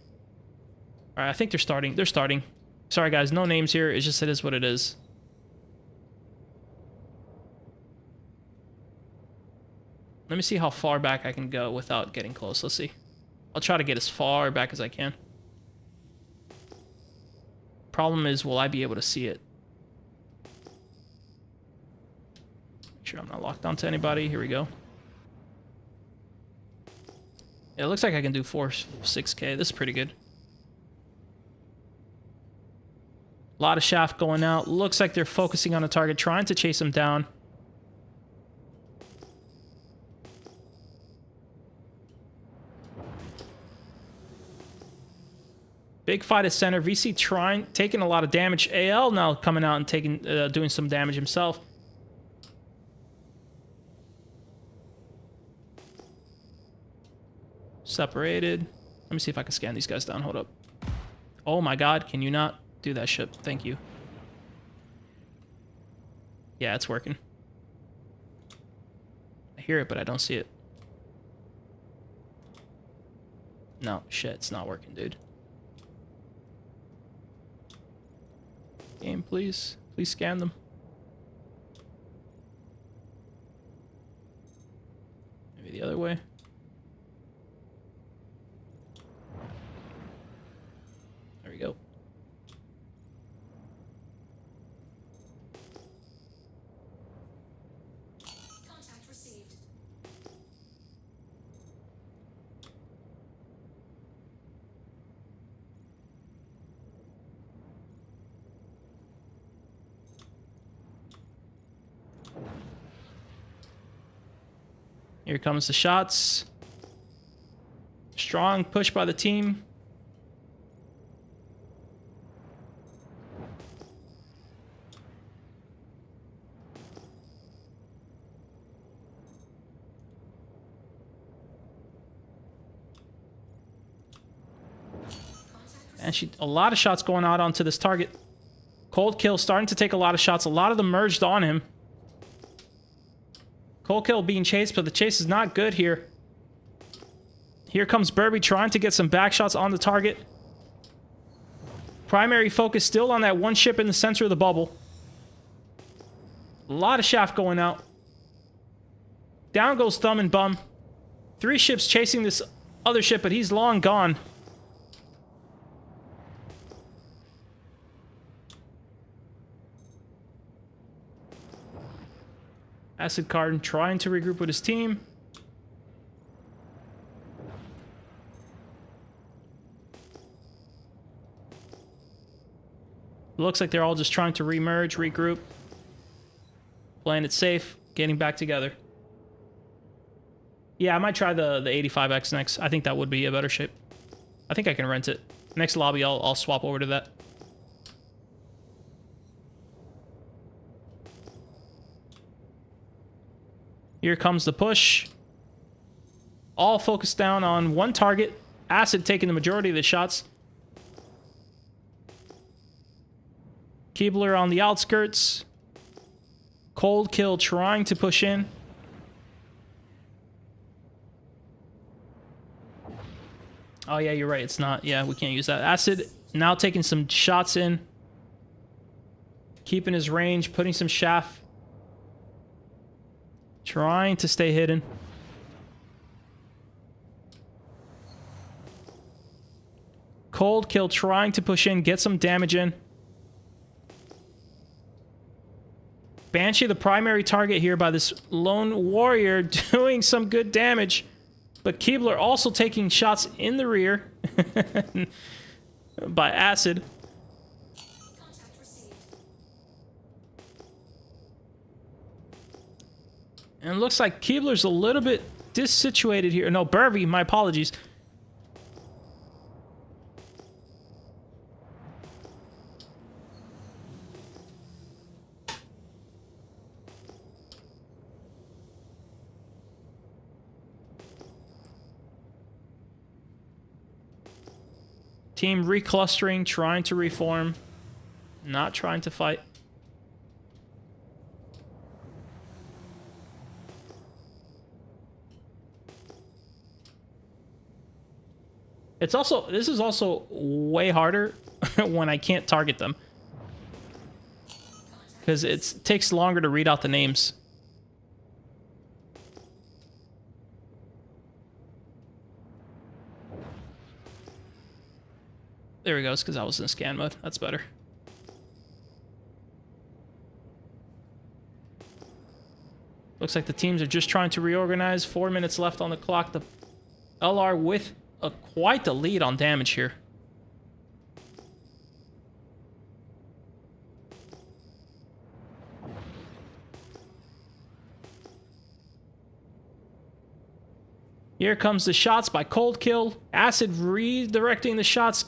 All right, I think they're starting. They're starting. Sorry, guys, no names here. It's just it is what it is. Let me see how far back I can go without getting close. Let's see. I'll try to get as far back as I can. Problem is, will I be able to see it? Make sure I'm not locked onto anybody. Here we go. Yeah, it looks like I can do 6K. This is pretty good. A lot of shaft going out. Looks like they're focusing on a target, trying to chase him down. Big fight at center. VC taking a lot of damage. AL now coming out and doing some damage himself. Separated. Let me see if I can scan these guys down. Hold up. Oh my god, can you not do that shit? Thank you. Yeah, it's working. I hear it, but I don't see it. No, shit, it's not working, dude. Game, please. Please scan them. Maybe the other way. There we go. Contact received. Here comes the shots. Strong push by the team. And a lot of shots going out onto this target. Cold Kill starting to take a lot of shots. A lot of them merged on him. Cold Kill being chased, but the chase is not good here. Here comes Burby trying to get some back shots on the target. Primary focus still on that one ship in the center of the bubble. A lot of shaft going out. Down goes Thumb and Bum. 3 ships chasing this other ship, but he's long gone. Acid Card trying to regroup with his team. Looks like they're all just trying to remerge, regroup. Playing it safe, getting back together. Yeah, I might try the 85X next. I think that would be a better shape. I think I can rent it. Next lobby, I'll swap over to that. Here comes the push. All focused down on one target. Acid taking the majority of the shots. Keebler on the outskirts. Cold Kill trying to push in. Oh yeah, you're right. It's not. Yeah, we can't use that. Acid now taking some shots in. Keeping his range, putting some shaft. Trying to stay hidden. Cold Kill trying to push in, get some damage in. Banshee, the primary target here by this lone warrior, doing some good damage. But Keebler also taking shots in the rear by Acid. And it looks like Keebler's a little bit dissituated here. No, Burvey, my apologies. Team reclustering, trying to reform, not trying to fight. This is also way harder when I can't target them. Because it takes longer to read out the names. There we go, it's because I was in scan mode. That's better. Looks like the teams are just trying to reorganize. 4 minutes left on the clock. The LR with quite the lead on damage here. Here comes the shots by Cold Kill. Acid redirecting the shots.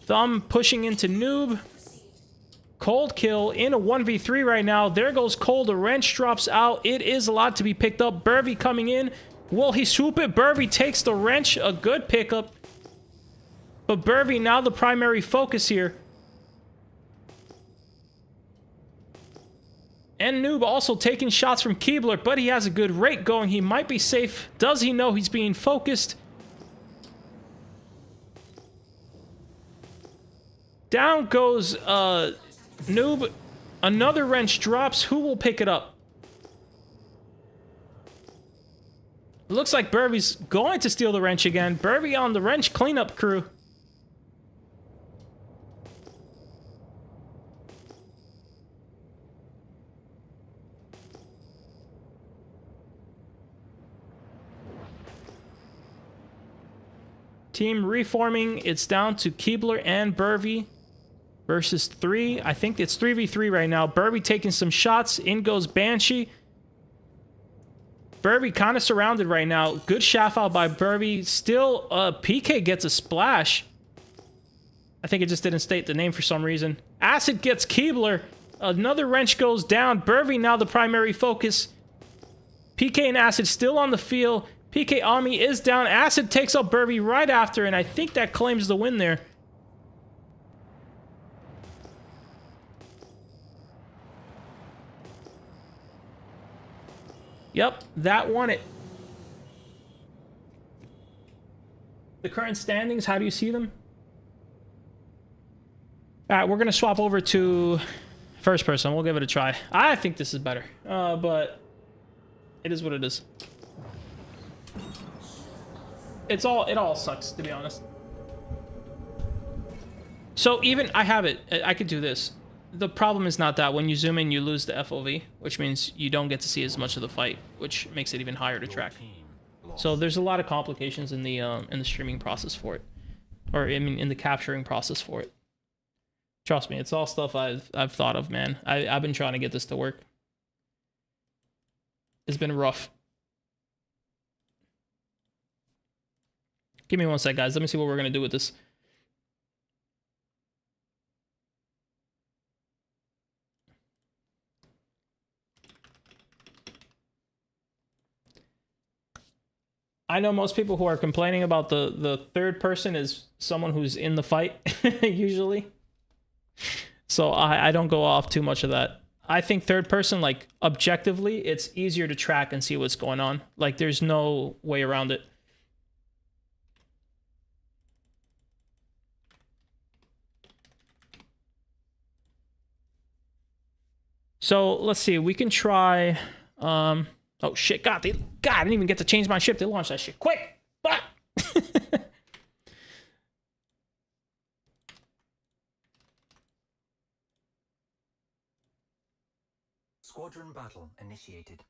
Thumb pushing into Noob. Cold Kill in a 1v3 right now. There goes Cold. A wrench drops out. It is a lot to be picked up. Burvey coming in. Will he swoop it? Burvey takes the wrench. A good pickup. But Burvey now the primary focus here. And Noob also taking shots from Keebler, but he has a good rate going. He might be safe. Does he know he's being focused? Down goes Noob. Another wrench drops. Who will pick it up? Looks like Burvy's going to steal the wrench again. Burvy on the wrench cleanup crew. Team reforming. It's down to Keebler and Burvy versus 3. I think it's 3v3 right now. Burvy taking some shots. In goes Banshee. Burvy kind of surrounded right now. Good shaft out by Burvy. Still, PK gets a splash. I think it just didn't state the name for some reason. Acid gets Keebler. Another wrench goes down. Burvy now the primary focus. PK and Acid still on the field. PK Ami is down. Acid takes up Burvy right after, and I think that claims the win there. Yep, that won it. The current standings, how do you see them? All right, we're going to swap over to first person. We'll give it a try. I think this is better, but it is what it is. It all sucks, to be honest. So even, I have it. I could do this. The problem is not that. When you zoom in, you lose the FOV, which means you don't get to see as much of the fight, which makes it even harder to track. So there's a lot of complications in the streaming process for it, or I mean in the capturing process for it. Trust me, it's all stuff I've thought of, man. I've been trying to get this to work. It's been rough. Give me one sec, guys. Let me see what we're gonna do with this. I know most people who are complaining about the third person is someone who's in the fight, usually. So I don't go off too much of that. I think third person, like, objectively, it's easier to track and see what's going on. Like, there's no way around it. So, let's see. We can try... Oh shit, God, I didn't even get to change my ship. They launched that shit. Quick! Ah! Squadron battle initiated.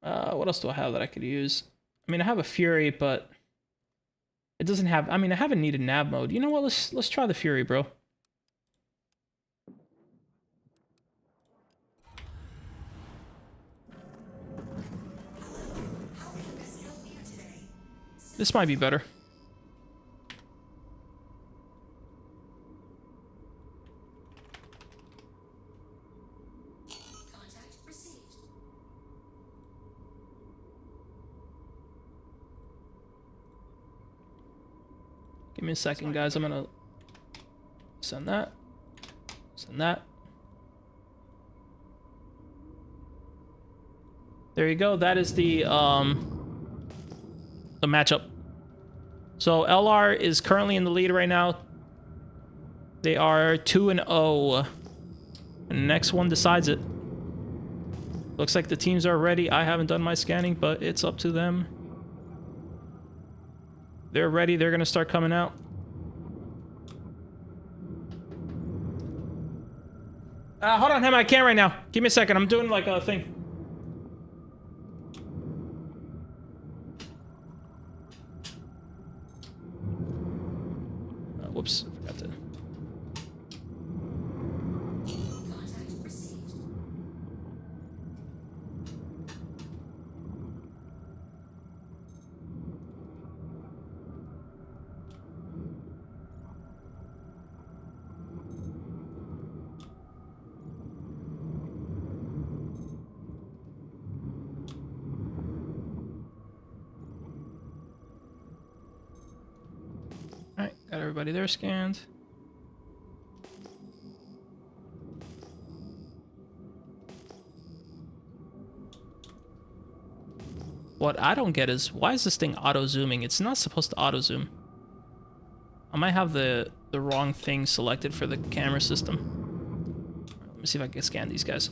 What else do I have that I could use? I mean, I have a Fury, but it doesn't have... I mean, I haven't needed nav mode. You know what? Let's try the Fury, bro. This might be better. Contact received. Give me a second, guys. I'm gonna send that. Send that. There you go. That is the matchup. So LR is currently in the lead right now. They are 2-0. And the next one decides it. Looks like the teams are ready. I haven't done my scanning, but it's up to them. They're ready. They're going to start coming out. Hold on, I can't right now. Give me a second. I'm doing like a thing. Whoops, I forgot to. Contact received. Alright, got everybody there scanned. What I don't get is, why is this thing auto-zooming? It's not supposed to auto-zoom. I might have the wrong thing selected for the camera system. Let me see if I can scan these guys.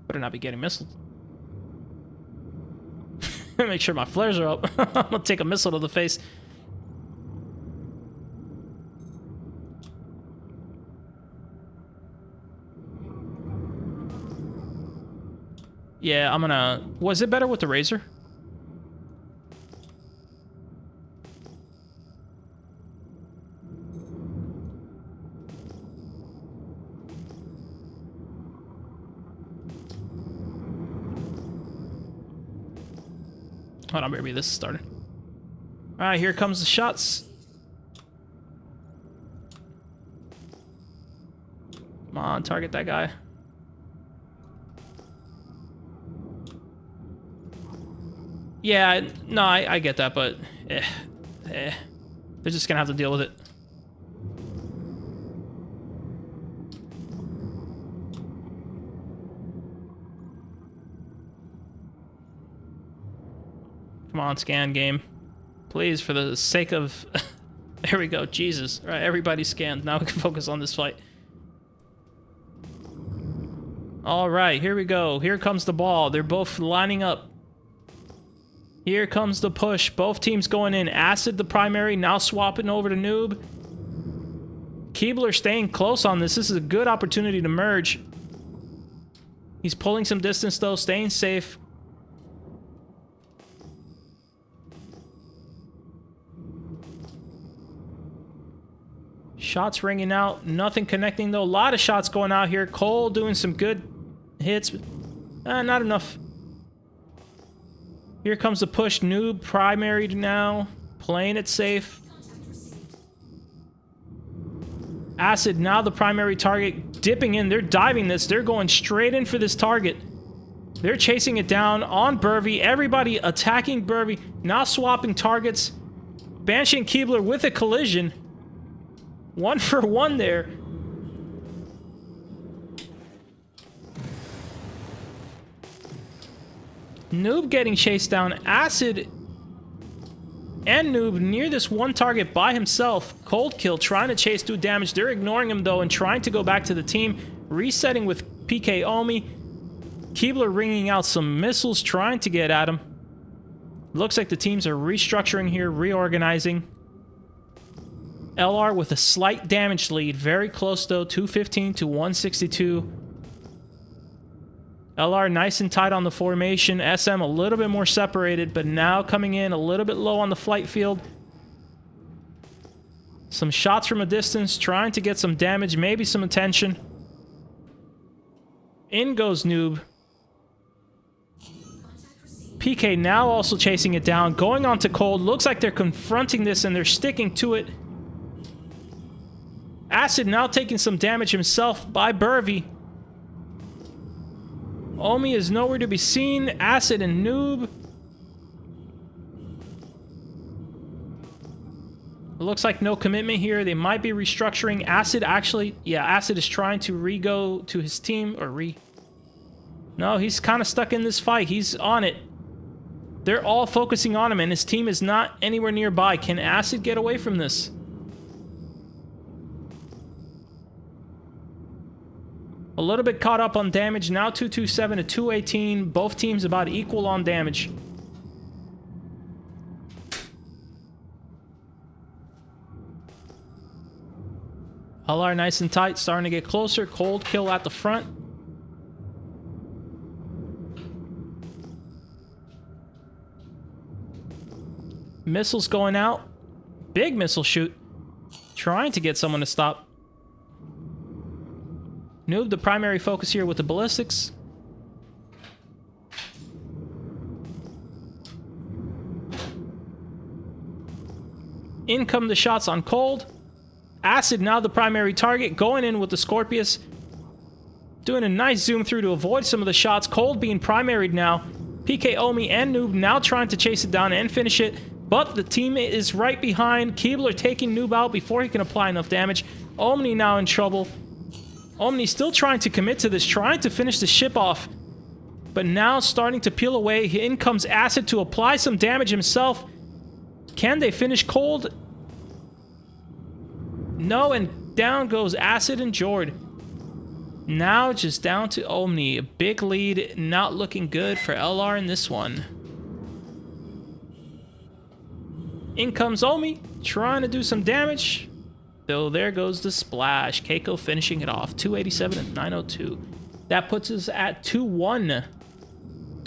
Better not be getting missiles. Make sure my flares are up. I'm gonna take a missile to the face. Yeah, I'm gonna... Was it better with the Razor? Hold on, baby, this is starting. Alright, here comes the shots. Come on, target that guy. Yeah, no, I get that, but... They're just gonna have to deal with it. Come on, scan game. Please, for the sake of... There we go, Jesus. All right, everybody scanned. Now we can focus on this fight. All right, here we go. Here comes the ball. They're both lining up. Here comes the push. Both teams going in. Acid, the primary, now swapping over to Noob. Keebler staying close on this. This is a good opportunity to merge. He's pulling some distance, though, staying safe. Shots ringing out. Nothing connecting, though. A lot of shots going out here. Cole doing some good hits. Not enough. Here comes the push. Noob primary now. Playing it safe. Acid now the primary target. Dipping in. They're diving this. They're going straight in for this target. They're chasing it down on Burvey. Everybody attacking Burvey. Now swapping targets. Banshee and Keebler with a collision. 1 for 1 there. Noob getting chased down. Acid and Noob near this one target by himself. Cold kill, trying to chase, do damage. They're ignoring him, though, and trying to go back to the team. Resetting with PK Omi. Keebler ringing out some missiles, trying to get at him. Looks like the teams are restructuring here, reorganizing. LR with a slight damage lead. Very close, though. 215 to 162. LR nice and tight on the formation. SM a little bit more separated, but now coming in a little bit low on the flight field. Some shots from a distance, trying to get some damage, maybe some attention. In goes Noob. PK now also chasing it down. Going on to Cold. Looks like they're confronting this and they're sticking to it. Acid now taking some damage himself by Burvey. Omi is nowhere to be seen. Acid and Noob. It looks like no commitment here. They might be restructuring. Acid actually... Yeah, Acid is trying to re-go to his team. Or No, he's kind of stuck in this fight. He's on it. They're all focusing on him, and his team is not anywhere nearby. Can Acid get away from this? A little bit caught up on damage. Now 227 to 218. Both teams about equal on damage. LR nice and tight. Starting to get closer. Cold kill at the front. Missiles going out. Big missile shoot. Trying to get someone to stop. Noob, the primary focus here with the ballistics. In come the shots on Cold. Acid now the primary target. Going in with the Scorpius. Doing a nice zoom through to avoid some of the shots. Cold being primaried now. PK Omi and Noob now trying to chase it down and finish it. but the teammate is right behind. Keebler taking Noob out before he can apply enough damage. Omni now in trouble. Omni still trying to commit to this, trying to finish the ship off, but now starting to peel away. In comes Acid to apply some damage himself. Can they finish cold? No, and down goes Acid and Jord. Now just down to Omni. A big lead, not looking good for LR in this one. In comes Omni, trying to do some damage. Though there goes the splash. Keiko finishing it off. 287 and 902. That puts us at 2-1.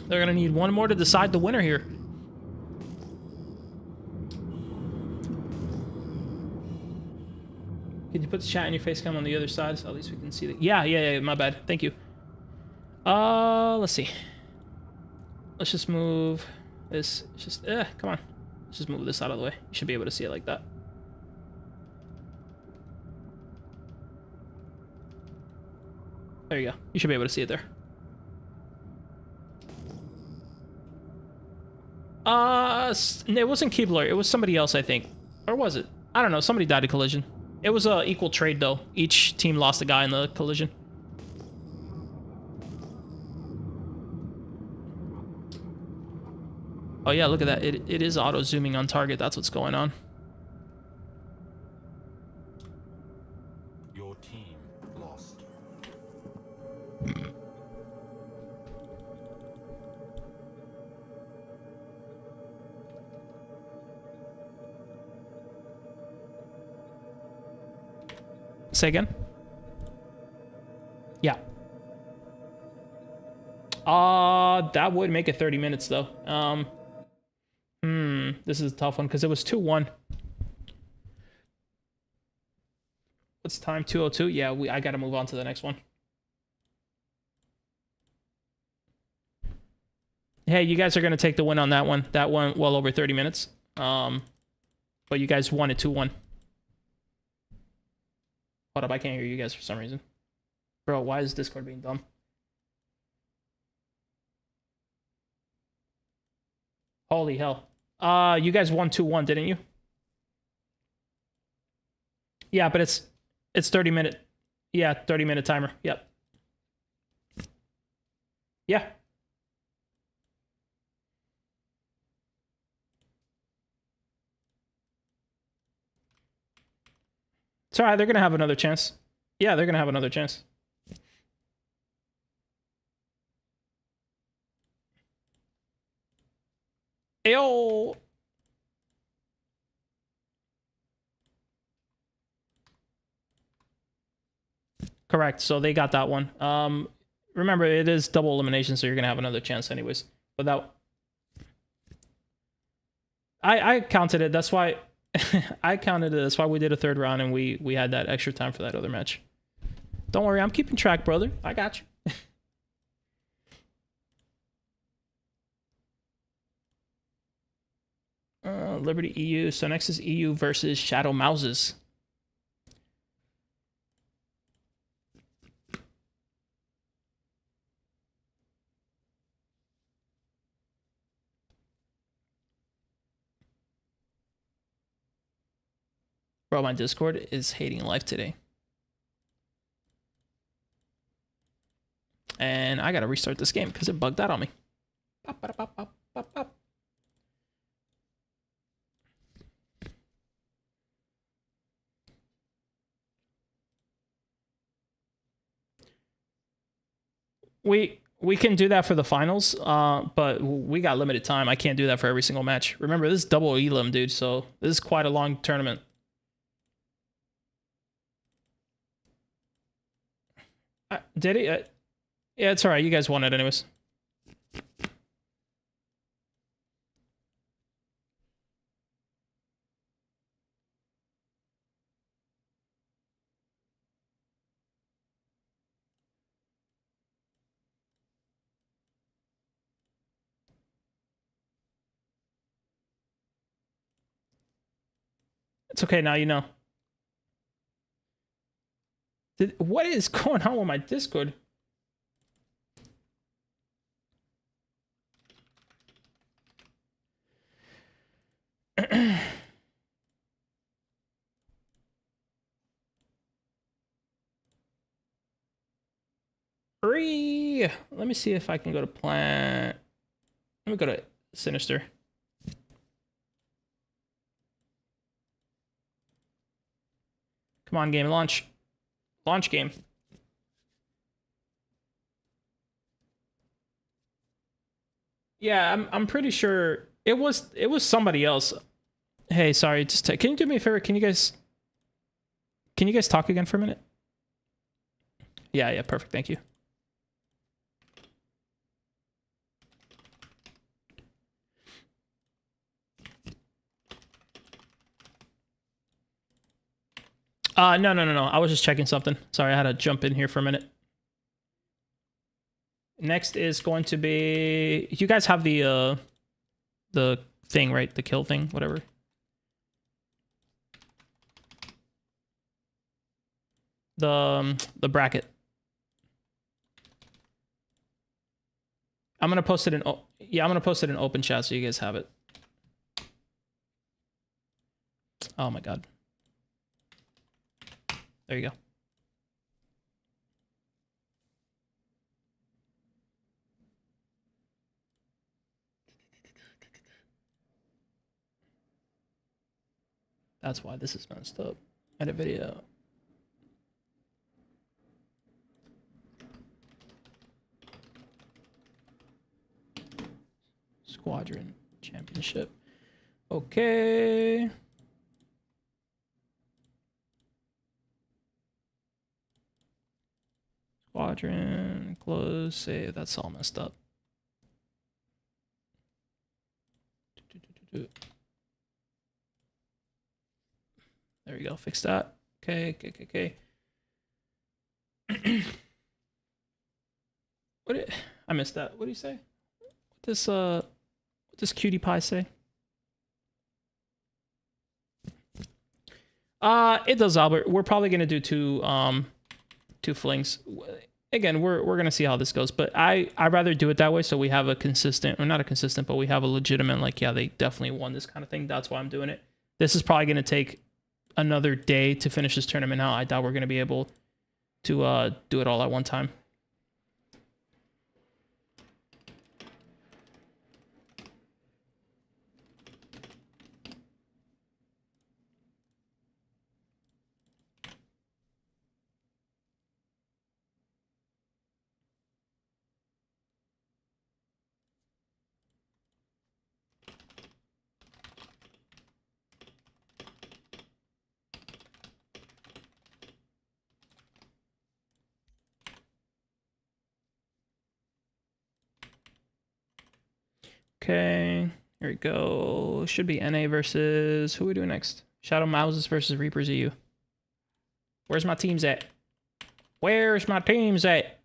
They're going to need one more to decide the winner here. Can you put the chat in your face cam on the other side so at least we can see that? Yeah, my bad. Thank you. Let's see. Let's just move this. Come on. Let's just move this out of the way. You should be able to see it like that. There you go. You should be able to see it there. It wasn't Keebler. It was somebody else, I think. Or was it? I don't know. Somebody died in collision. It was a equal trade, though. Each team lost a guy in the collision. Oh, yeah, look at that. It is auto-zooming on target. That's what's going on. Your team lost. Say again? Yeah. That would make it 30 minutes, though. This is a tough one, because it was 2-1. What's time? 2:02? Yeah, I gotta move on to the next one. Hey, you guys are gonna take the win on that one. That one, well over 30 minutes. But you guys won it 2-1. Hold up, I can't hear you guys for some reason. Bro, why is Discord being dumb? Holy hell. You guys won 2-1, didn't you? Yeah, but it's 30 minute. Yeah, 30-minute timer. Yep. Yeah. It's alright, they're gonna have another chance. Yeah, they're gonna have another chance. Ayo! Correct, so they got that one. Remember, it is double elimination, so you're gonna have another chance anyways. But that... I counted it, that's why... I counted it, that's why we did a third round and we had that extra time for that other match. Don't worry, I'm keeping track, brother. I got you. Liberty EU. So next is EU versus Shadow Mouses. Bro, my Discord is hating life today. And I gotta restart this game because it bugged out on me. We can do that for the finals, but we got limited time. I can't do that for every single match. Remember, this is double elim, dude, so this is quite a long tournament. Did he? Yeah, it's alright. You guys won it anyways. It's okay, now you know. What is going on with my Discord? 3. Let me see if I can go to plant. Let me go to Sinister. Come on, game, launch. Launch game. Yeah, I'm pretty sure it was somebody else. Hey, sorry, just can you do me a favor? Can you guys talk again for a minute? Yeah, perfect. Thank you. No. I was just checking something. Sorry, I had to jump in here for a minute. Next is going to be, you guys have the thing, right? The kill thing, whatever. The bracket. I'm gonna post it in I'm gonna post it in open chat so you guys have it. Oh my god. There you go. That's why this is messed up. Edit video. Squadron Championship. Okay. Squadron, close, save. That's all messed up. There we go. Fix that. Okay. I missed that. What do you say? What does Cutie Pie say? It does, Albert. We're probably gonna do two flings. Again, we're gonna see how this goes, but I'd rather do it that way so we have a consistent, or not a consistent, but we have a legitimate, like, yeah, they definitely won this kind of thing. That's why I'm doing it. This is probably gonna take another day to finish this tournament out. I doubt we're gonna be able to do it all at one time. Okay, here we go. Should be NA versus, who are we doing next? Shadow Mouses versus Reapers EU. Where's my teams at? Where's my teams at?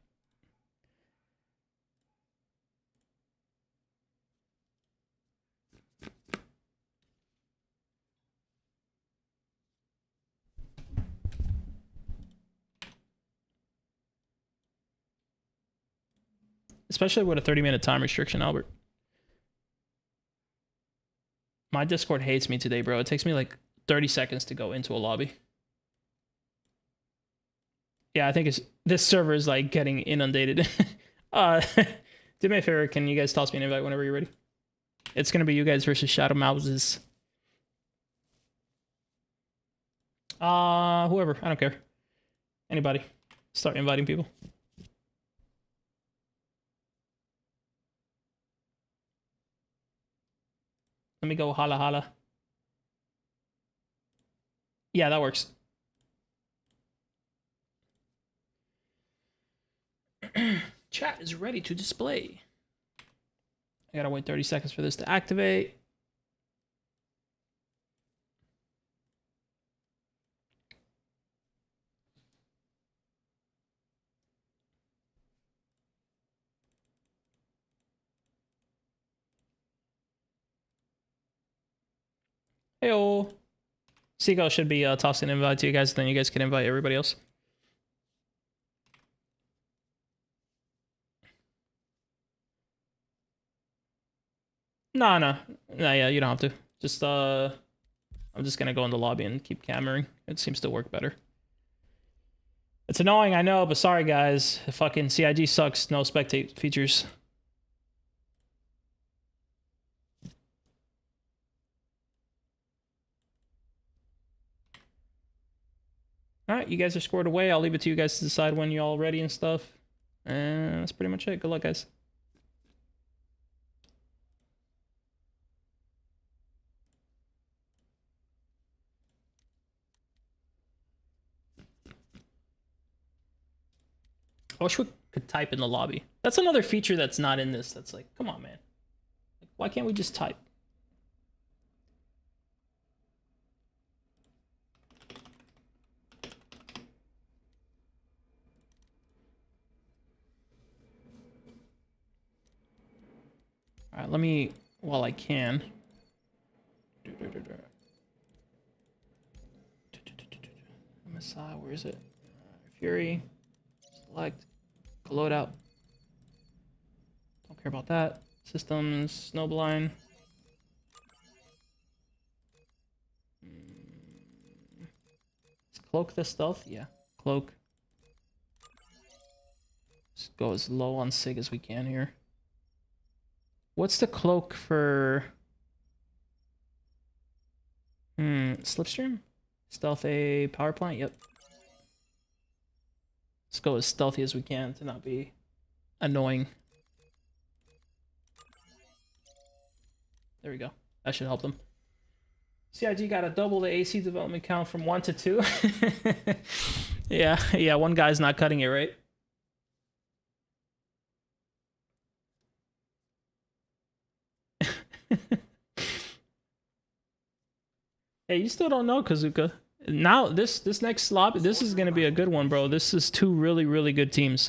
Especially with a 30-minute time restriction, Albert. My Discord hates me today, bro. It takes me like 30 seconds to go into a lobby. Yeah, I think this server is like getting inundated. Do me a favor, can you guys toss me an invite whenever you're ready? It's gonna be you guys versus Shadow Mouses. Whoever, I don't care. Anybody. Start inviting people. Let me go holla holla. Yeah, that works. Chat is ready to display. I gotta wait 30 seconds for this to activate. Heyo. Seagull should be tossing an invite to you guys, then you guys can invite everybody else. No, yeah, you don't have to. Just I'm just gonna go in the lobby and keep cammering. It seems to work better. It's annoying, I know, but sorry guys. Fucking CIG sucks. No spectate features. Alright, you guys are scored away. I'll leave it to you guys to decide when you're all ready and stuff. And that's pretty much it. Good luck, guys. I wish we could type in the lobby. That's another feature that's not in this. That's like, come on, man. Like, why can't we just type? All right, let me, while I can. MSI, where is it? Fury, select, loadout. Don't care about that. Systems, Snowblind. Is Cloak the stealth? Yeah, Cloak. Let's go as low on SIG as we can here. What's the cloak for Slipstream? Stealth a power plant? Yep. Let's go as stealthy as we can to not be annoying. There we go. That should help them. CIG got to double the AC development count from 1 to 2. Yeah, one guy's not cutting it, right? Hey, you still don't know, Kazuka. Now this next lobby, this is gonna be a good one, bro. This is two really good teams.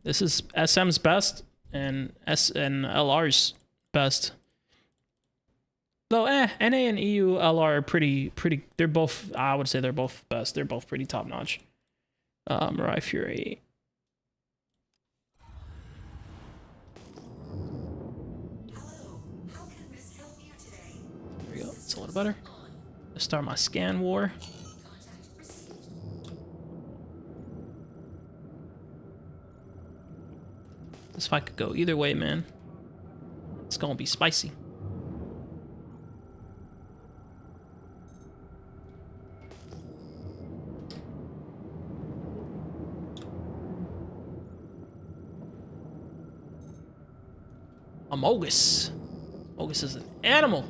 This is SM's best and LR's best. Though NA and EU LR are pretty. They're both. I would say they're both best. They're both pretty top notch. Mariah Fury. There we go. It's a little better. Let's start my scan war. This fight could go either way, man. It's gonna be spicy. Amogus. Amogus is an animal.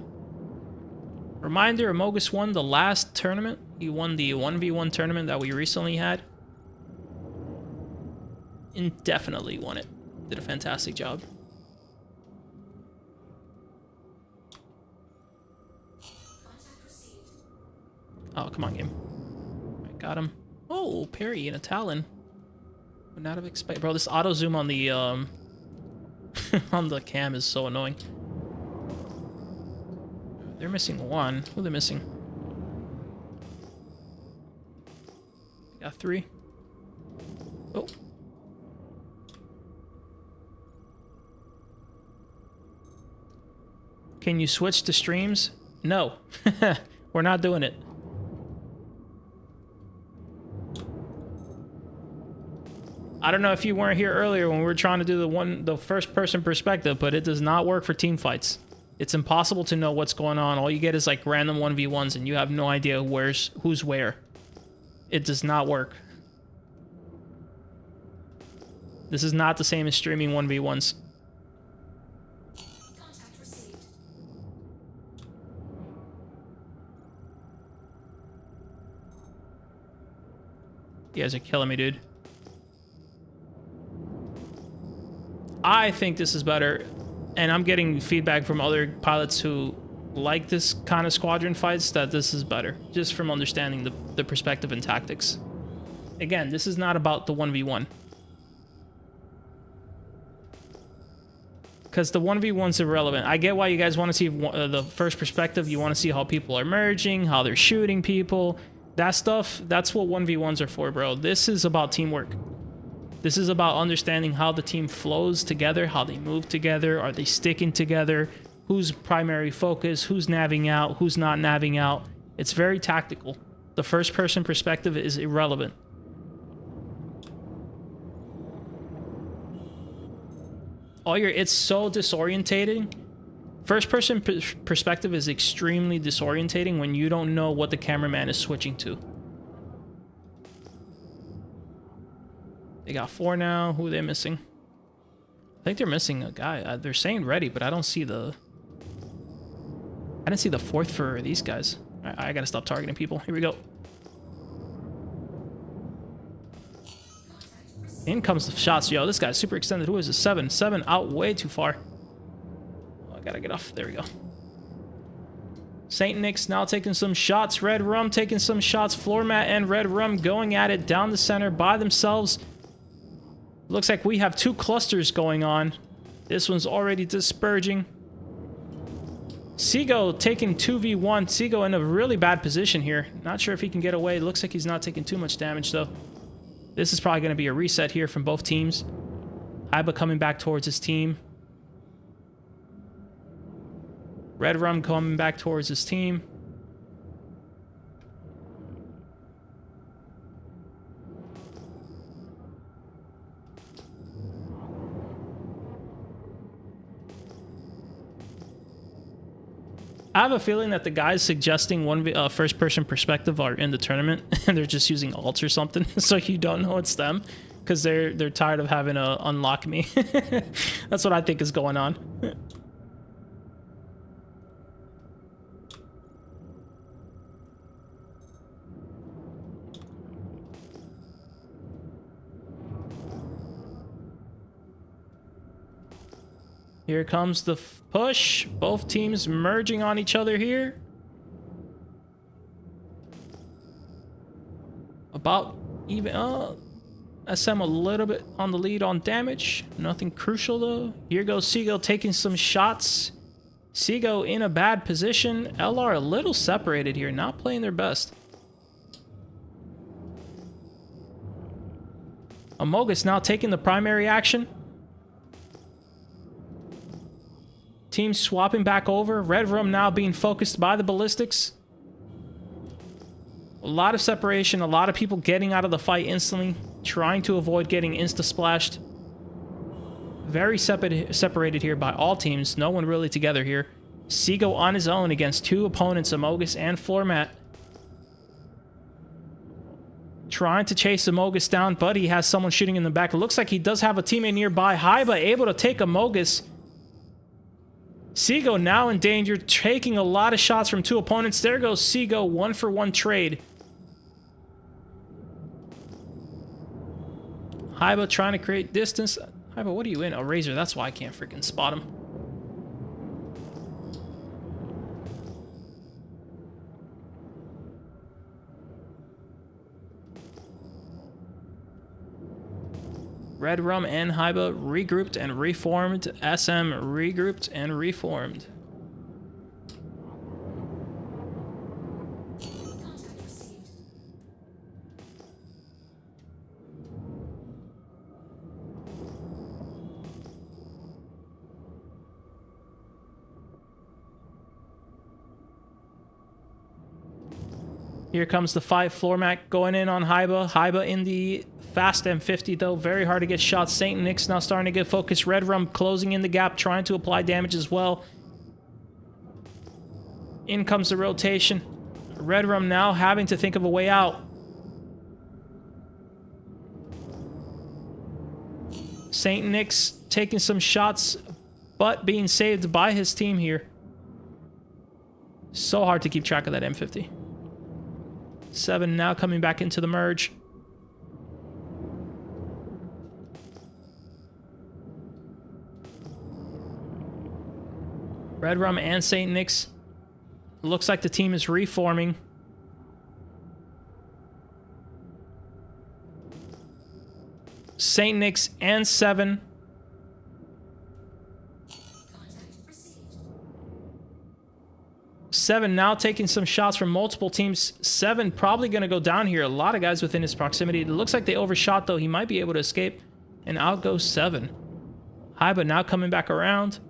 Reminder, Amogus won the last tournament. He won the 1v1 tournament that we recently had. Indefinitely won it. Did a fantastic job. Oh, come on, game. I got him. Oh, parry and a Talon. Would not have expected. Bro, this auto zoom on the on the cam is so annoying. They're missing one. Who are they missing? Got 3. Oh. Can you switch to streams? No. We're not doing it. I don't know if you weren't here earlier when we were trying to do the first person perspective, but it does not work for team fights. It's impossible to know what's going on. All you get is like random 1v1s and you have no idea who's where. It does not work. This is not the same as streaming 1v1s. You guys are killing me, dude. I think this is better, and I'm getting feedback from other pilots who like this kind of squadron fights that this is better, just from understanding the perspective and tactics. Again, this is not about the 1v1. Because the 1v1's irrelevant. I get why you guys want to see the first perspective. You want to see how people are merging, how they're shooting people. That stuff, that's what 1v1s are for, bro. This is about teamwork. This is about understanding how the team flows together, how they move together, are they sticking together, who's primary focus, who's navving out, who's not navving out. It's very tactical. The first person perspective is irrelevant. it's so disorientating. First person perspective is extremely disorientating when you don't know what the cameraman is switching to. They got 4 now. Who are they missing? I think they're missing a guy. They're saying ready, but I don't see the... I didn't see the 4th for these guys. I gotta stop targeting people. Here we go. In comes the shots. Yo, this guy's super extended. Who is this? 7. 7 out way too far. Oh, I gotta get off. There we go. Saint Nick's now taking some shots. Red Rum taking some shots. Floor Mat and Red Rum going at it down the center by themselves. Looks like we have 2 clusters going on. This one's already disperging. Seago taking 2v1. Seago in a really bad position here. Not sure if he can get away. Looks like he's not taking too much damage, though. This is probably going to be a reset here from both teams. Haiba coming back towards his team. Red Rum coming back towards his team. I have a feeling that the guys suggesting first-person perspective are in the tournament, and they're just using alts or something, so you don't know it's them, because they're tired of having to unlock me. That's what I think is going on. Here comes the push. Both teams merging on each other here. About even. SM a little bit on the lead on damage. Nothing crucial though. Here goes Seago taking some shots. Seago in a bad position. LR a little separated here. Not playing their best. Amogus now taking the primary action. Team swapping back over. Red Room now being focused by the ballistics. A lot of separation. A lot of people getting out of the fight instantly. Trying to avoid getting insta-splashed. Very separated here by all teams. No one really together here. Seago on his own against 2 opponents, Amogus and Floor Mat. Trying to chase Amogus down, but he has someone shooting in the back. It looks like he does have a teammate nearby. Haiba able to take Amogus. Seago now in danger, taking a lot of shots from 2 opponents. There goes Seago, 1-for-1 trade. Haiba trying to create distance. Haiba, what are you in? A Razor, that's why I can't freaking spot him. Red Rum and Haiba regrouped and reformed. SM regrouped and reformed. Here comes the 5 floor mat going in on Haiba. Haiba in the fast M50 though. Very hard to get shots. Saint Nick's now starting to get focused. Red Rum closing in the gap, trying to apply damage as well. In comes the rotation. Red Rum now having to think of a way out. Saint Nick's taking some shots, but being saved by his team here. So hard to keep track of that M50. 7 now coming back into the merge. Red Rum and Saint Nick's. Looks like the team is reforming. Saint Nick's and 7. Seven now taking some shots from multiple teams. 7 probably going to go down here. A lot of guys within his proximity. It looks like they overshot, though. He might be able to escape. And out goes 7. Haiba now coming back around.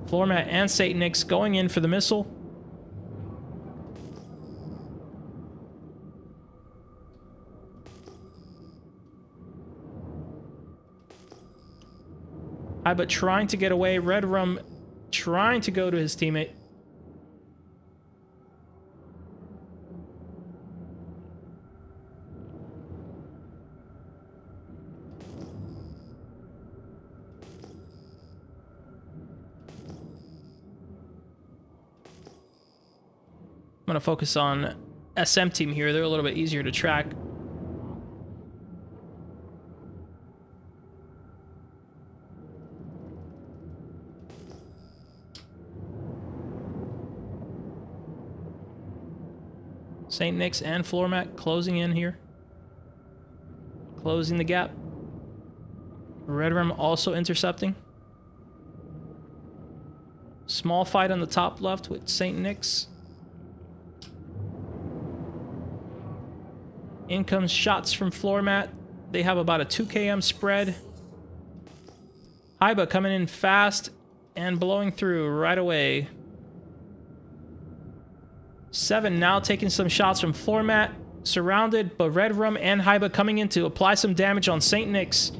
Floor mat and Saint Nick's going in for the missile. Haiba trying to get away. Red Rum trying to go to his teammate. I'm going to focus on SM team here. They're a little bit easier to track. St. Nick's and floor mat closing in here. Closing the gap. Red Rum also intercepting. Small fight on the top left with St. Nick's. In comes shots from floor mat. They have about a 2 km spread. Haiba coming in fast and blowing through right away. 7 now taking some shots from floor mat. Surrounded, but Red Rum and Haiba coming in to apply some damage on St. Nick's.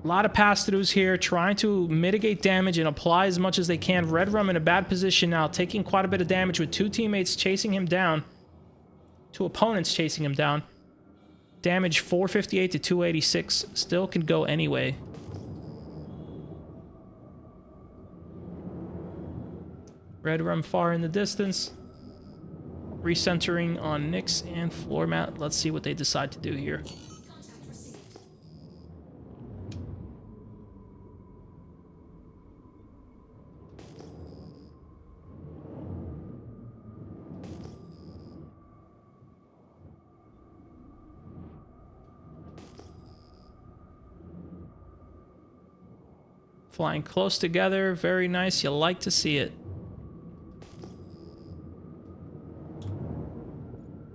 A lot of pass-throughs here, trying to mitigate damage and apply as much as they can. Red Rum in a bad position now, taking quite a bit of damage with 2 teammates chasing him down. 2 opponents chasing him down. Damage 458 to 286. Still can go anyway. Red Rum far in the distance. Recentering on Nyx and floor mat. Let's see what they decide to do here. Flying close together, very nice. You like to see it.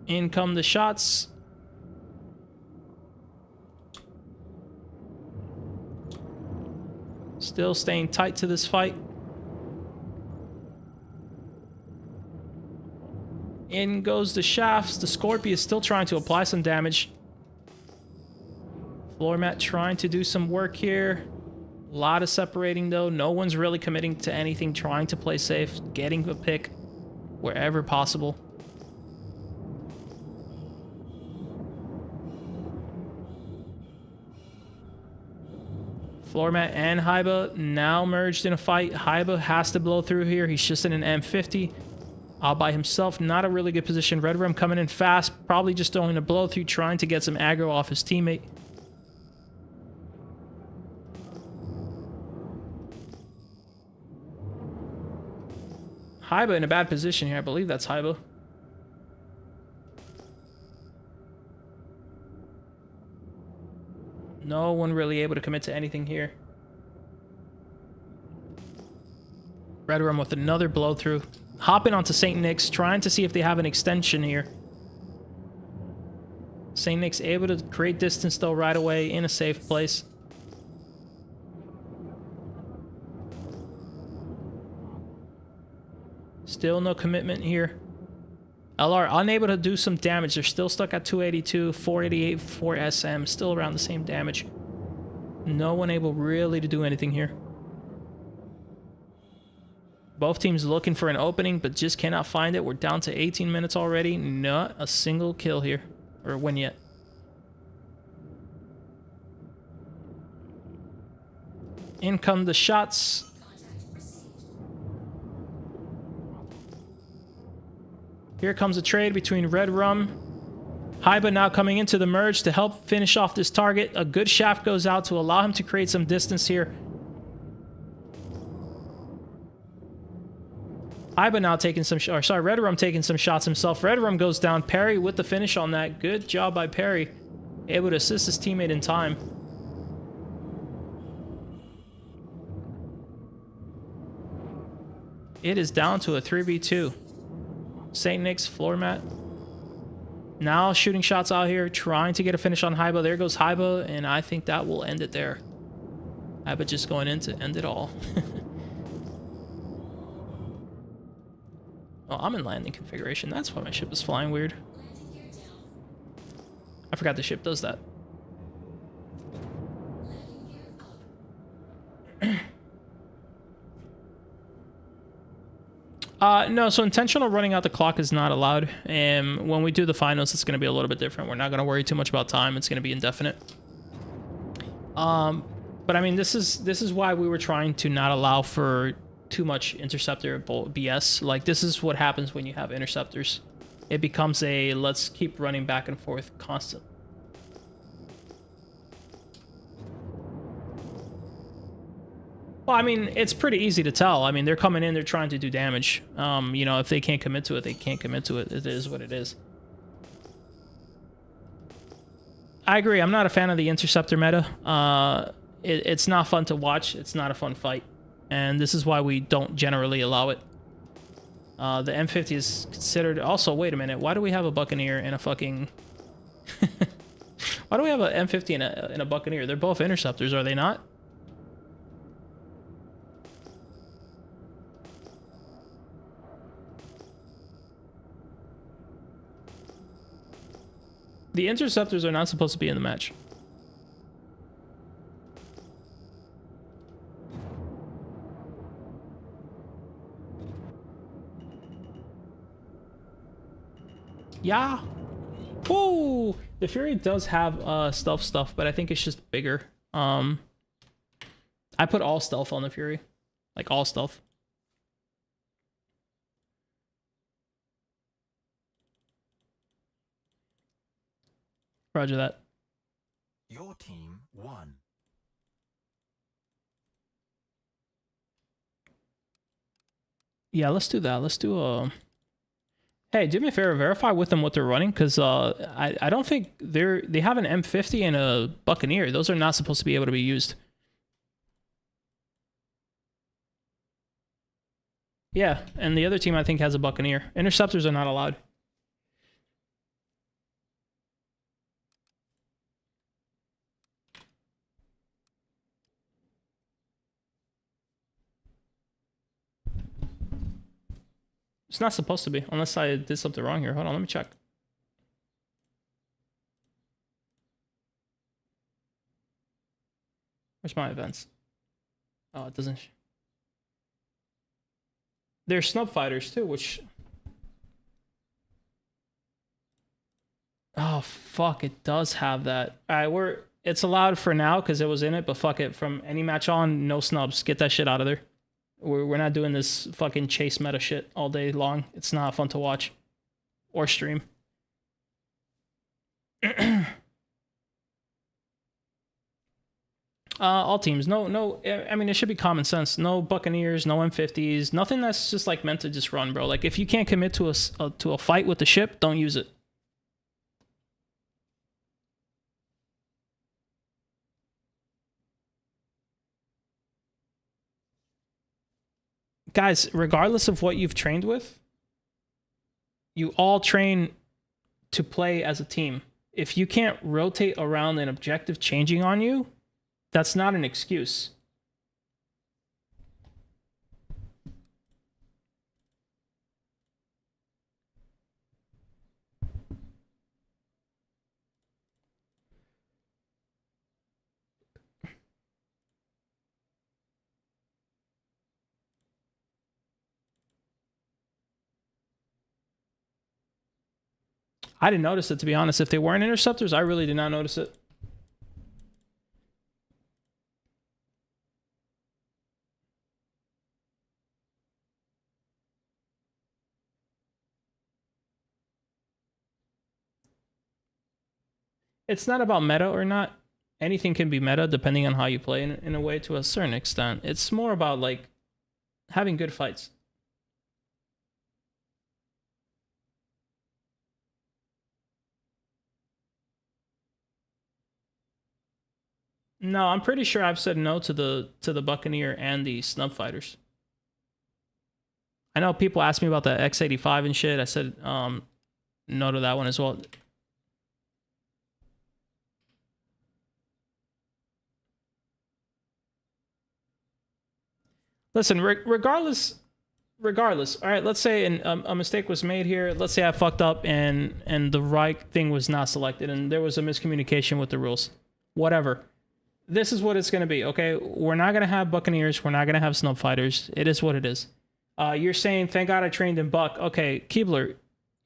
In come the shots. Still staying tight to this fight. In goes the shafts. The Scorpion is still trying to apply some damage. Floor mat trying to do some work here. A lot of separating though. No one's really committing to anything, trying to play safe, getting a pick wherever possible. Floor mat and Haiba now merged in a fight. Haiba has to blow through here. He's just in an M50. All by himself. Not a really good position. Red Rum coming in fast. Probably just doing a blow through, trying to get some aggro off his teammate. Haiba in a bad position here. I believe that's Haiba. No one really able to commit to anything here. Red Rum with another blow through. Hopping onto St. Nick's, trying to see if they have an extension here. St. Nick's able to create distance though right away in a safe place. Still no commitment here. LR unable to do some damage. They're still stuck at 282, 488 for SM. Still around the same damage. No one able really to do anything here. Both teams looking for an opening, but just cannot find it. We're down to 18 minutes already. Not a single kill here. Or win yet. In come the shots. Here comes a trade between Red Rum. Haiba now coming into the merge to help finish off this target. A good shaft goes out to allow him to create some distance here. Haiba now taking some Red Rum taking some shots himself. Red Rum goes down. Perry with the finish on that. Good job by Perry. Able to assist his teammate in time. It is down to a 3v2. St. Nick's floor mat. Now shooting shots out here, trying to get a finish on Haiba. There goes Haiba, and I think that will end it there. Haiba just going in to end it all. Oh, I'm in landing configuration. That's why my ship is flying weird. I forgot the ship does that. No, so intentional running out the clock is not allowed. And when we do the finals, it's going to be a little bit different. We're not going to worry too much about time. It's going to be indefinite. But I mean, this is why we were trying to not allow for too much interceptor BS. Like, this is what happens when you have interceptors. It becomes a let's keep running back and forth constant. Well, I mean, it's pretty easy to tell. I mean, they're coming in, they're trying to do damage. You know, if they can't commit to it, they can't commit to it. It is what it is. I agree. I'm not a fan of the interceptor meta. It's not fun to watch. It's not a fun fight. And this is why we don't generally allow it. The M50 is considered... Also, wait a minute. Why do we have a Buccaneer and a fucking... Why do we have an M50 and a Buccaneer? They're both interceptors, are they not? The interceptors are not supposed to be in the match. Yeah. Whoa! The Fury does have stealth stuff, but I think it's just bigger. I put all stealth on the Fury. Like, all stealth. Roger that. Your team won. Yeah, let's do that. Let's do Hey, do me a favor, verify with them what they're running, because I don't think they have an M50 and a Buccaneer. Those are not supposed to be able to be used. Yeah, and the other team I think has a Buccaneer. Interceptors are not allowed. It's not supposed to be, unless I did something wrong here. Hold on, let me check. Where's my events? Oh, it doesn't. They're snub fighters too, which... Oh, fuck, it does have that. Alright, it's allowed for now because it was in it, but fuck it. From any match on, no snubs. Get that shit out of there. We're not doing this fucking chase meta shit all day long. It's not fun to watch or stream. All teams. No. I mean, it should be common sense. No Buccaneers, no M50s. Nothing that's just like meant to just run, bro. Like, if you can't commit to a fight with the ship, don't use it. Guys, regardless of what you've trained with, you all train to play as a team. If you can't rotate around an objective changing on you, that's not an excuse. I didn't notice it, to be honest. If they weren't interceptors, I really did not notice it. It's not about meta or not. Anything can be meta depending on how you play in a way to a certain extent. It's more about, like, having good fights. No, I'm pretty sure I've said no to the Buccaneer and the snub fighters. I know people ask me about the X85 and shit. I said no to that one as well. Listen, regardless. All right, let's say a mistake was made here. Let's say I fucked up and the right thing was not selected and there was a miscommunication with the rules. Whatever. This is what it's going to be, okay? We're not going to have Buccaneers. We're not going to have snub fighters. It is what it is. You're saying, thank God I trained in Buck. Okay, Keebler,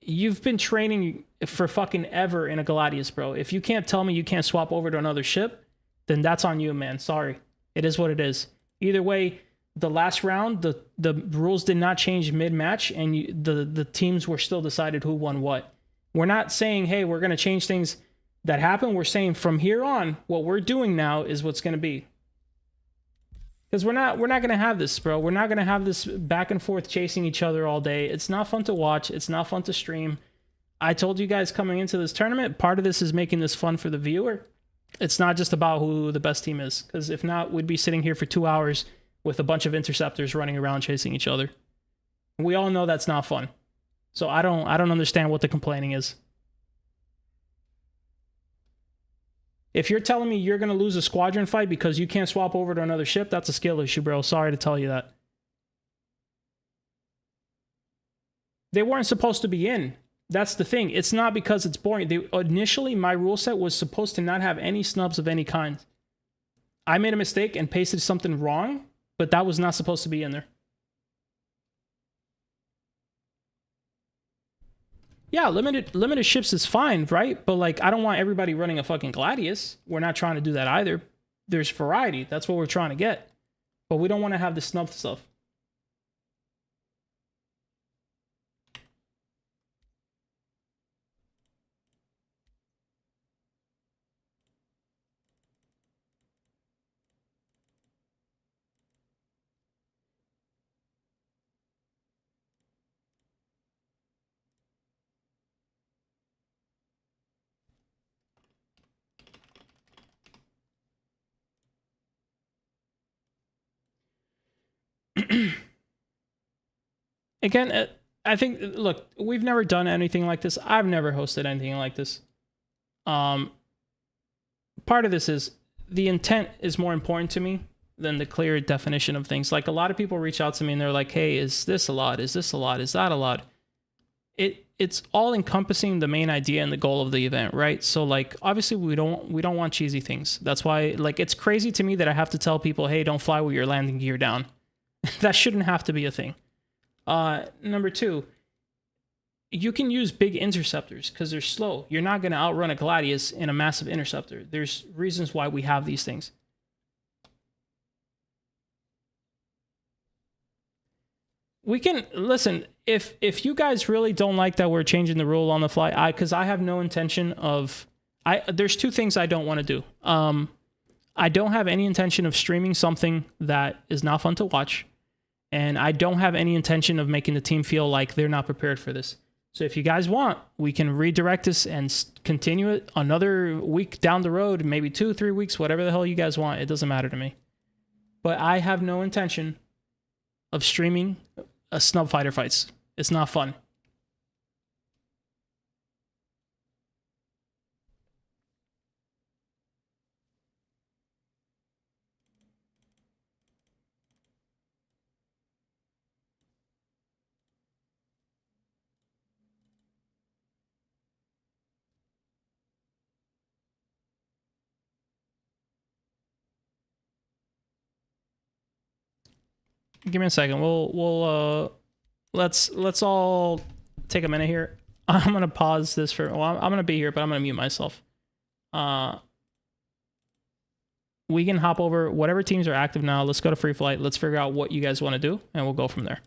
you've been training for fucking ever in a Gladius, bro. If you can't tell me you can't swap over to another ship, then that's on you, man. Sorry. It is what it is. Either way, the last round, the rules did not change mid-match, and the teams were still decided who won what. We're not saying, hey, we're going to change things that happen. We're saying from here on, what we're doing now is what's going to be. Because we're not going to have this, bro. We're not going to have this back and forth chasing each other all day. It's not fun to watch. It's not fun to stream. I told you guys coming into this tournament, part of this is making this fun for the viewer. It's not just about who the best team is. Because if not, we'd be sitting here for 2 hours with a bunch of interceptors running around chasing each other. We all know that's not fun. So I don't understand what the complaining is. If you're telling me you're going to lose a squadron fight because you can't swap over to another ship, that's a skill issue, bro. Sorry to tell you that. They weren't supposed to be in. That's the thing. It's not because it's boring. Initially, my rule set was supposed to not have any snubs of any kind. I made a mistake and pasted something wrong, but that was not supposed to be in there. Yeah, limited ships is fine, right? But like, I don't want everybody running a fucking Gladius. We're not trying to do that either. There's variety. That's what we're trying to get. But we don't want to have the snub stuff. Again, I think, look, we've never done anything like this. I've never hosted anything like this. Part of this is the intent is more important to me than the clear definition of things. Like, a lot of people reach out to me and they're like, hey, is this a lot? Is this a lot? Is that a lot? It's all encompassing the main idea and the goal of the event, right? So like, obviously we don't want cheesy things. That's why, like, it's crazy to me that I have to tell people, hey, don't fly with your landing gear down. That shouldn't have to be a thing. Number two, you can use big interceptors because they're slow. You're not going to outrun a Gladius in a massive interceptor. There's reasons why we have these things. We can, listen, if you guys really don't like that we're changing the rule on the fly, because I have no intention of, there's two things I don't want to do. I don't have any intention of streaming something that is not fun to watch. And I don't have any intention of making the team feel like they're not prepared for this. So if you guys want, we can redirect this and continue it another week down the road, maybe 2-3 weeks, whatever the hell you guys want. It doesn't matter to me. But I have no intention of streaming a snub fighter fights. It's not fun. Give me a second. Let's all take a minute here. I'm gonna pause this for. Well, I'm gonna be here, but I'm gonna mute myself. We can hop over whatever teams are active now. Let's go to free flight. Let's figure out what you guys want to do, and we'll go from there.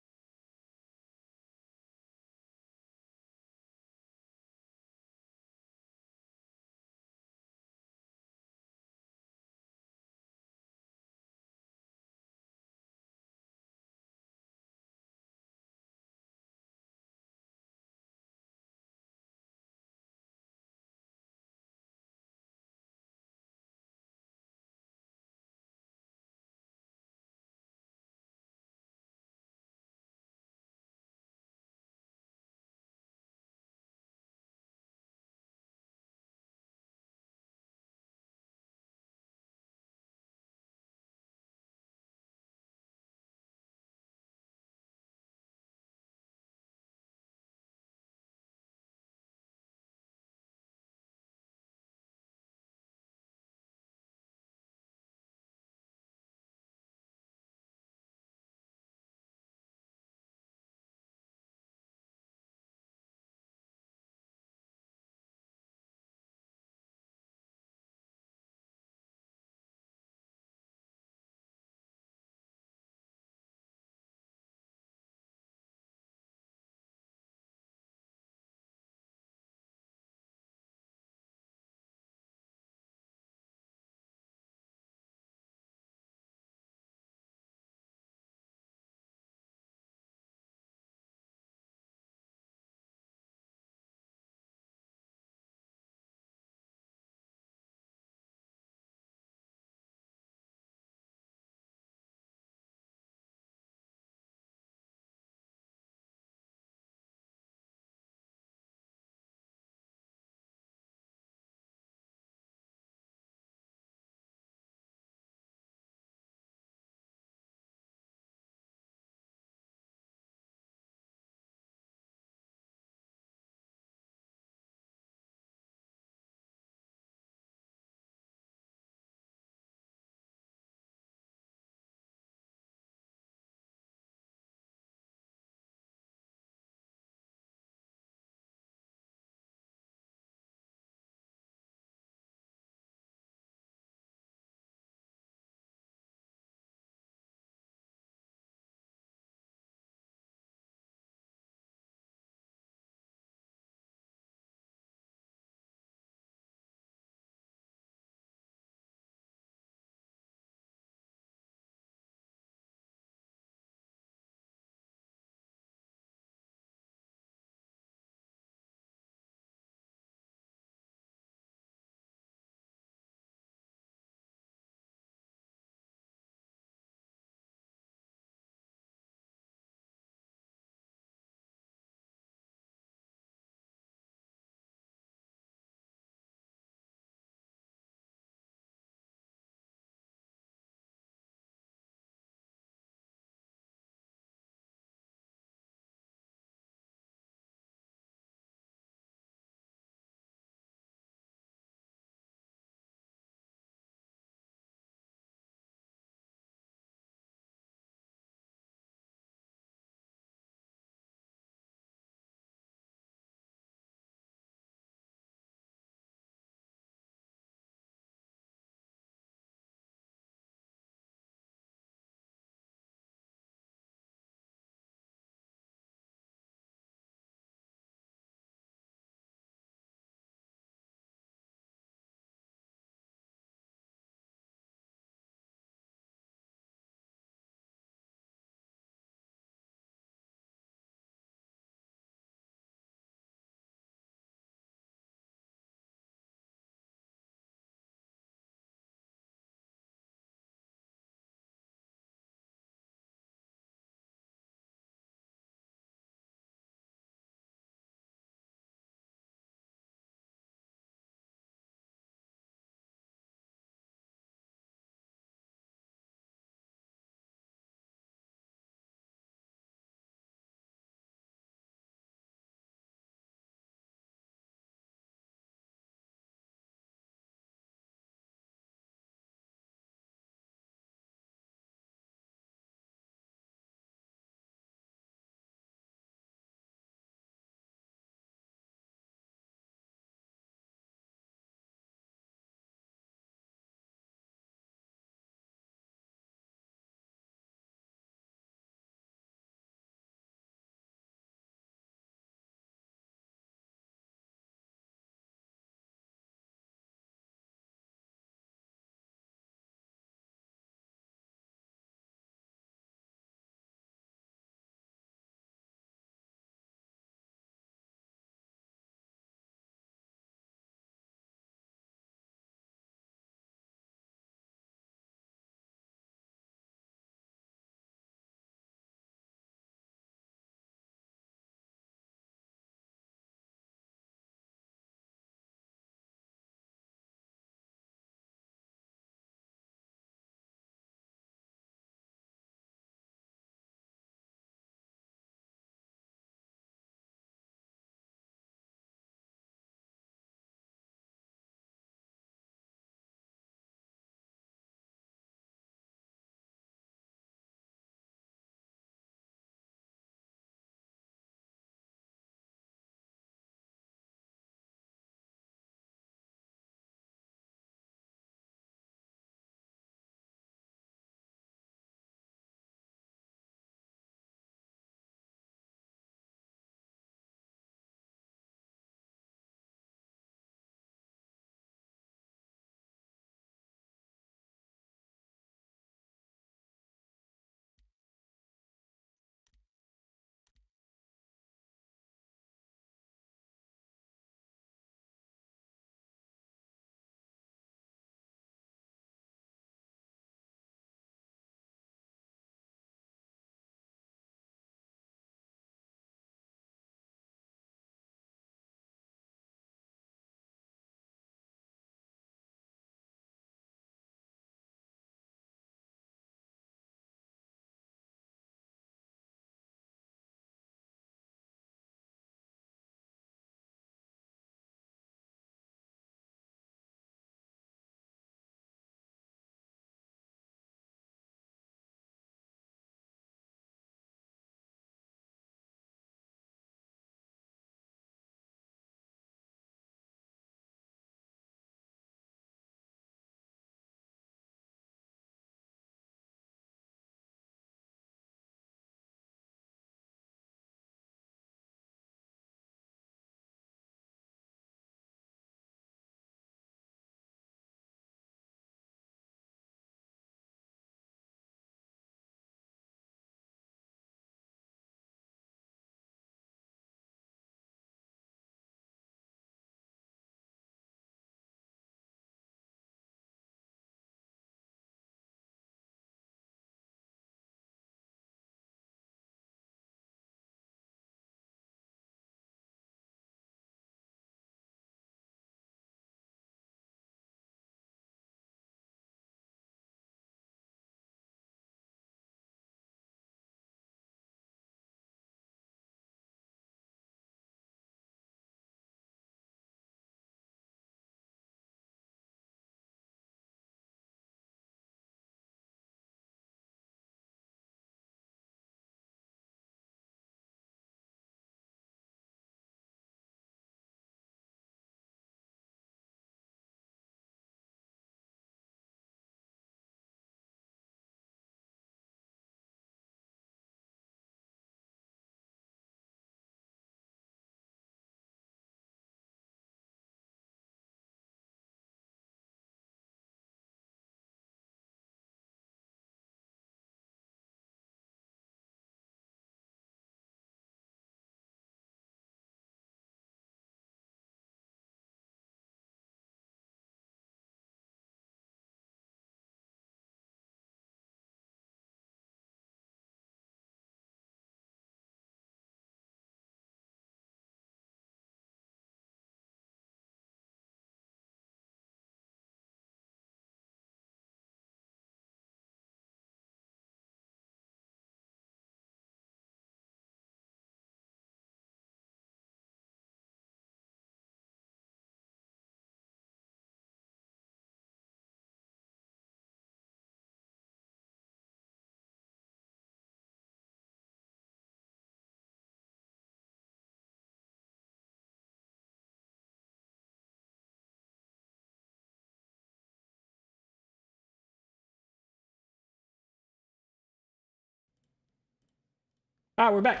We're back.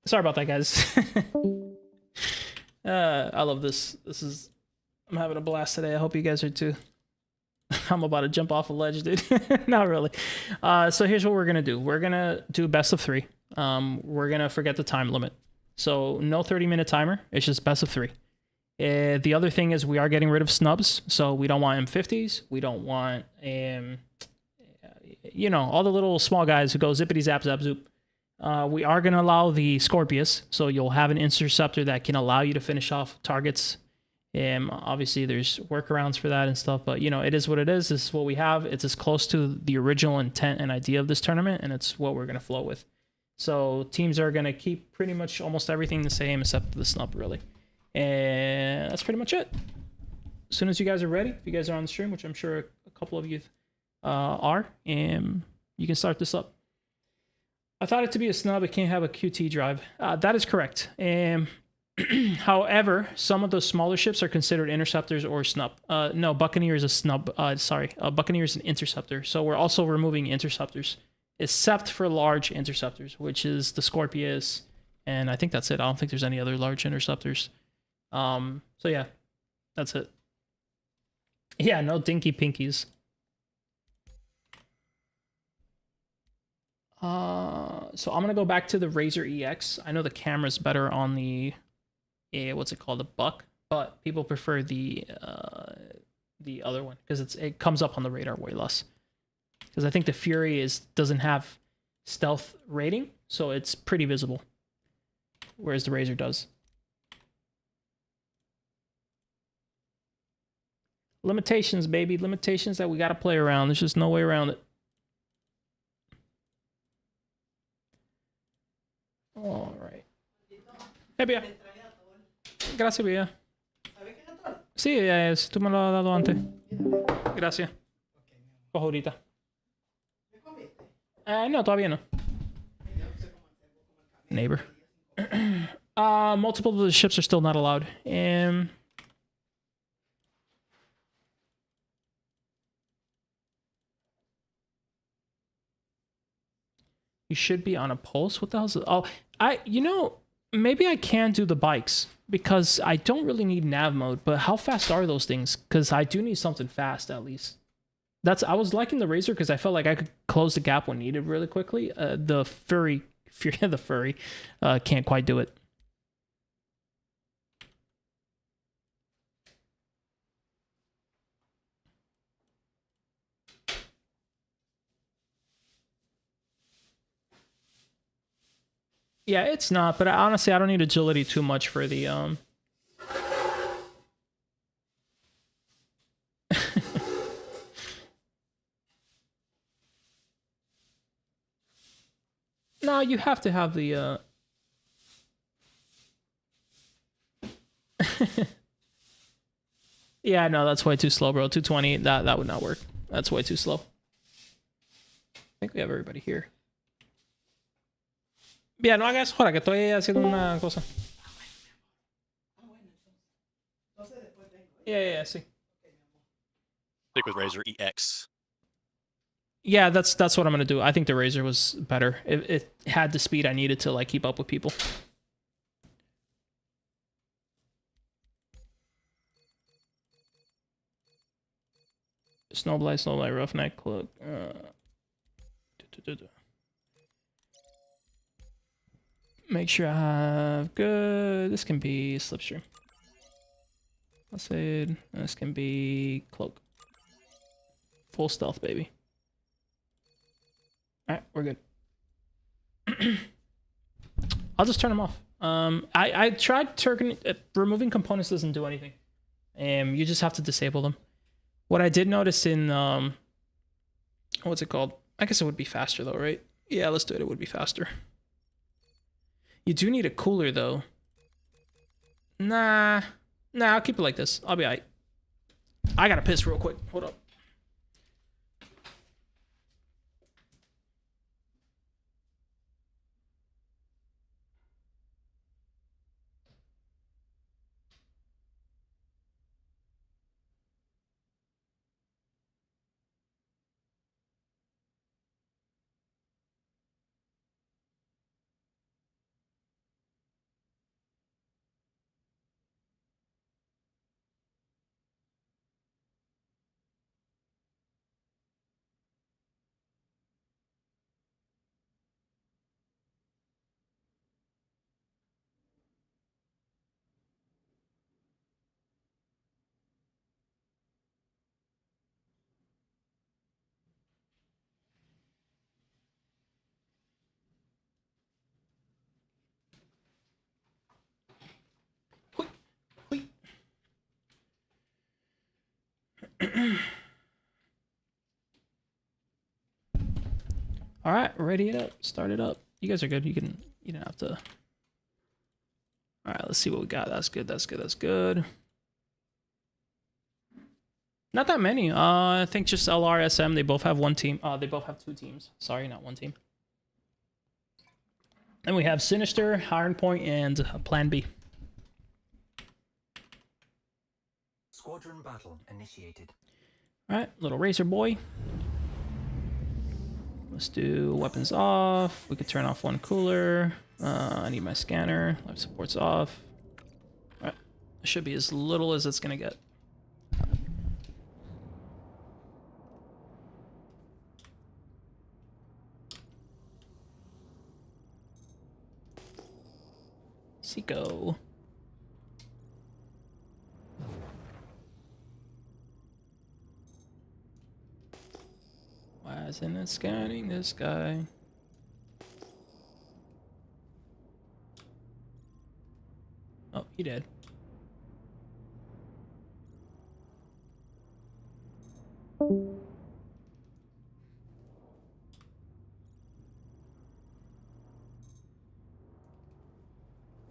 Sorry about that, guys. I love this. I'm having a blast today. I hope you guys are too. I'm about to jump off a ledge, dude. Not really. So here's what we're gonna do. We're gonna do best of 3. We're gonna forget the time limit. So no 30-minute timer. It's just best of 3. The other thing is we are getting rid of snubs. So we don't want M50s. We don't want you know, all the little small guys who go zippity zap zap zoop. We are going to allow the Scorpius, so you'll have an interceptor that can allow you to finish off targets. Obviously, there's workarounds for that and stuff, but you know, it is what it is. This is what we have. It's as close to the original intent and idea of this tournament, and it's what we're going to flow with. So teams are going to keep pretty much almost everything the same except the snub, really. And that's pretty much it. As soon as you guys are ready, if you guys are on the stream, which I'm sure a couple of you are, and you can start this up. I thought it to be a snub. It can't have a QT drive. That is correct. However, some of those smaller ships are considered interceptors or snub. No, Buccaneer is a snub. Buccaneer is an interceptor. So we're also removing interceptors, except for large interceptors, which is the Scorpius, and I think that's it. I don't think there's any other large interceptors. So yeah, that's it. Yeah, no dinky pinkies. So I'm gonna go back to the Razor EX. I know the camera's better on the what's it called, the Buck, but people prefer the other one because it comes up on the radar way less. Because I think the Fury doesn't have stealth rating, so it's pretty visible, whereas the Razor does. Limitations, baby, limitations that we gotta play around. There's just no way around it. All right. Hey, Bia. Gracias, Bia. Sí, si tú me lo has dado antes. Gracias. Cojo ahorita. No, todavía no. Neighbor. Multiple of the ships are still not allowed. You should be on a pulse. What the hell is it? Oh, you know, maybe I can do the bikes because I don't really need nav mode, but how fast are those things? Because I do need something fast at least. I was liking the Razor because I felt like I could close the gap when needed really quickly. The Fury can't quite do it. Yeah, it's not, but honestly, I don't need agility too much for the No, you have to have the Yeah, no, that's way too slow, bro. 220, that would not work. That's way too slow. I think we have everybody here. Bien, no hagas hora que estoy haciendo una cosa. Yeah, sí. Stick with Razor EX. Yeah, that's what I'm gonna do. I think the Razor was better. It had the speed I needed to like keep up with people. Snowblight, Roughneck, Cloak. Make sure I have good. This can be Slipstream. Let's say this can be Cloak. Full stealth, baby. All right, we're good. I'll just turn them off. I tried removing components doesn't do anything. You just have to disable them. What I did notice in what's it called? I guess it would be faster though, right? Yeah, let's do it. It would be faster. You do need a cooler though. Nah, I'll keep it like this. I'll be alright. I gotta piss real quick. Hold up. All right, ready it up. Start it up. You guys are good. You don't have to. All right, let's see what we got. That's good. That's good. That's good. Not that many. I think just LRSM. They both have one team. They both have two teams. Sorry, not one team. And we have Sinister, Iron Point, and Plan B. Squadron battle initiated. All right, little Razor Boy. Let's do weapons off. We could turn off one cooler. I need my scanner. Life support's off. All right, it should be as little as it's gonna get. Seiko. Why isn't it scanning this guy? Oh, he did.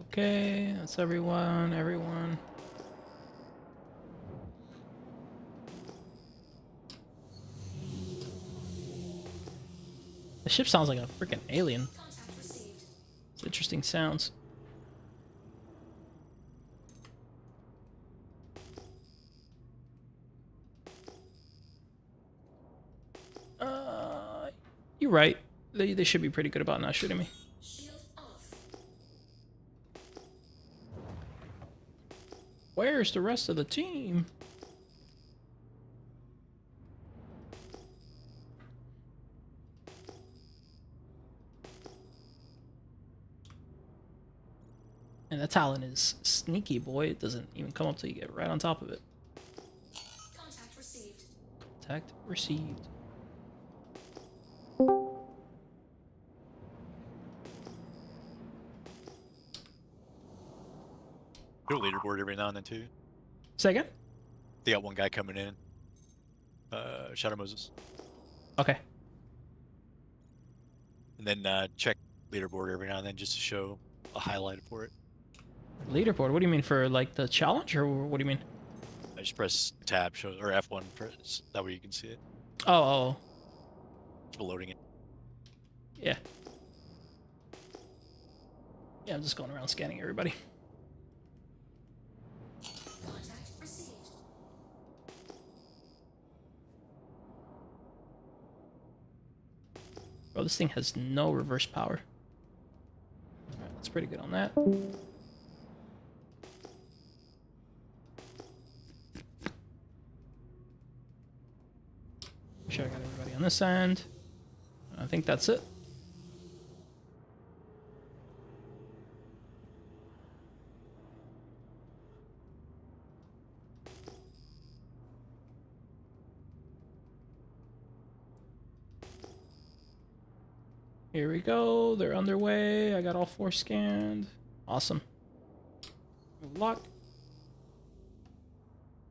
Okay, that's everyone. The ship sounds like a freaking alien. It's interesting sounds. You're right. They should be pretty good about not shooting me. Where's the rest of the team? And the Talon is sneaky, boy. It doesn't even come up till you get right on top of it. Contact received. Contact received. Do a leaderboard every now and then too. Say again? They got one guy coming in. Shadow Moses. Okay. And then check leaderboard every now and then just to show a highlight for it. Leaderboard? What do you mean, for like the challenge, or what do you mean? I just press tab, show, or F1 press. That way you can see it. Oh. It's loading it. Yeah. Yeah, I'm just going around scanning everybody. Contact received. Bro, this thing has no reverse power. Alright, that's pretty good on that. Make sure I got everybody on this end. I think that's it. Here we go. They're underway. I got all 4 scanned. Awesome. Good luck.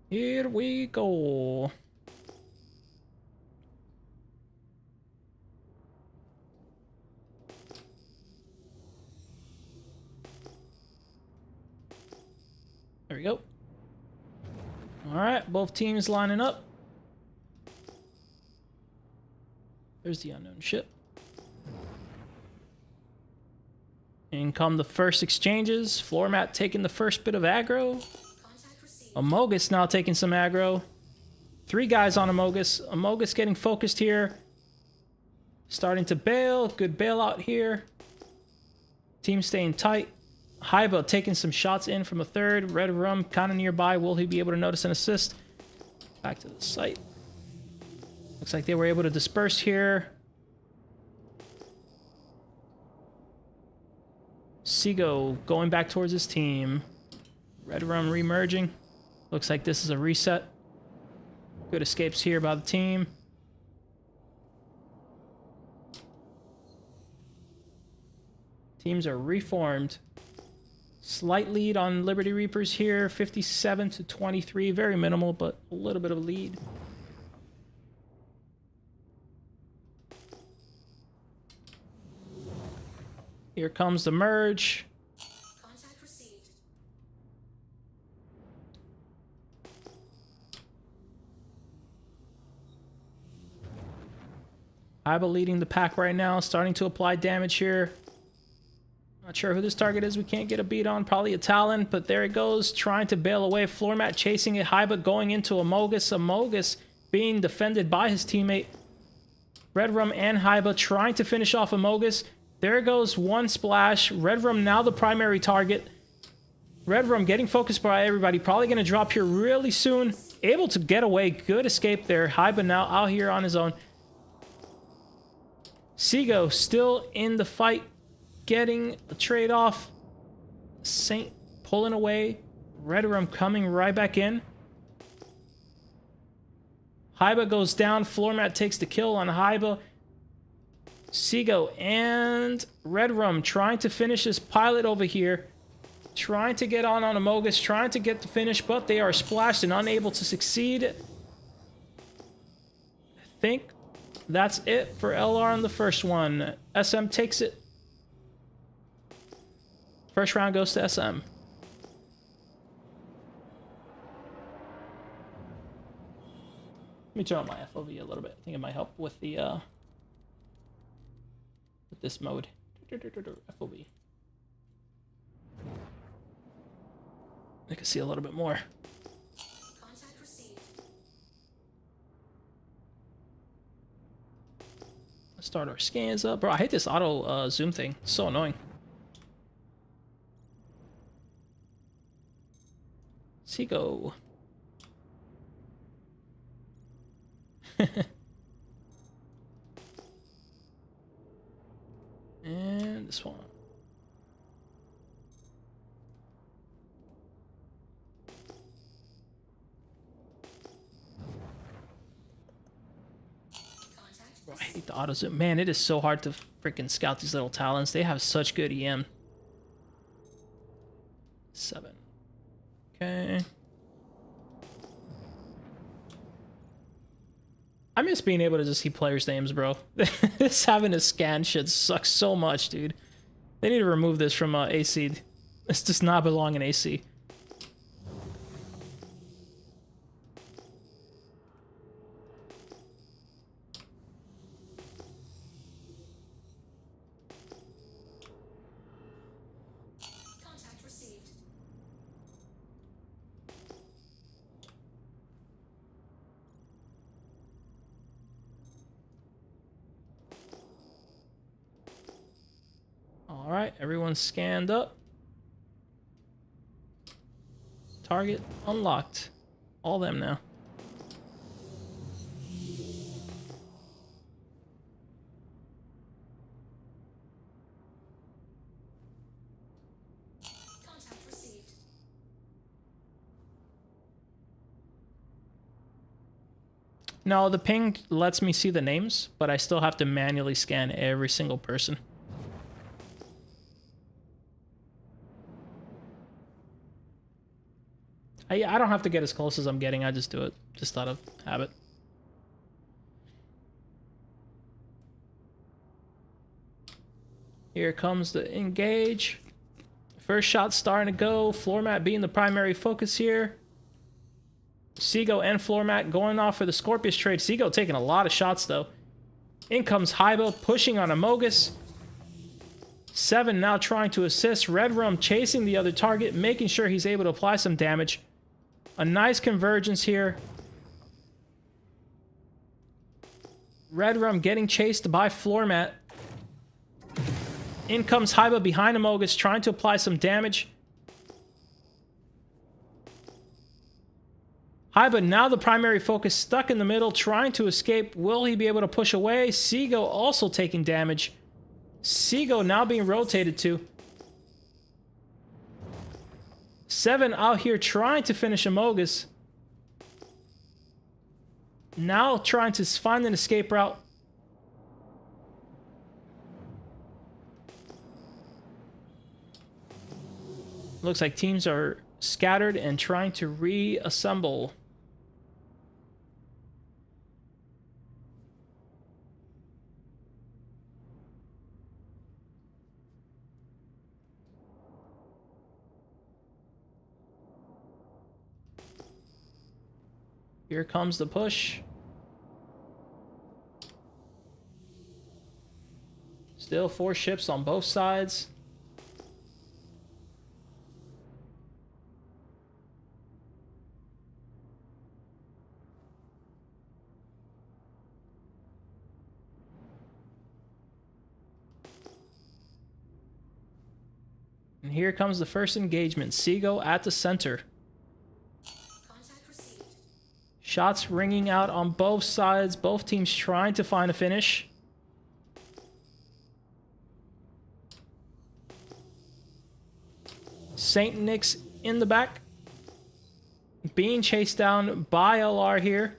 Here we go. There we go. All right, both teams lining up. There's the unknown ship. In come the first exchanges. Floor mat taking the first bit of aggro. Amogus now taking some aggro. 3 guys on Amogus. Amogus getting focused here. Starting to bail. Good bailout here. Team staying tight. Haiba taking some shots in from a third. Red Rum kind of nearby. Will he be able to notice an assist? Back to the site. Looks like they were able to disperse here. Seago going back towards his team. Red Rum remerging. Looks like this is a reset. Good escapes here by the team. Teams are reformed. Slight lead on Liberty Reapers here. 57 to 23. Very minimal, but a little bit of a lead. Here comes the merge. Contact received. Iba leading the pack right now, starting to apply damage here. Not sure who this target is. We can't get a beat on. Probably a Talon, but there it goes. Trying to bail away. Floor mat chasing it. Hyba going into Amogus. Amogus being defended by his teammate. Red Rum and Hyba trying to finish off Amogus. There goes one splash. Red Rum now the primary target. Red Rum getting focused by everybody. Probably going to drop here really soon. Able to get away. Good escape there. Hyba now out here on his own. Seago still in the fight. Getting a trade off. Saint pulling away. Red Rum coming right back in. Hyba goes down. Floor mat takes the kill on Hyba. Seago and Red Rum trying to finish this pilot over here. Trying to get on Amogus. Trying to get the finish, but they are splashed and unable to succeed. I think that's it for LR on the first one. SM takes it. First round goes to SM. Let me turn on my FOV a little bit. I think it might help with the with this mode. FOV. I can see a little bit more. Contact received. Let's start our scans up. Bro, I hate this auto zoom thing. It's so annoying. Seago. And this one. Bro, I hate the auto zoom. Man, it is so hard to freaking scout these little Talons. They have such good EM. 7. Okay. I miss being able to just see players' names, bro. This having to scan shit sucks so much, dude. They need to remove this from AC. This does not belong in AC. Contact received. Alright, everyone's scanned up. Target unlocked. All them now. Contact received. No, the ping lets me see the names, but I still have to manually scan every single person. I don't have to get as close as I'm getting, I just do it just out of habit. Here comes the engage. First shot starting to go. Floor mat being the primary focus here. Seago and floor mat going off for the Scorpius trade. Seago taking a lot of shots though. In comes Hyba pushing on Amogus. 7 now trying to assist. Red Rum chasing the other target, making sure he's able to apply some damage. A nice convergence here. Red Rum getting chased by floor mat. In comes Hyba behind Amogus, trying to apply some damage. Hyba now the primary focus, stuck in the middle, trying to escape. Will he be able to push away? Seago also taking damage. Seago now being rotated to. 7 out here trying to finish Amogus. Now trying to find an escape route. Looks like teams are scattered and trying to reassemble. Here comes the push. Still 4 ships on both sides. And here comes the first engagement. Seagull at the center. Shots ringing out on both sides. Both teams trying to find a finish. Saint Nick's in the back. Being chased down by LR here.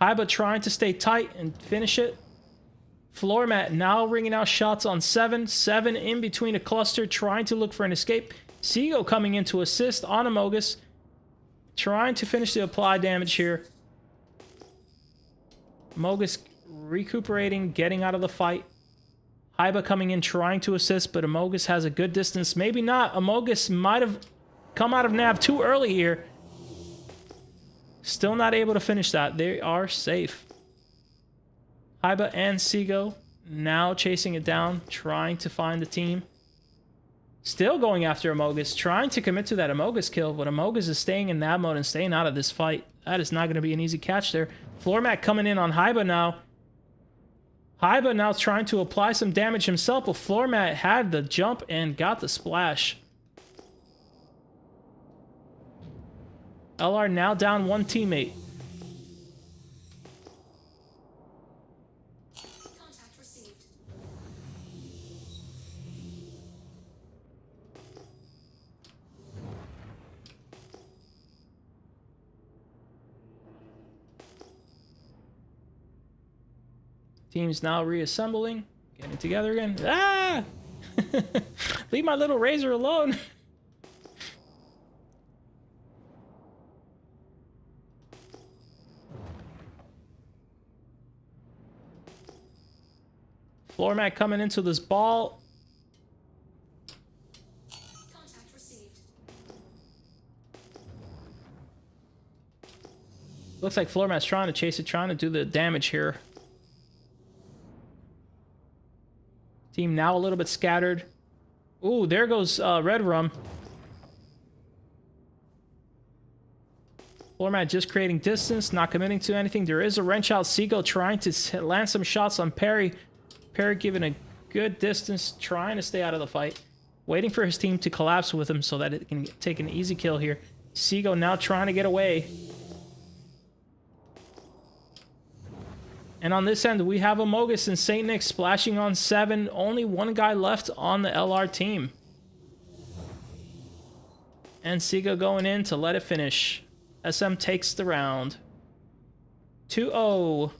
Hyba trying to stay tight and finish it. Floor mat now ringing out shots on 7. 7 in between a cluster, trying to look for an escape. Seagull coming in to assist on Amogus. Trying to finish the applied damage here. Amogus recuperating, getting out of the fight. Hyba coming in, trying to assist, but Amogus has a good distance. Maybe not. Amogus might have come out of nav too early here. Still not able to finish that. They are safe. Hyba and Seagull now chasing it down, trying to find the team. Still going after Amogus, trying to commit to that Amogus kill, but Amogus is staying in nav mode and staying out of this fight. That is not going to be an easy catch there. Floor mat coming in on Hyba now. Hyba now trying to apply some damage himself, but Floor mat had the jump and got the splash. LR now down 1 teammate. Contact received. Team's now reassembling, getting together again. Ah! Leave my little razor alone. Floor mat coming into this ball. Contact received. Looks like floor mat's trying to chase it, trying to do the damage here. Team now a little bit scattered. Ooh, there goes Red Rum. Floor mat just creating distance, not committing to anything. There is a wrench out. Seagull trying to land some shots on Perry. Perry giving a good distance, trying to stay out of the fight. Waiting for his team to collapse with him so that it can take an easy kill here. Seagull now trying to get away. And on this end, we have Amogus and Saint Nick splashing on 7. Only 1 guy left on the LR team. And Seagull going in to let it finish. SM takes the round. 2-0.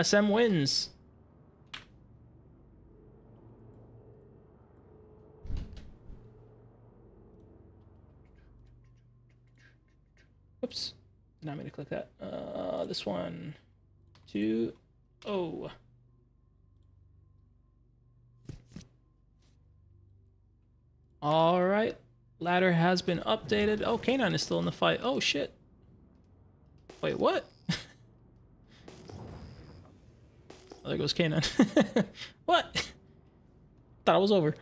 SM wins. Oops. Did not mean to click that. This one. 2-0. All right. Ladder has been updated. Oh, K9 is still in the fight. Oh, shit. Wait, what? Oh, there goes K9. What? Thought it was over.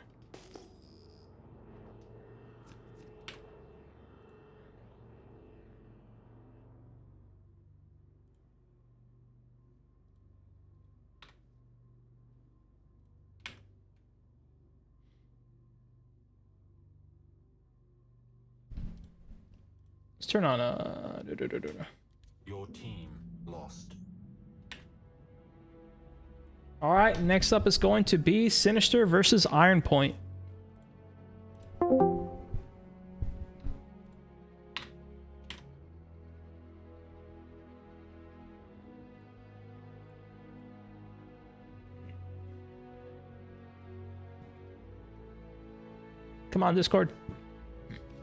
Let's turn on Your team lost. All right, next up is going to be Sinister versus Iron Point. Come on, Discord.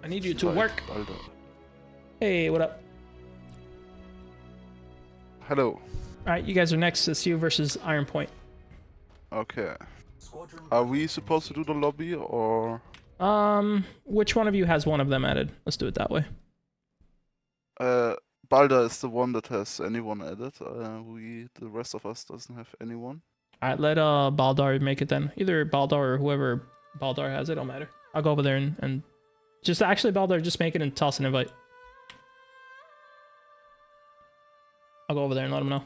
I need you to work. Hey, what up? Hello. All right, you guys are next. It's you versus Iron Point. Okay. Are we supposed to do the lobby or? Which one of you has one of them added? Let's do it that way. Balder is the one that has anyone added. The rest of us doesn't have anyone. Alright, let Baldar make it then. Either Baldar or whoever Baldar has, it don't matter. I'll go over there and just actually Baldar, just make it and toss an invite. I'll go over there and let him know.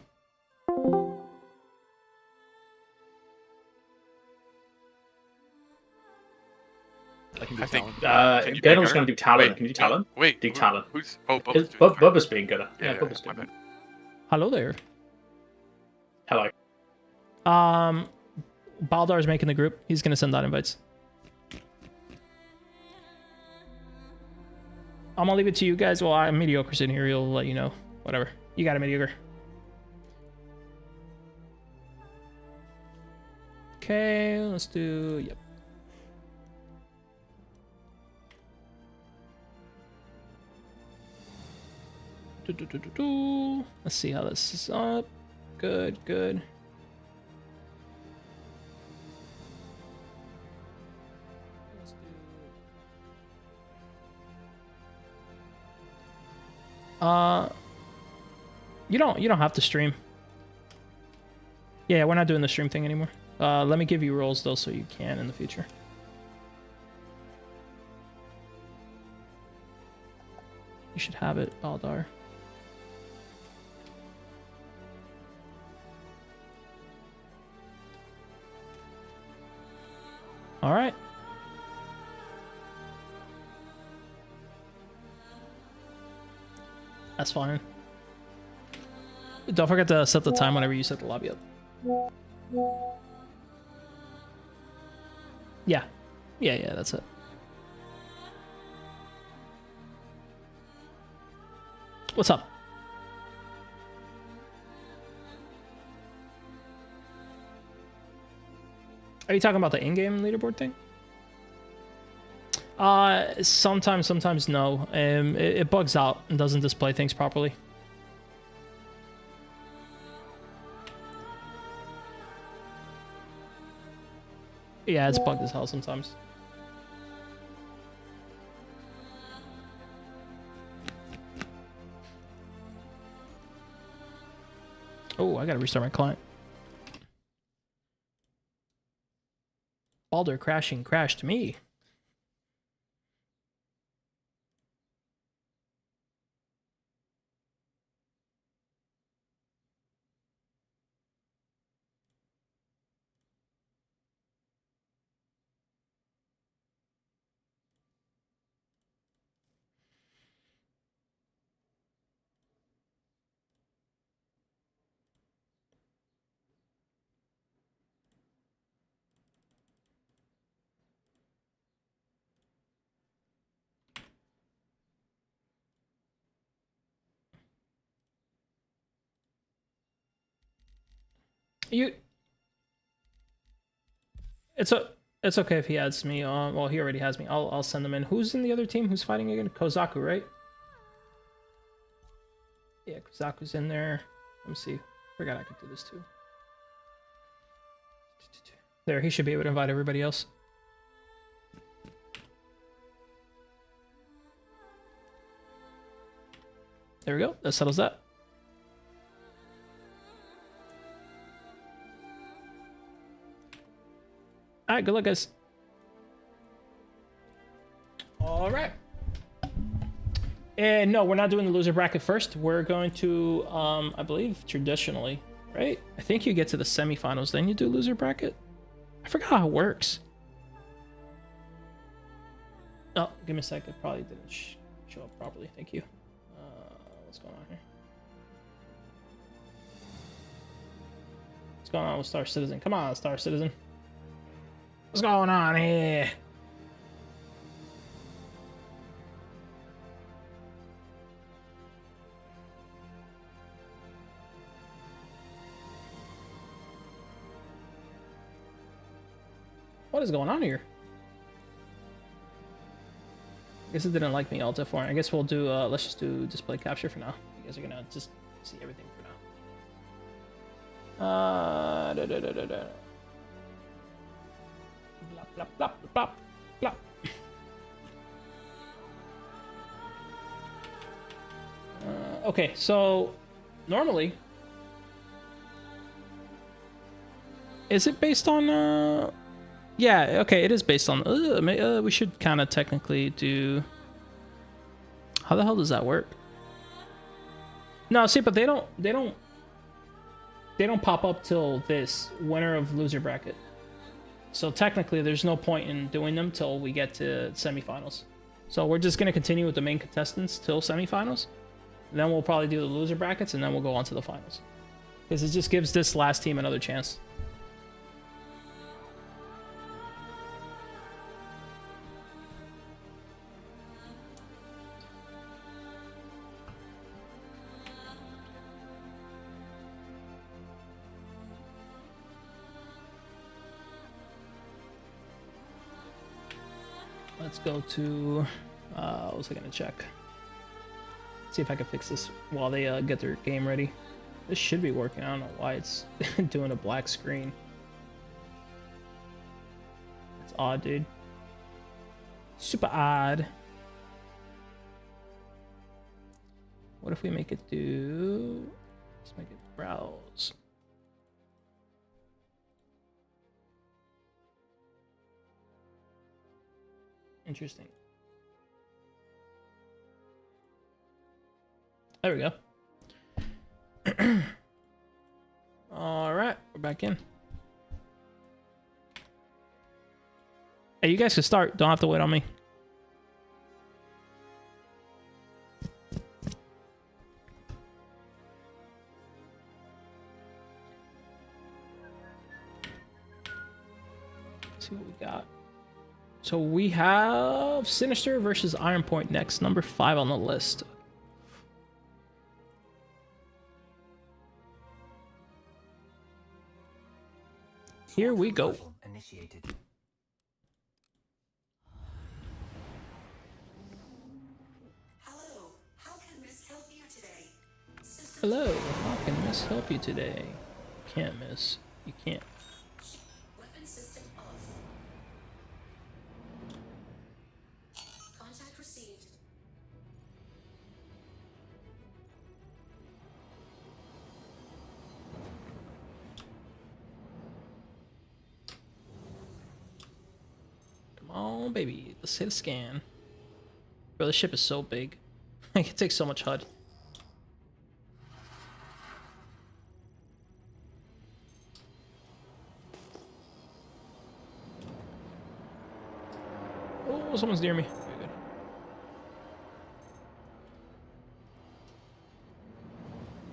I think Gernal's going to do Talon. Can you do Talon? Wait, do Talon. Who's? Oh, Bubba's being good. Yeah, Bubba's doing bad. Hello there. Hello. Baldar's making the group. He's gonna send out invites. I'm gonna leave it to you guys. Well, I'm mediocre's in here. He'll let you know. Whatever. You got a mediocre. Okay, let's do. Yep. Let's see how this is up. Good, good. You don't have to stream. Yeah, we're not doing the stream thing anymore. Let me give you roles though, so you can in the future. You should have it, Baldar. All right. That's fine. Don't forget to set the time whenever you set the lobby up. Yeah. Yeah, that's it. What's up? Are you talking about the in-game leaderboard thing? Sometimes no. It bugs out and doesn't display things properly. Yeah, it's bugged as hell sometimes. Oh, I gotta restart my client. Balder crashed me. It's okay if he adds me. Well, he already has me. I'll send them in. Who's in the other team? Who's fighting again? Kozaku, right? Yeah, Kozaku's in there. Let me see. Forgot I could do this too. There, he should be able to invite everybody else. There we go. That settles that. Alright, good luck, guys. Alright. And no, we're not doing the loser bracket first. We're going to, I believe, traditionally, right? I think you get to the semifinals, then you do loser bracket. I forgot how it works. Oh, give me a sec. It probably didn't show up properly. Thank you. What's going on here? What's going on with Star Citizen? Come on, Star Citizen. What's going on here? What is going on here? I guess it didn't like me alt F4. I guess we'll do, let's just do display capture for now. You guys are gonna just see everything for now. Blop, blop, blop, blop. Okay, so normally, is it based on? Yeah, okay, it is based on. We should kind of technically do. How the hell does that work? No, see, but they don't pop up till this winner of loser bracket. So technically, there's no point in doing them till we get to semifinals. So we're just gonna continue with the main contestants till semifinals. Then we'll probably do the loser brackets, and then we'll go on to the finals. Because it just gives this last team another chance. Let's go to, what was I gonna check? See if I can fix this while they get their game ready. This should be working. I don't know why it's doing a black screen. It's odd, dude. Super odd. What if we make it do, let's make it browse. Interesting. There we go. All right, we're back in. Hey, you guys can start. Don't have to wait on me. Let's see what we got. So we have Sinister versus Iron Point next, number 5 on the list. Here we go. Initiated. Hello, how can Miss help you today? Hello, how can Miss help you today? Can't miss. You can't. Weapon system off. Contact received. Come on, baby. Let's hit a scan. Bro, this ship is so big. It can take so much HUD. Oh, someone's near me.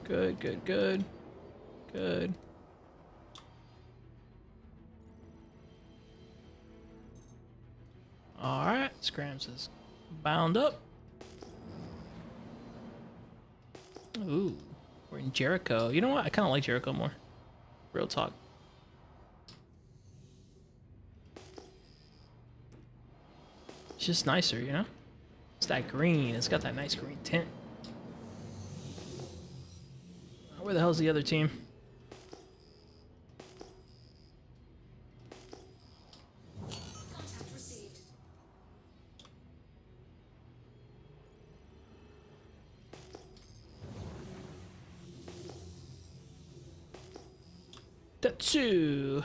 Okay, good. Good. Alright, Scrams is bound up. Ooh, we're in Jericho. You know what? I kind of like Jericho more. Real talk. It's just nicer, you know? It's that green. It's got that nice green tint. Where the hell's the other team? Contact received. Tatsu.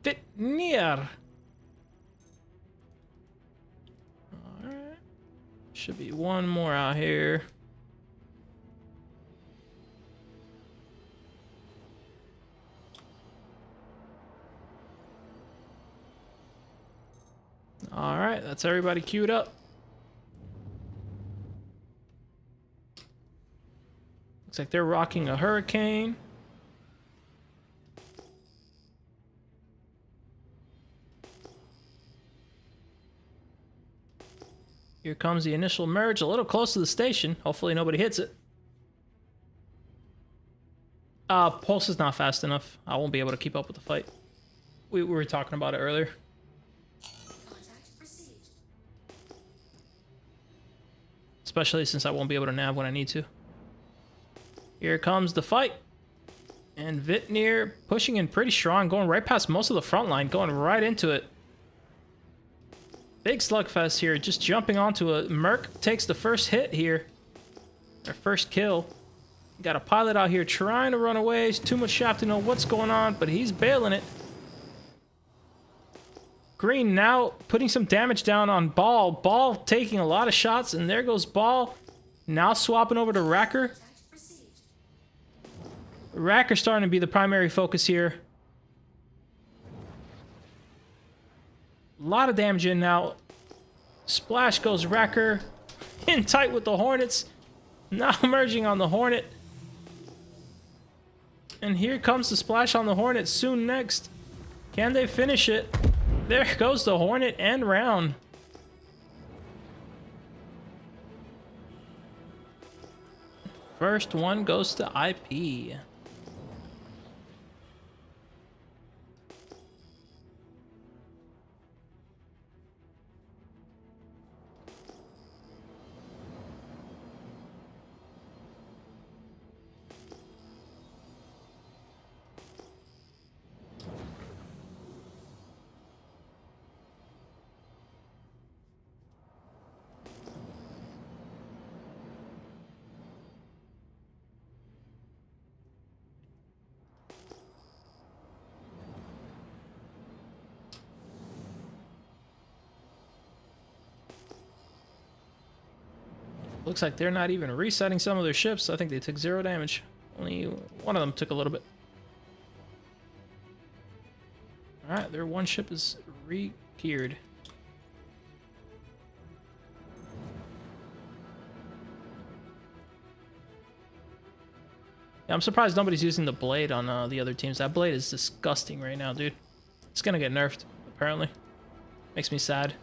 Fit near. Alright. Should be one more out here. Alright, that's everybody queued up. Looks like they're rocking a Hurricane. Here comes the initial merge, a little close to the station. Hopefully nobody hits it. Pulse is not fast enough. I won't be able to keep up with the fight. We were talking about it earlier. Contact received. Especially since I won't be able to nav when I need to. Here comes the fight. And Vitnir pushing in pretty strong, going right past most of the front line, going right into it. Big slugfest here, just jumping onto a Merc takes the first hit here. Their first kill. Got a pilot out here trying to run away. He's too much shaft to know what's going on, but he's bailing it. Green now putting some damage down on Ball. Ball taking a lot of shots, and there goes Ball. Now swapping over to Racker. Racker starting to be the primary focus here. A lot of damage in now. Splash goes Racker. In tight with the Hornets. Now merging on the Hornet. And here comes the splash on the Hornet soon next. Can they finish it? There goes the Hornet and round. First one goes to IP. Looks like they're not even resetting some of their ships. I think they took 0 damage. Only one of them took a little bit. Alright, their one ship is re-geared. Yeah, I'm surprised nobody's using the blade on the other teams. That blade is disgusting right now, dude. It's gonna get nerfed, apparently. Makes me sad.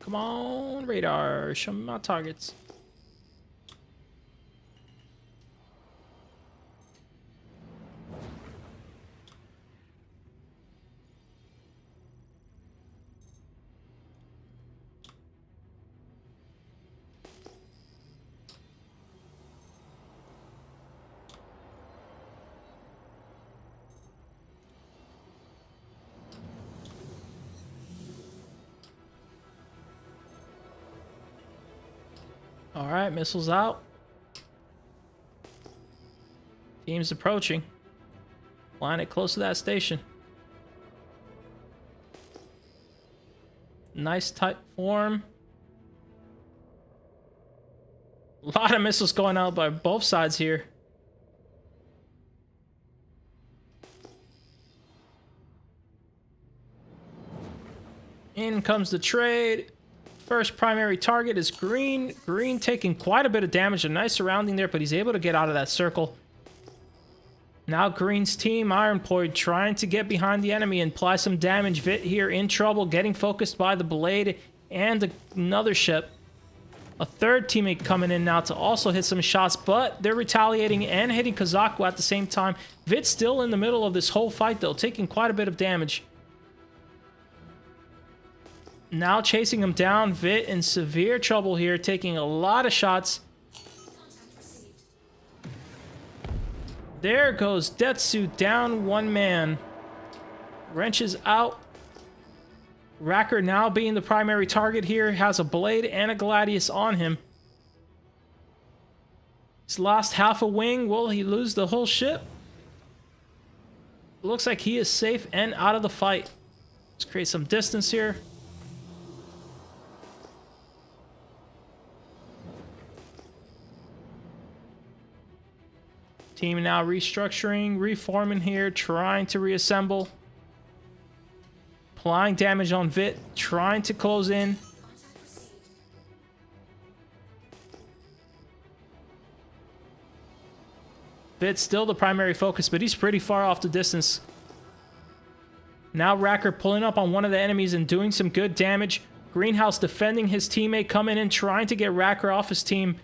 Come on, radar, show me my targets. All right, missiles out. Team's approaching. Flying it close to that station. Nice tight form. A lot of missiles going out by both sides here. In comes the trade. First primary target is Green. Green taking quite a bit of damage. A nice surrounding there, but he's able to get out of that circle. Now Green's team, Ironpoid, trying to get behind the enemy and apply some damage. Vit here in trouble, getting focused by the blade and another ship. A third teammate coming in now to also hit some shots, but they're retaliating and hitting Kazaku at the same time. Vit's still in the middle of this whole fight, though, taking quite a bit of damage. Now chasing him down. Vit in severe trouble here, taking a lot of shots. There goes Detsu, down one man. Wrench is out. Racker now being the primary target here, has a blade and a Gladius on him. He's lost half a wing. Will he lose the whole ship? Looks like he is safe and out of the fight. Let's create some distance here. Team now restructuring, reforming here, trying to reassemble. Applying damage on Vit, trying to close in. Vit's still the primary focus, but he's pretty far off the distance. Now Racker pulling up on one of the enemies and doing some good damage. Greenhouse defending his teammate, coming in, trying to get Racker off his team.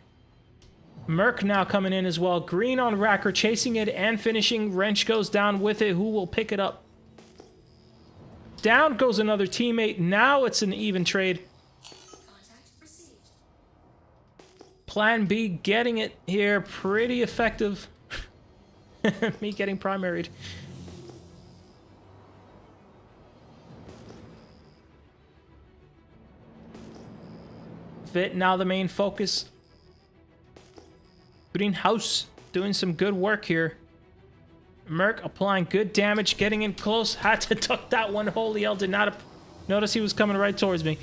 Merc now coming in as well. Green on Racker, chasing it and finishing. Wrench goes down with it. Who will pick it up? Down goes another teammate. Now it's an even trade. Plan B getting it here. Pretty effective. Me getting primaried. Vit now the main focus. Greenhouse doing some good work here. Merc applying good damage, getting in close. Had to duck that one. Holy hell, did not notice he was coming right towards me.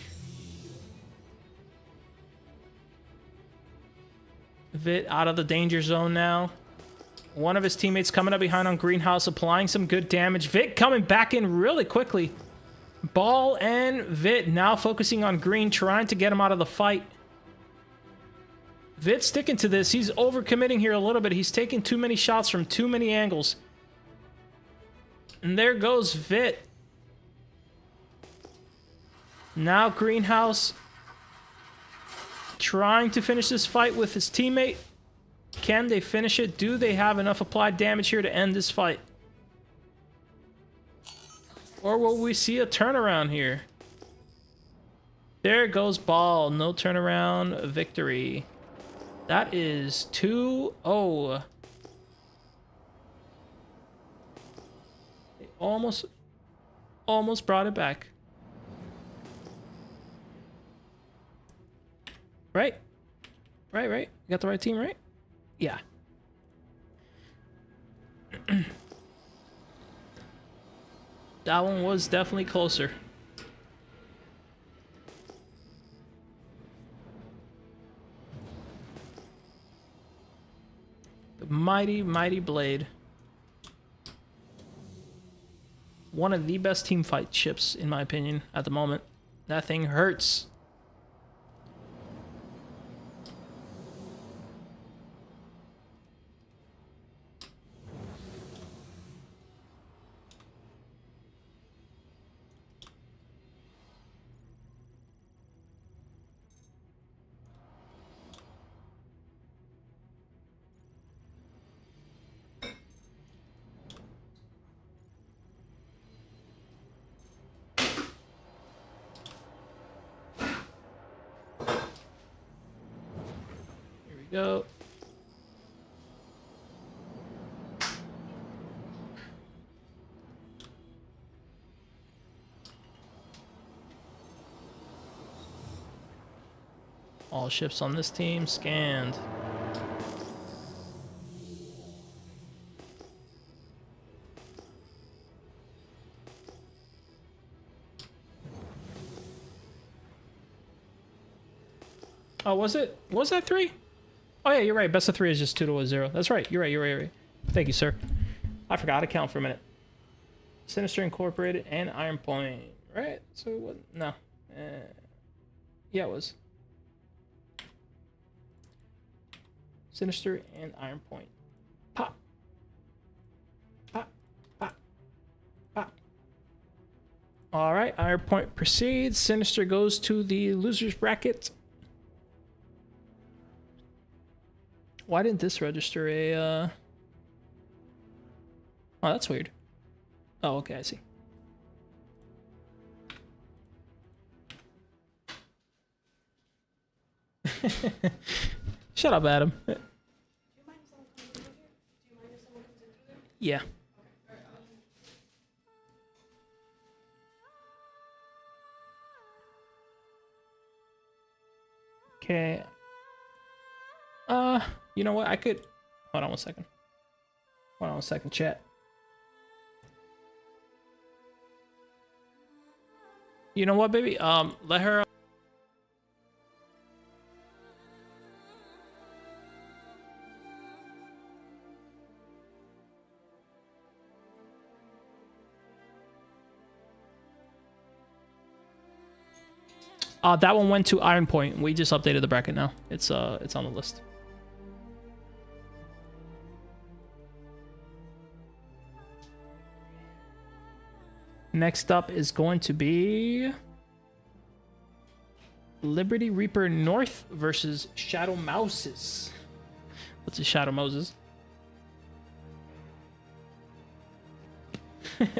Vit out of the danger zone now. One of his teammates coming up behind on Greenhouse, applying some good damage. Vit coming back in really quickly. Ball and Vit now focusing on Green, trying to get him out of the fight. Vit sticking to this. He's overcommitting here a little bit. He's taking too many shots from too many angles. And there goes Vit. Now Greenhouse trying to finish this fight with his teammate. Can they finish it? Do they have enough applied damage here to end this fight? Or will we see a turnaround here? There goes Ball. No turnaround. Victory. That is 2-0. They almost brought it back. Right? Right. You got the right team, right? Yeah. That one was definitely closer. The mighty blade. One of the best team fight ships, in my opinion, at the moment. That thing hurts. Go. All ships on this team scanned. Oh, was it? Was that 3? Oh yeah, you're right. Best of 3 is just 2-0. That's right. You're right. Thank you, sir. I forgot to count for a minute. Sinister Incorporated and Iron Point. Right? So what? No. Yeah, it was. Sinister and Iron Point. Pop. Pop. Pop. Pop. Alright, Iron Point proceeds. Sinister goes to the loser's bracket. Why didn't this register a, Oh, that's weird. Oh, okay, I see. Shut up, Adam. Yeah. Okay. You know what? I could... Hold on one second. Chat. You know what, baby? Let her... that one went to Iron Point. We just updated the bracket now. It's on the list. Next up is going to be Liberty Reaper North versus Shadow Mouses. What's a Shadow Moses?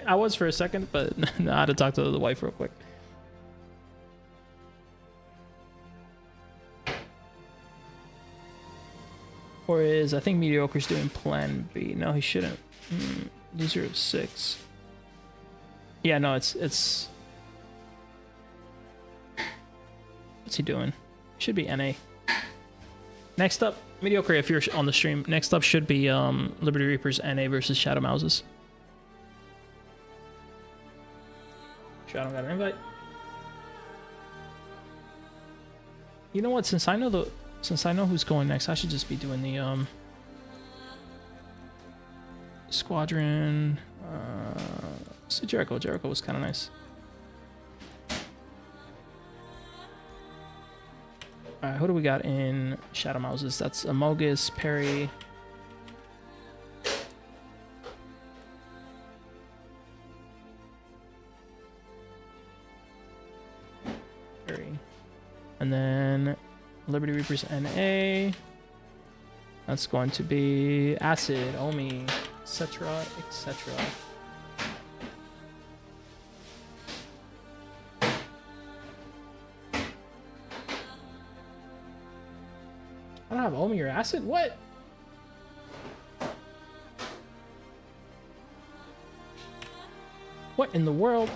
I was for a second, but no, I had to talk to the wife real quick. Or is, I think Mediocre's doing plan B. No, he shouldn't. Loser of 6. Yeah, no, it's... What's he doing? Should be NA. Next up, Mediocre, if you're on the stream, next up should be Liberty Reapers NA versus Shadow Mouses. Shadow got an invite. You know what? Since I know who's going next, I should just be doing the Squadron. So Jericho was kind of nice. All right, who do we got in Shadow Mouses? That's Amogus, Perry. And then Liberty Reapers NA. That's going to be Acid, Omi, etc., etc. I don't have Omi or Acid? What? What in the world?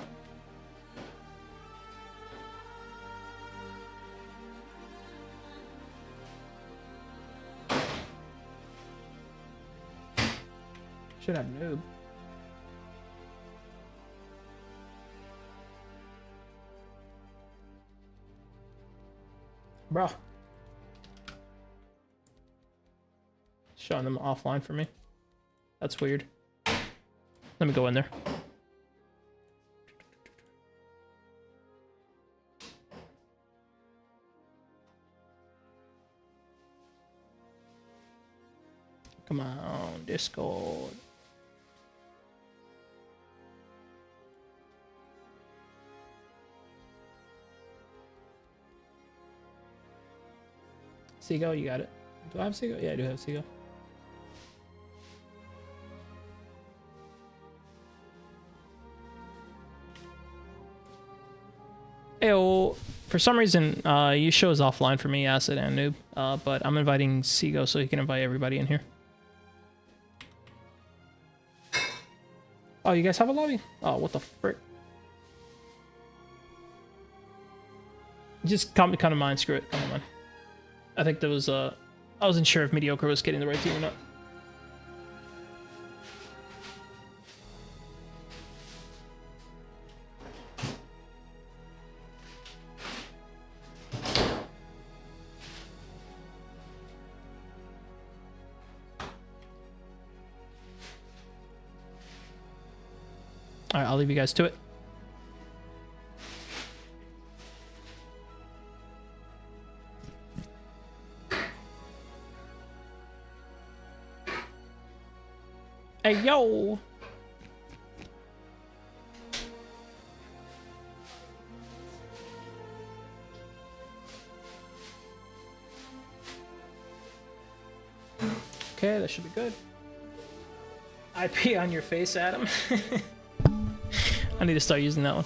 Should have noob. Bro. Showing them offline for me. That's weird. Let me go in there. Come on, Discord. Seago, you got it. Do I have Seago? Yeah, I do have Seago. Ayo, for some reason, you shows offline for me, Acid and Noob, but I'm inviting Seago so he can invite everybody in here. Oh, you guys have a lobby? Oh, what the frick? Just come to mind, screw it, come on. I think there was I wasn't sure if Mediocre was getting the right team or not. Alright, I'll leave you guys to it. Hey, yo! Okay, that should be good. IP on your face, Adam. I need to start using that one.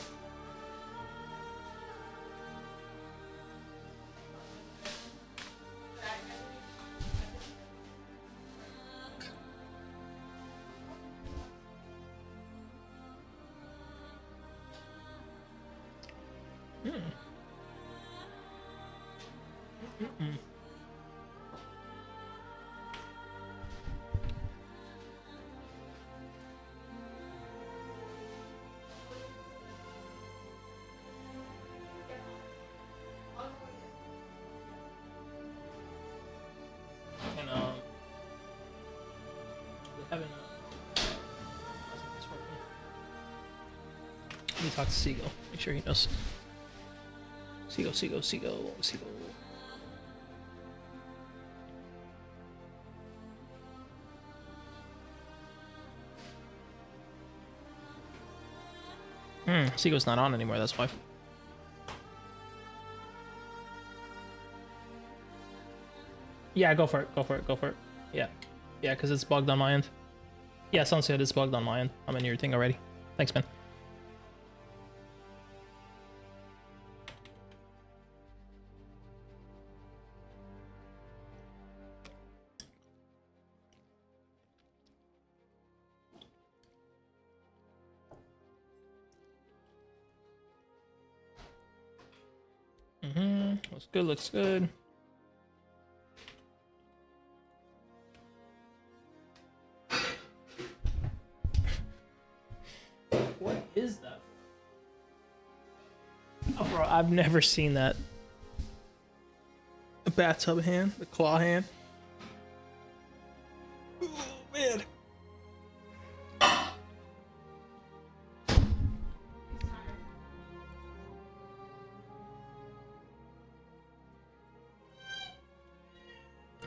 Let me talk to Seagull. Make sure he knows. Seagull. Seagull's not on anymore, that's why. Yeah, go for it. Yeah, because it's bugged on my end. Yeah, sounds good, it's bugged on my end. I'm in your thing already. Thanks, man. Looks good, looks good. What is that? Oh, bro, I've never seen that. A bathtub hand, the claw hand. Oh, man.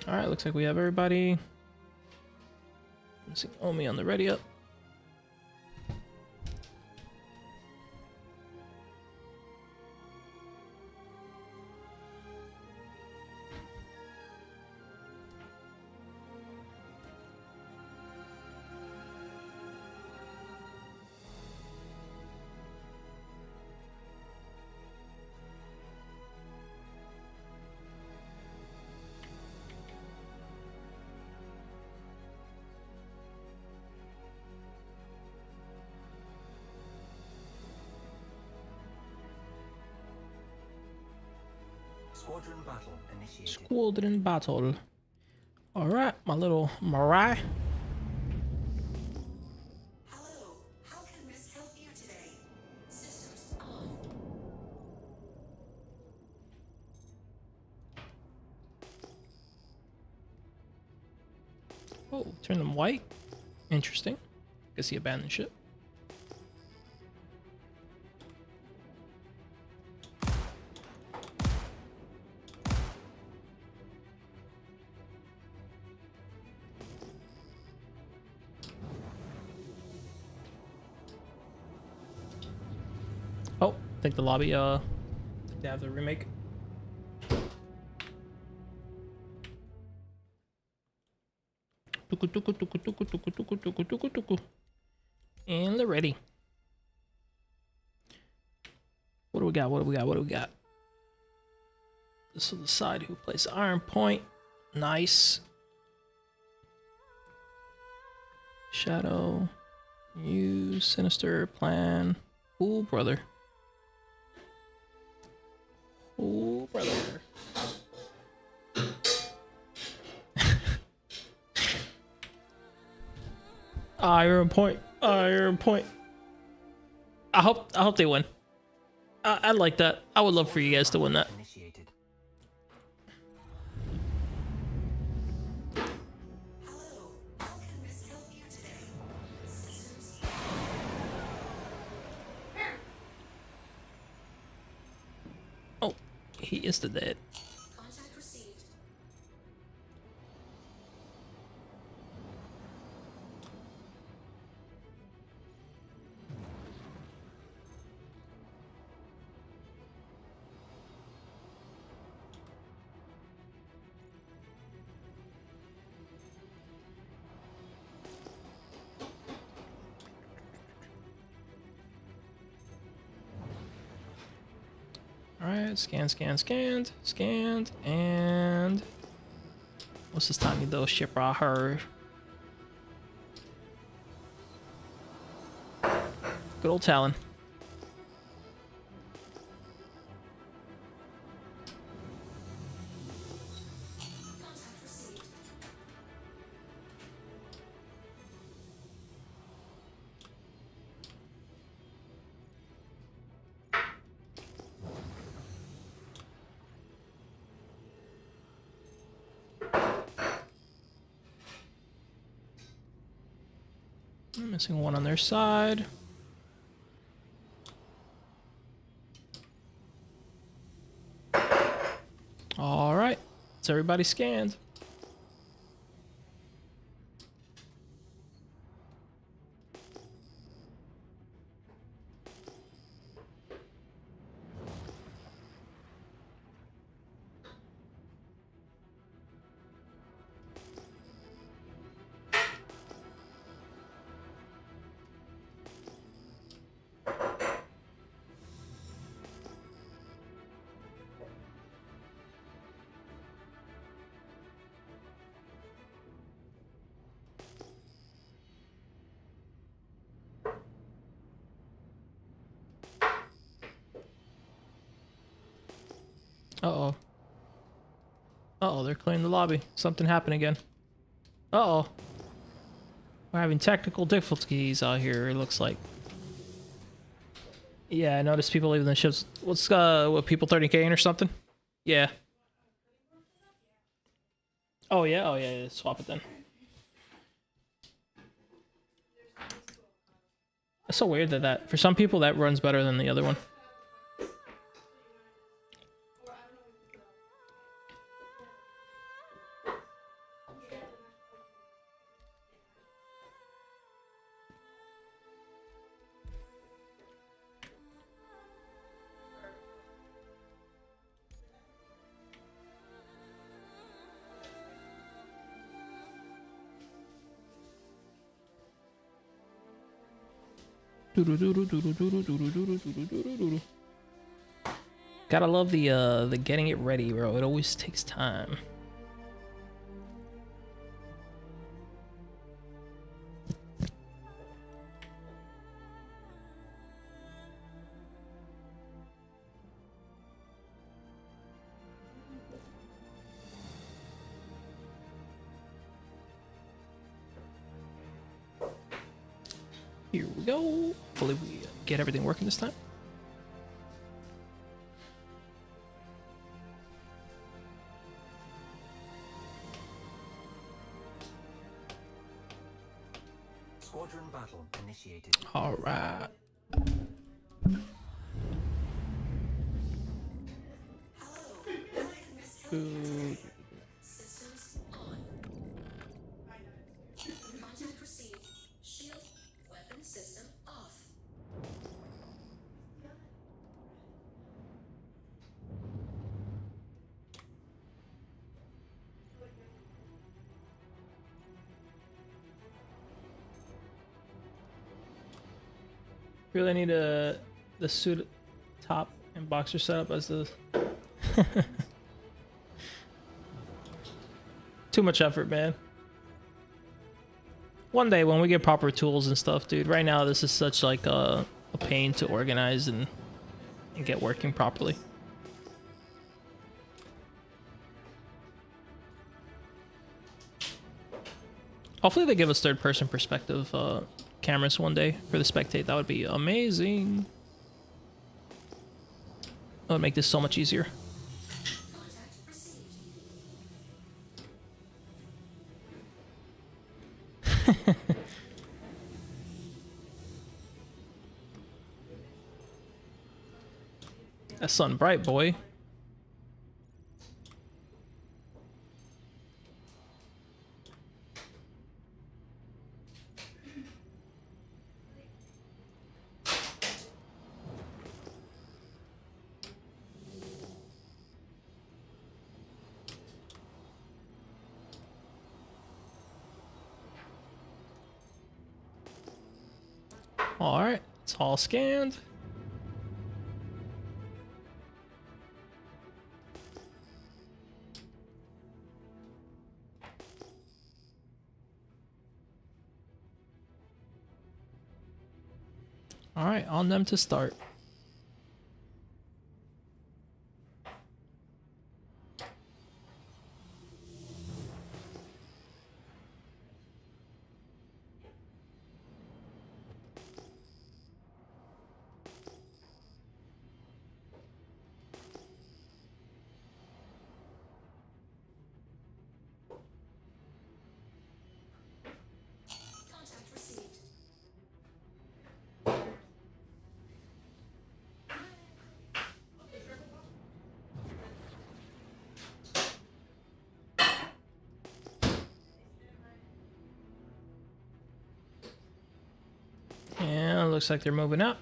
Alright, looks like we have everybody. Missing Omi on the ready up. Squadron battle initiated. Squadron battle. Alright, my little Mariah. Hello, how can Miss help you today? Systems Oh, turn them white. Interesting. Guess he abandoned ship. Oh, I think the lobby, they have the remake. And they're ready. What do we got? What do we got? What do we got? This will decide who plays Iron Point. Nice. Shadow. You, Sinister, Plan. Ooh, brother. Ooh, brother. Iron Point. Iron Point. I hope they win. I like that. I would love for you guys to win that. Oh, he is the dead. contact received. Alright, scanned, and what's this tiny little ship I heard? Good old Talon. I'm missing one on their side. All right, so everybody scanned. Uh-oh. Uh-oh, they're clearing the lobby. Something happened again. Uh-oh. We're having technical difficulties out here, it looks like. Yeah, I noticed people leaving the ships. What's, what, people 30K or something? Yeah. Oh, yeah? Oh, yeah, swap it then. It's so weird that for some people that runs better than the other one. Gotta love the getting it ready, bro. It always takes time. Here we go. Hopefully we get everything working this time. Squadron battle initiated. All right. Ooh. Systems on. Contact received. Shield weapon system off. Really need the suit top and boxer setup as the too much effort, man. One day when we get proper tools and stuff, dude. Right now this is such like a pain to organize and get working properly. Hopefully they give us third-person perspective cameras one day for the spectate. That would be amazing. That would make this so much easier. That sun bright, boy. All right, it's all scanned. All right, on them to start. Yeah, looks like they're moving up.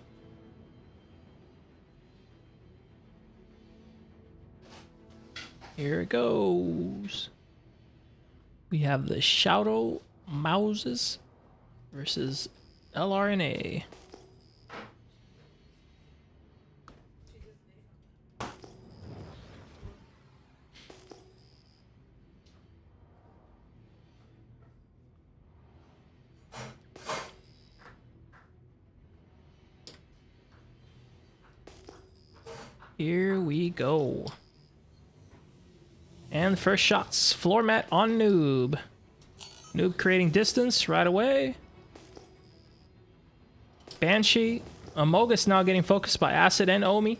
Here it goes. We have the Shadow Mouses versus LRNA. Here we go. And first shots. Floor mat on Noob. Noob creating distance right away. Banshee. Amogus now getting focused by Acid and Omi.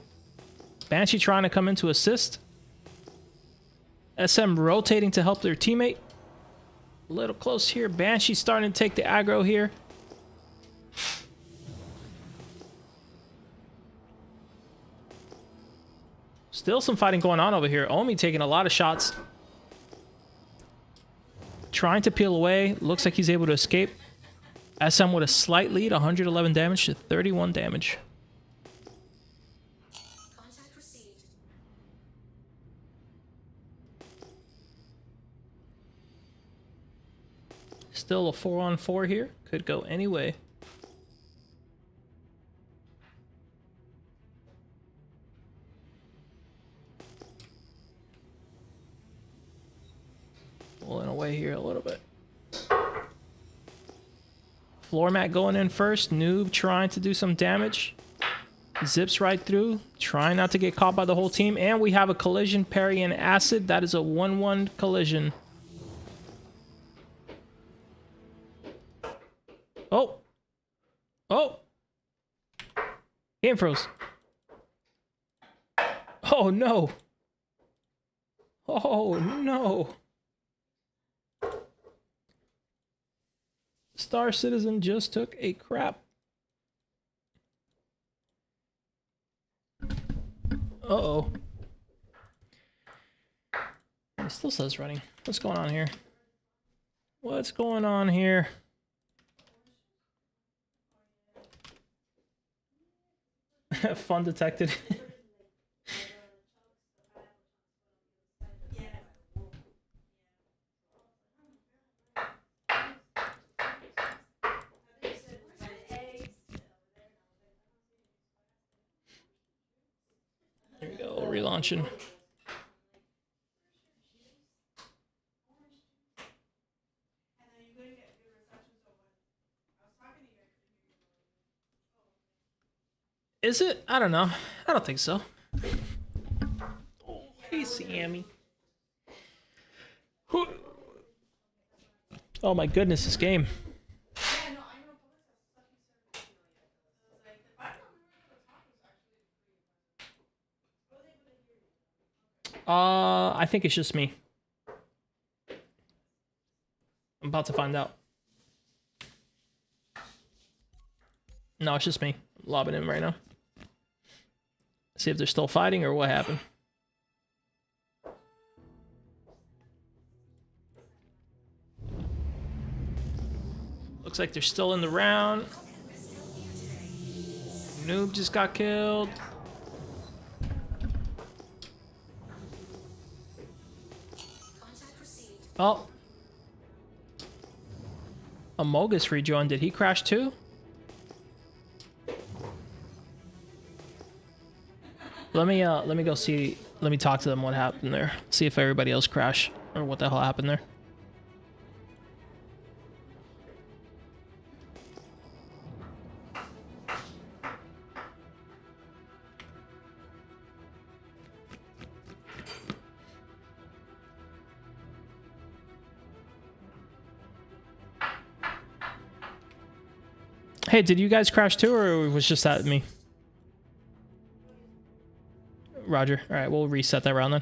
Banshee trying to come in to assist. SM rotating to help their teammate. A little close here. Banshee starting to take the aggro here. Still some fighting going on over here. Omi taking a lot of shots. Trying to peel away. Looks like he's able to escape. SM with a slight lead, 111 damage to 31 damage. Still a 4-on-4 here. Could go any way. Pulling away here a little bit. Floor mat going in first. Noob trying to do some damage. Zips right through. Trying not to get caught by the whole team. And we have a collision. Parry and Acid. That is a 1-1 collision. Oh. Oh. Game froze. Oh no. Oh no. Star Citizen just took a crap. Uh-oh. It still says running. What's going on here? What's going on here? Fun detected. There we go, relaunching. Is it? I don't know. I don't think so. Oh, hey, Sammy. Oh my goodness, this game. I think it's just me. I'm about to find out. No, it's just me. I'm lobbing him right now. See if they're still fighting or what happened. Looks like they're still in the round. Noob just got killed. Oh. Amogus rejoined. Did he crash too? Let me go see. Let me talk to them what happened there. See if everybody else crashed or what the hell happened there. Hey, did you guys crash too, or was just that me? Roger. All right, we'll reset that round then.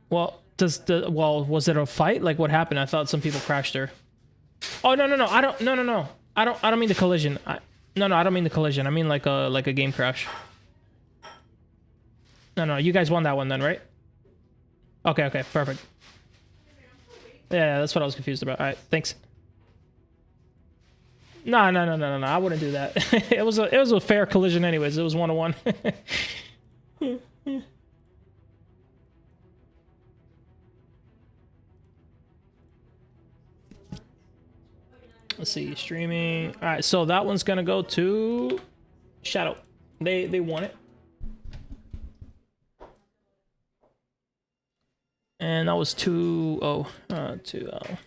Well, was it a fight? Like, what happened? I thought some people crashed there. Oh no. I don't mean the collision. No, I don't mean the collision. I mean like a game crash. No, you guys won that one then, right? Okay, perfect. Yeah, that's what I was confused about. All right, thanks. No, I wouldn't do that. it was a fair collision anyways. It was 1-1. Let's see, streaming. All right, so that one's gonna go to Shadow. They won it. And that was 2-0. 2-0.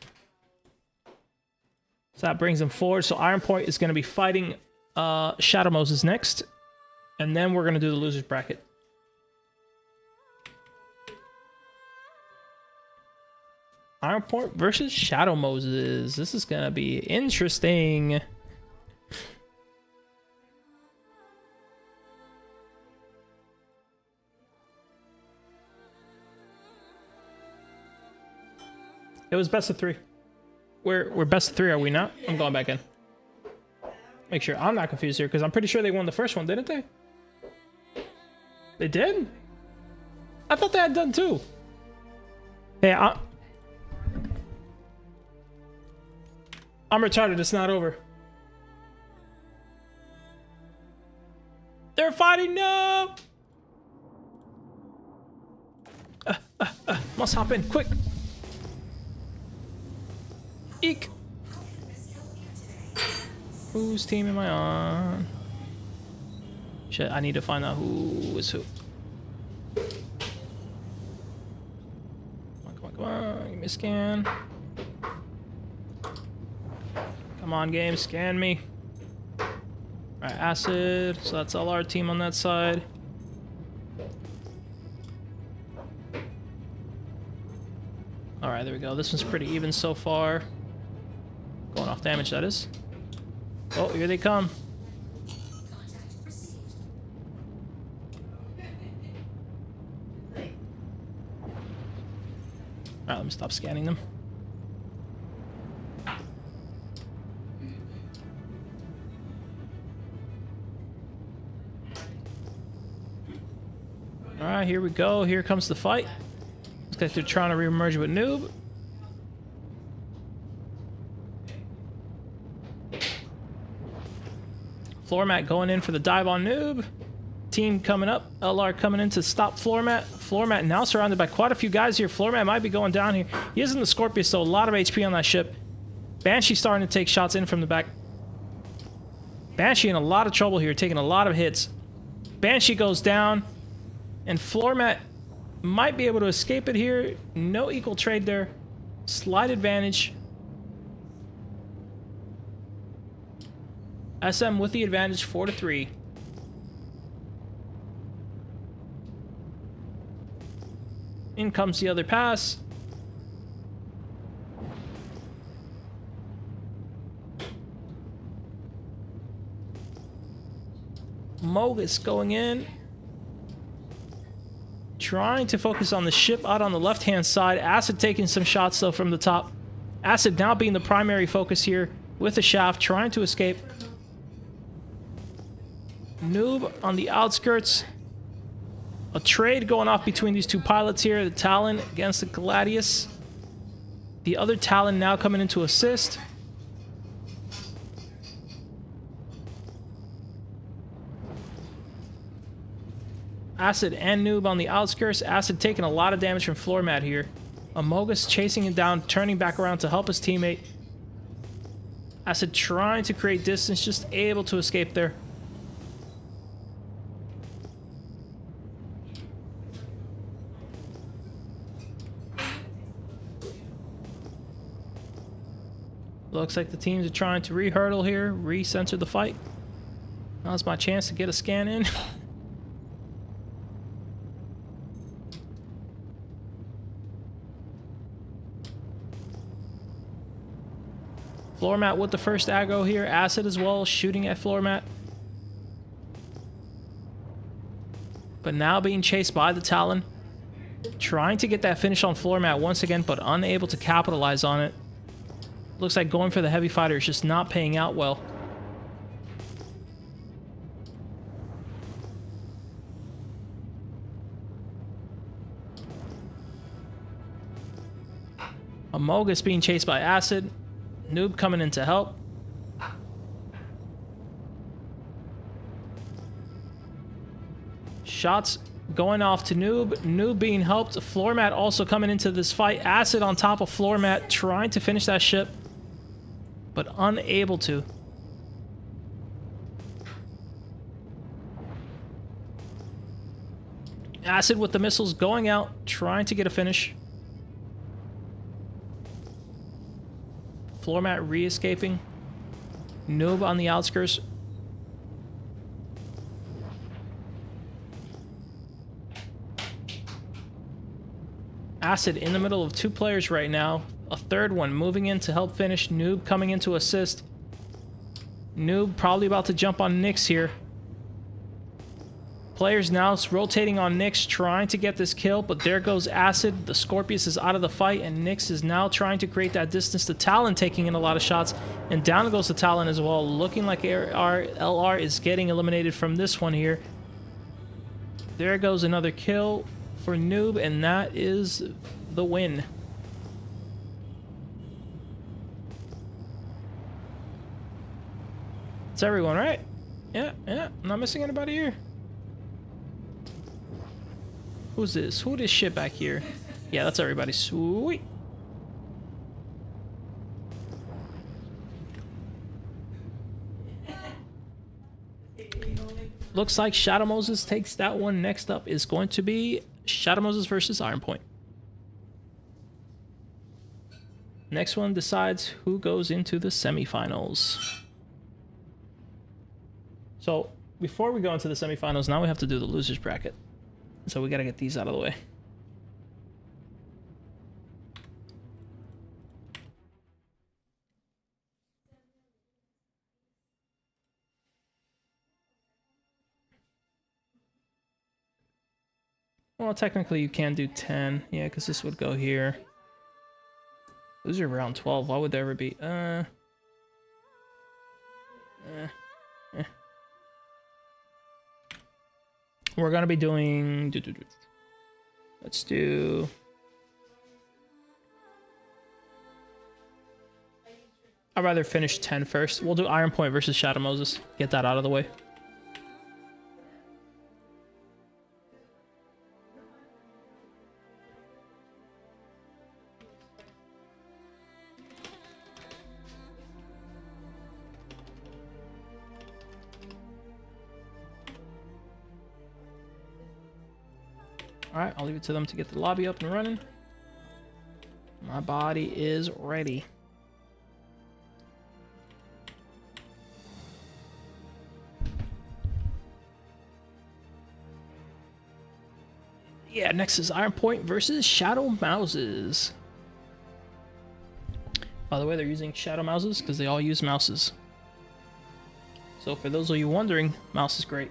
So that brings them forward. So Iron Point is going to be fighting Shadow Moses next. And then we're going to do the loser's bracket. Iron Point versus Shadow Moses. This is going to be interesting. It was best of 3. We're best of 3, are we not? I'm going back in. Make sure I'm not confused here, because I'm pretty sure they won the first one, didn't they? They did? I thought they had done 2. Hey, I'm retarded, it's not over. They're fighting, no! Must hop in, quick! Eek! Whose team am I on? Shit, I need to find out who is who. Come on, give me a scan. Come on, game, scan me. Alright, Acid, so that's all our team on that side. Alright, there we go. This one's pretty even so far. Going off damage, that is. Oh, here they come. Alright, let me stop scanning them. Alright, here we go. Here comes the fight. Looks like they're trying to re-emerge with Noob. Floor mat going in for the dive on Noob. Team coming up. LR coming in to stop floor mat. Floor mat now surrounded by quite a few guys here. Floor mat might be going down here. He is in the Scorpius, so a lot of HP on that ship. Banshee starting to take shots in from the back. Banshee in a lot of trouble here, taking a lot of hits. Banshee goes down. And floor mat might be able to escape it here. No equal trade there. Slight advantage. SM with the advantage, 4-3. In comes the other pass. Mogus going in. Trying to focus on the ship out on the left-hand side. Acid taking some shots, though, from the top. Acid now being the primary focus here with the shaft, trying to escape. Noob on the outskirts. A trade going off between these two pilots here. The Talon against the Gladius. The other Talon now coming in to assist. Acid and Noob on the outskirts. Acid taking a lot of damage from floor mat here. Amogus chasing him down, turning back around to help his teammate. Acid trying to create distance, just able to escape there. Looks like the teams are trying to re-hurdle here, re-censor the fight. Now's my chance to get a scan in. Floor mat with the first aggro here. Acid as well, shooting at floor mat. But now being chased by the Talon. Trying to get that finish on floor mat once again, but unable to capitalize on it. Looks like going for the heavy fighter is just not paying out well. Amogus being chased by Acid. Noob coming in to help. Shots going off to Noob. Noob being helped. Floor mat also coming into this fight. Acid on top of floor mat, trying to finish that ship, but unable to. Acid with the missiles going out, trying to get a finish. Floor mat re-escaping. Noob on the outskirts. Acid in the middle of 2 players right now. A third one moving in to help finish. Noob coming in to assist. Noob probably about to jump on Nyx here. Players now rotating on Nyx, trying to get this kill, but there goes Acid. The Scorpius is out of the fight, and Nyx is now trying to create that distance to Talon, taking in a lot of shots, and down goes the Talon as well, looking like LR is getting eliminated from this one here. There goes another kill for Noob, and that is the win. It's everyone, right? Yeah, I'm not missing anybody here. Who's this? Who this shit back here? Yeah, that's everybody. Sweet. Looks like Shadow Moses takes that one. Next up is going to be Shadow Moses versus Iron Point. Next one decides who goes into the semifinals. So, before we go into the semifinals, now we have to do the losers bracket. So we gotta get these out of the way. Well, technically you can do 10. Yeah, because this would go here. Loser round 12. Why would there ever be? We're gonna be doing. Let's do. I'd rather finish 10 first. We'll do Iron Point versus Shadow Moses. Get that out of the way. Alright, I'll leave it to them to get the lobby up and running. My body is ready. Yeah, next is Iron Point versus Shadow Mouses. By the way, they're using Shadow Mouses because they all use mouses. So for those of you wondering, mouse is great.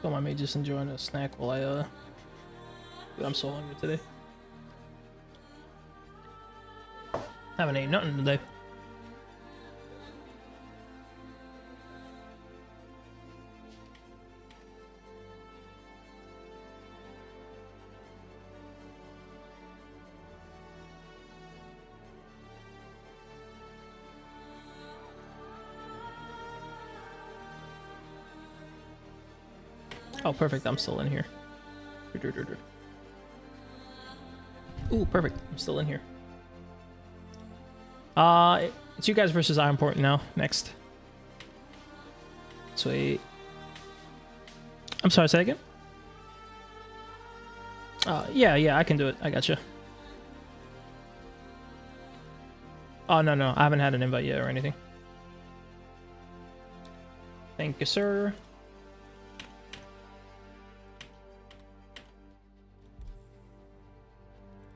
Oh, I may just enjoying a snack while I dude, I'm so hungry today. Haven't ate nothing today. Oh, perfect. I'm still in here. Ooh, perfect. I'm still in here. It's you guys versus Iron Point now. Next. Sweet. I'm sorry, say again? Yeah, I can do it. I gotcha. Oh, no. I haven't had an invite yet or anything. Thank you, sir.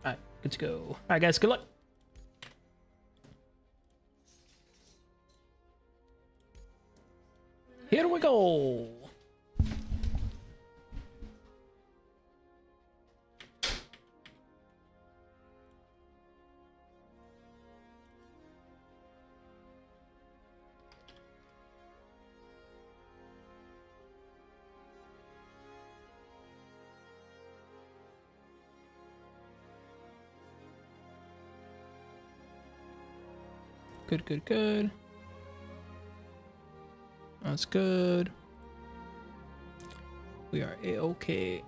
Alright, good to go. Alright, guys, good luck. Here we go. Good. That's good. We are A-okay.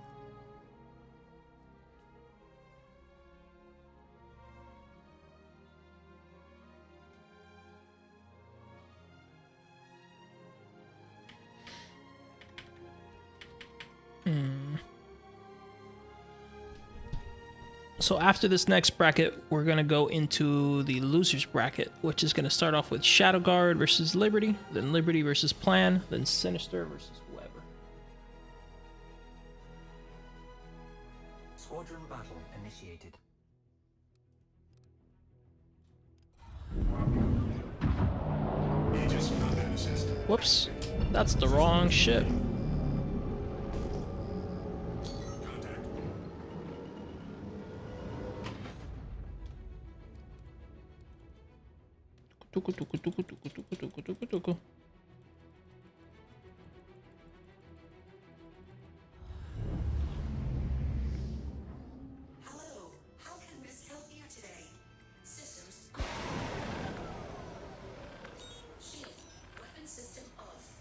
So after this next bracket, we're going to go into the losers bracket, which is going to start off with Shadow Guard versus Liberty, then Liberty versus Plan, then Sinister versus whoever. Squadron battle initiated. Whoops, that's the wrong ship. Hello, how can Miss help you today? Systems. Shield. Weapon system off.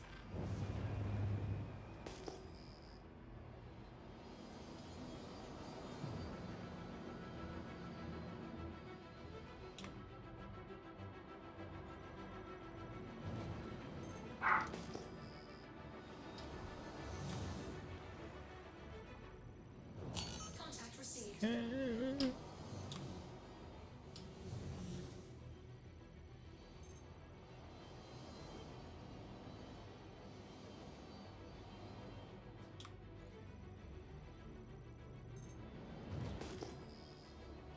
Contact received.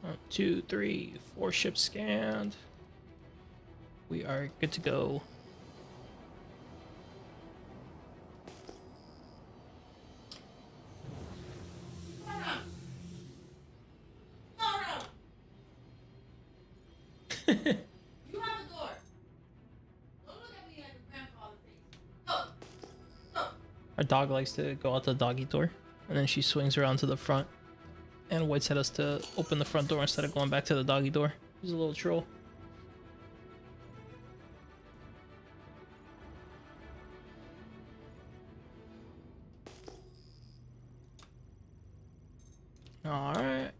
1, 2, 3, 4 ships scanned. We are good to go. You have a door. Don't look at me like a grandfather face. Go. Our dog likes to go out the doggy door, and then she swings around to the front and waits at us to open the front door instead of going back to the doggy door. She's a little troll. Alright.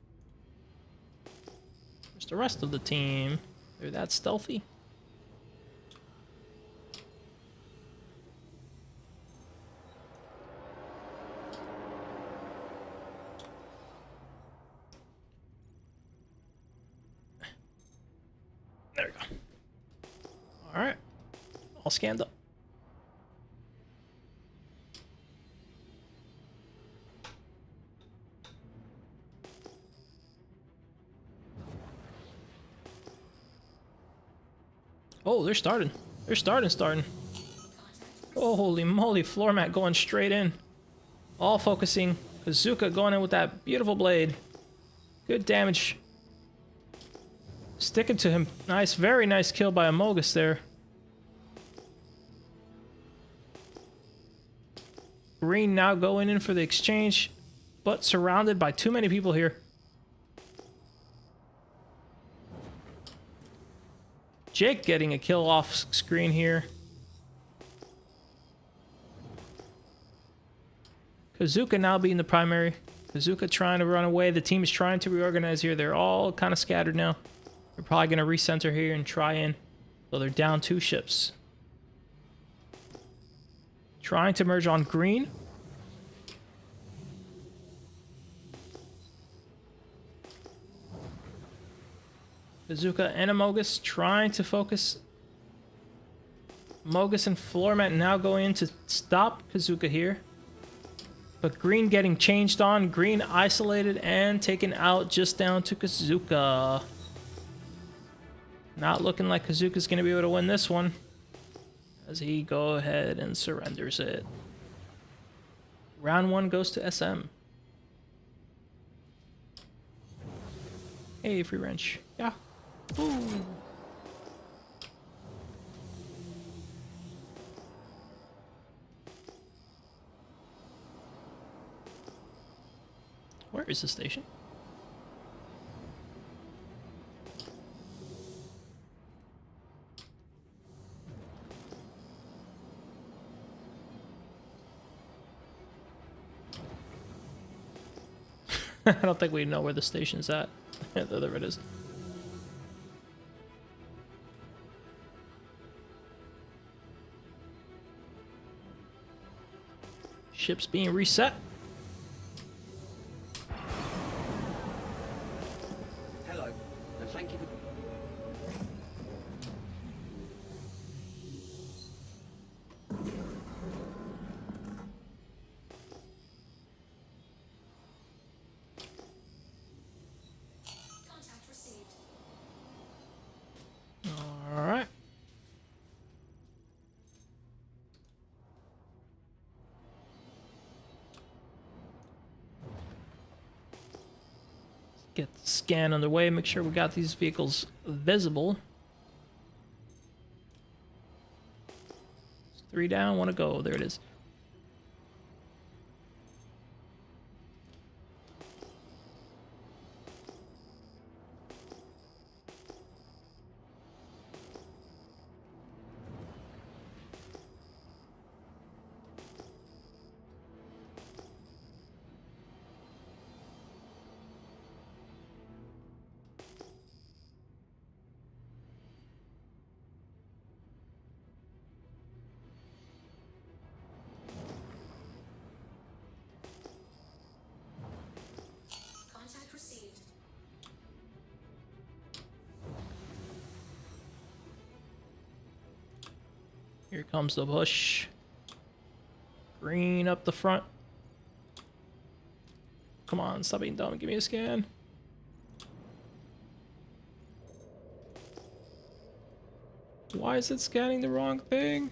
Where's the rest of the team? They're that stealthy? There we go. Alright. All scanned up. Oh, they're starting. They're starting. Oh, holy moly, floor mat going straight in. All focusing. Bazooka going in with that beautiful blade. Good damage. Sticking to him. Nice, very nice kill by Amogus there. Green now going in for the exchange, but surrounded by too many people here. Jake getting a kill off screen here. Kazuka now being the primary. Kazuka trying to run away. The team is trying to reorganize here. They're all kind of scattered now. They're probably going to recenter here and try in. So they're down 2 ships. Trying to merge on green. Bazooka and Amogus trying to focus. Amogus and Floormat now going in to stop Kazuka here. But green getting changed on. Green isolated and taken out just down to Kazuka. Not looking like Kazuka's going to be able to win this one. As he go ahead and surrenders it. Round 1 goes to SM. Hey, free wrench. Yeah. Ooh. Where is the station? I don't think we know where the station's at. There it is. Ship's being reset. Hello, and thank you for... All right. Get the scan underway, make sure we got these vehicles visible. 3 down, 1 to go. There it is. Here comes the push. Green up the front. Come on, stop being dumb. Give me a scan. Why is it scanning the wrong thing?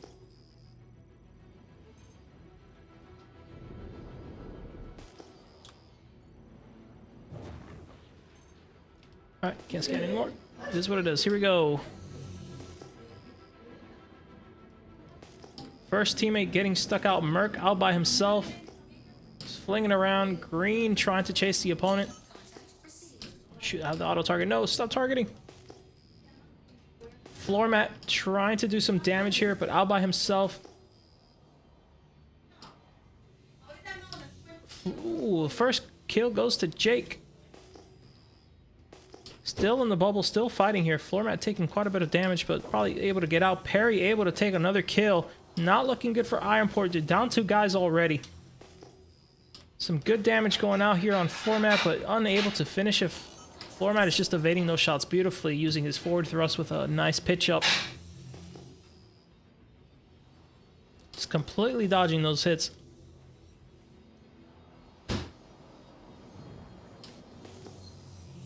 Alright, can't scan anymore. It is what it is. Here we go. First teammate getting stuck out. Merc out by himself. Just flinging around. Green trying to chase the opponent. Shoot, I have the auto target. No, stop targeting. Floor mat trying to do some damage here, but out by himself. Ooh, first kill goes to Jake. Still in the bubble, still fighting here. Floor mat taking quite a bit of damage, but probably able to get out. Perry able to take another kill. Not looking good for Ironport. They're down 2 guys already. Some good damage going out here on Floor mat, but unable to finish it. Floor mat is just evading those shots beautifully, using his forward thrust with a nice pitch up. Just completely dodging those hits.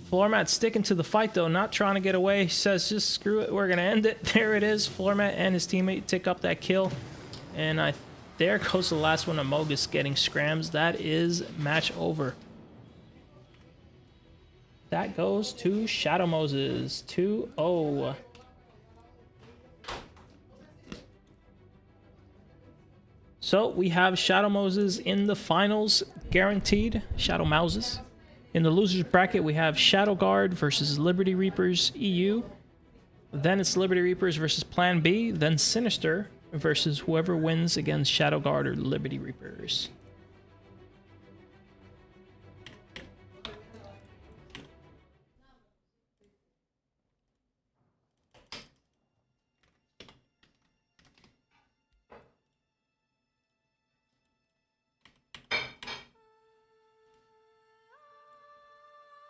Floor mat sticking to the fight though, not trying to get away. He says, just screw it, we're gonna end it. There it is. Floor mat and his teammate take up that kill. And there goes the last one. Amogus getting scrams. That is match over. That goes to Shadow Moses. 2-0. So we have Shadow Moses in the finals, guaranteed. Shadow Mouses. In the losers bracket, we have Shadow Guard versus Liberty Reapers EU. Then it's Liberty Reapers versus Plan B. Then Sinister versus whoever wins against Shadow Guard or Liberty Reapers.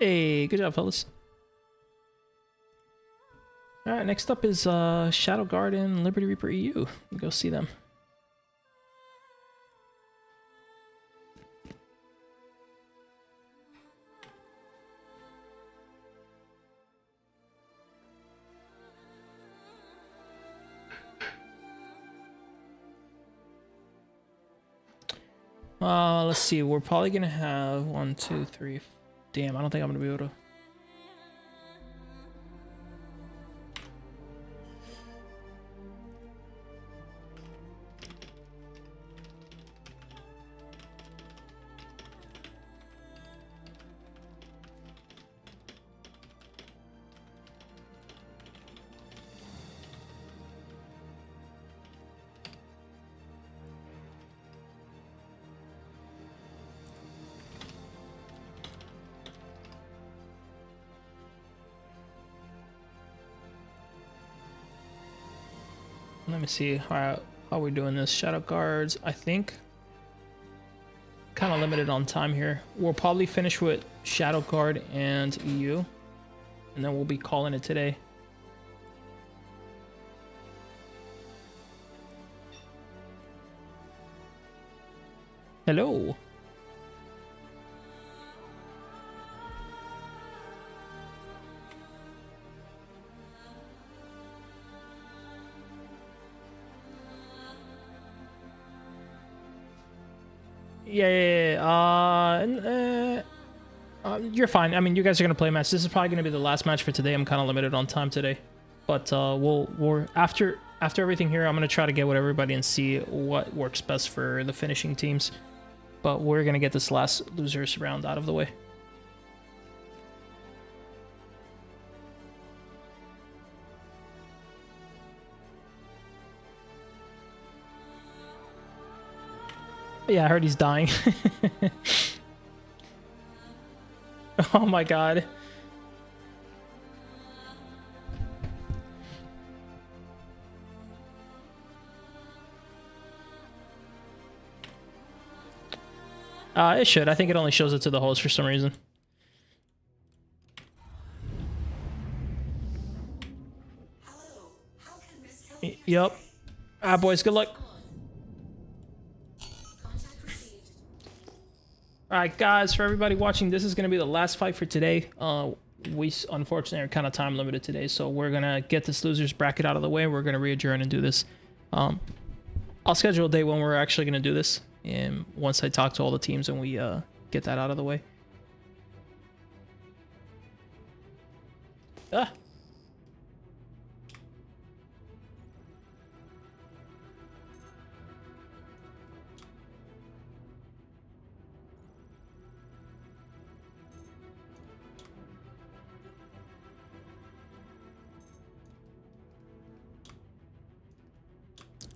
Hey, good job, fellas. Alright, next up is Shadow Guard and Liberty Reaper EU. We'll go see them. Let's see. We're probably gonna have 1, 2, 3. Damn, I don't think I'm gonna be able to. Let me see how we're doing this. Shadow guards, I think. Kind of limited on time here. We'll probably finish with Shadow Guard and EU, and then we'll be calling it today. Hello. Yeah. You're fine. I mean, you guys are gonna play a match. This is probably gonna be the last match for today. I'm kind of limited on time today, but we're after everything here. I'm gonna try to get with everybody and see what works best for the finishing teams. But we're gonna get this last losers round out of the way. Yeah, I heard he's dying. Oh my god. It should. I think it only shows it to the host for some reason. Yup. Boys, good luck. Alright guys, for everybody watching, this is going to be the last fight for today. We unfortunately are kind of time limited today, so we're going to get this losers bracket out of the way. We're going to re-adjourn and do this. I'll schedule a day when we're actually going to do this, and once I talk to all the teams and we get that out of the way. Ah.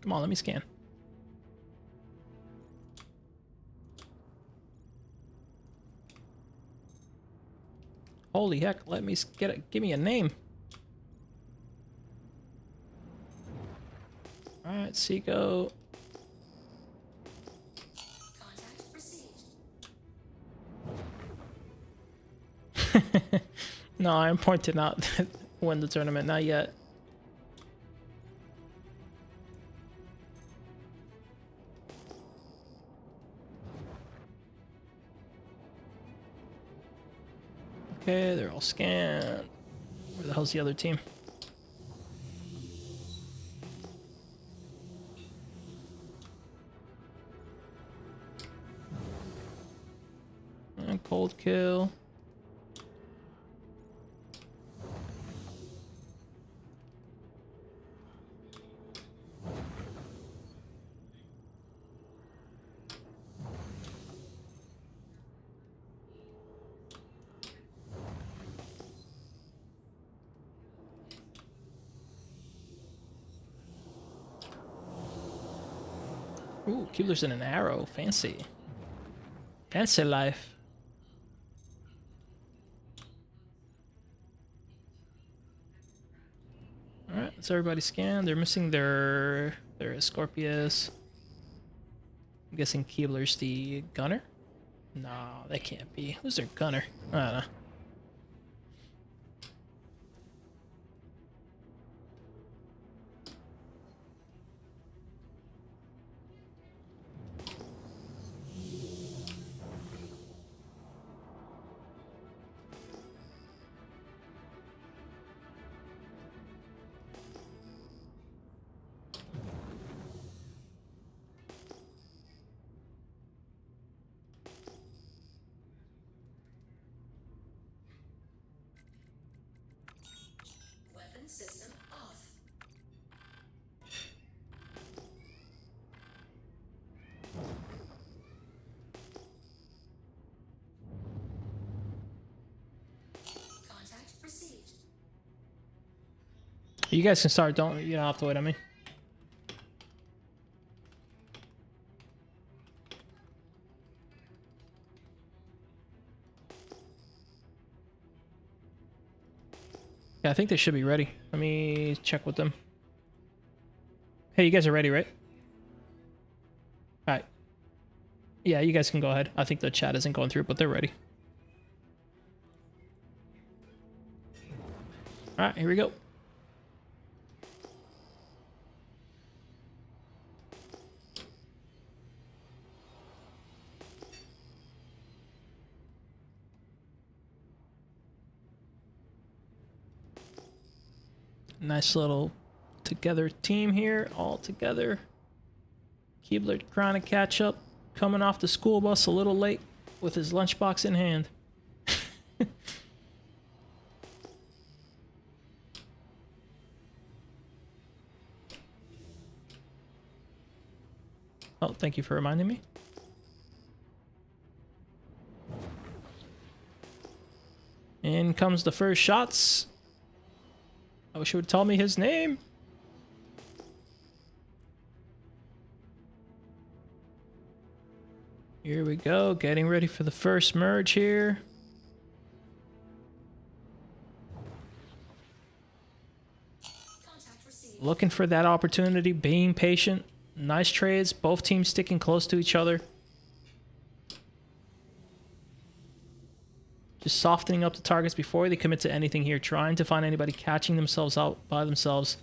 Come on, let me scan. Holy heck, let me get it. Give me a name. Alright, Seiko. No, I'm pointing out win the tournament, not yet. Okay, they're all scanned. Where the hell's the other team? And cold kill. Ooh, Keebler's in an arrow. Fancy. Fancy life. Alright, let's everybody scan. They're missing their Scorpius. I'm guessing Keebler's the gunner? No, that can't be. Who's their gunner? I don't know. System off. Contact received. You guys can start. You don't have to wait on me. Yeah, I think they should be ready. Let me check with them. Hey, you guys are ready, right? Alright. Yeah, you guys can go ahead. I think the chat isn't going through, but they're ready. Alright, here we go. Nice little together team here, all together. Keebler trying to catch up, coming off the school bus a little late with his lunchbox in hand. Oh, thank you for reminding me. In comes the first shots. I wish he would tell me his name. Here we go, getting ready for the first merge here. Looking for that opportunity, being patient. Nice trades, both teams sticking close to each other. Just softening up the targets before they commit to anything here, trying to find anybody catching themselves out by themselves.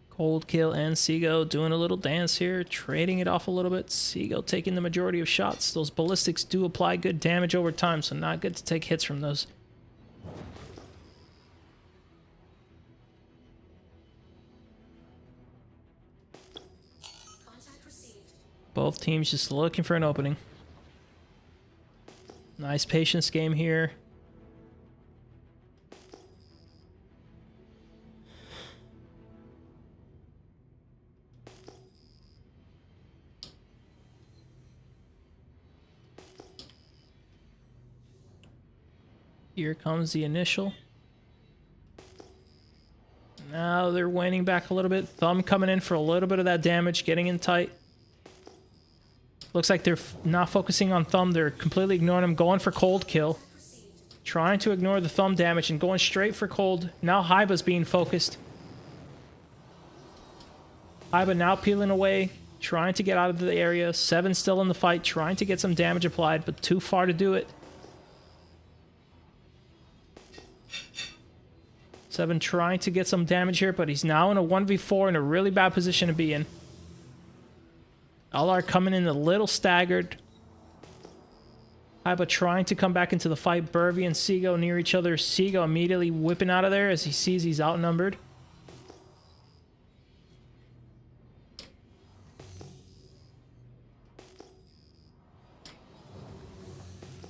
Cold Kill and Seago doing a little dance here, trading it off a little bit. Seago taking the majority of shots. Those ballistics do apply good damage over time, so not good to take hits from those. Both teams just looking for an opening. Nice patience game here. Here comes the initial. Now they're waning back a little bit. Thumb coming in for a little bit of that damage, getting in tight. Looks like they're not focusing on Thumb. They're completely ignoring him, going for Cold Kill. Trying to ignore the Thumb damage and going straight for Cold. Now Haiba's being focused. Haiba now peeling away, trying to get out of the area. Seven still in the fight, trying to get some damage applied, but too far to do it. Seven trying to get some damage here, but he's now in a 1v4 in a really bad position to be in. LR coming in a little staggered. Haiba trying to come back into the fight. Burvey and Seago near each other. Seago immediately whipping out of there as he sees he's outnumbered.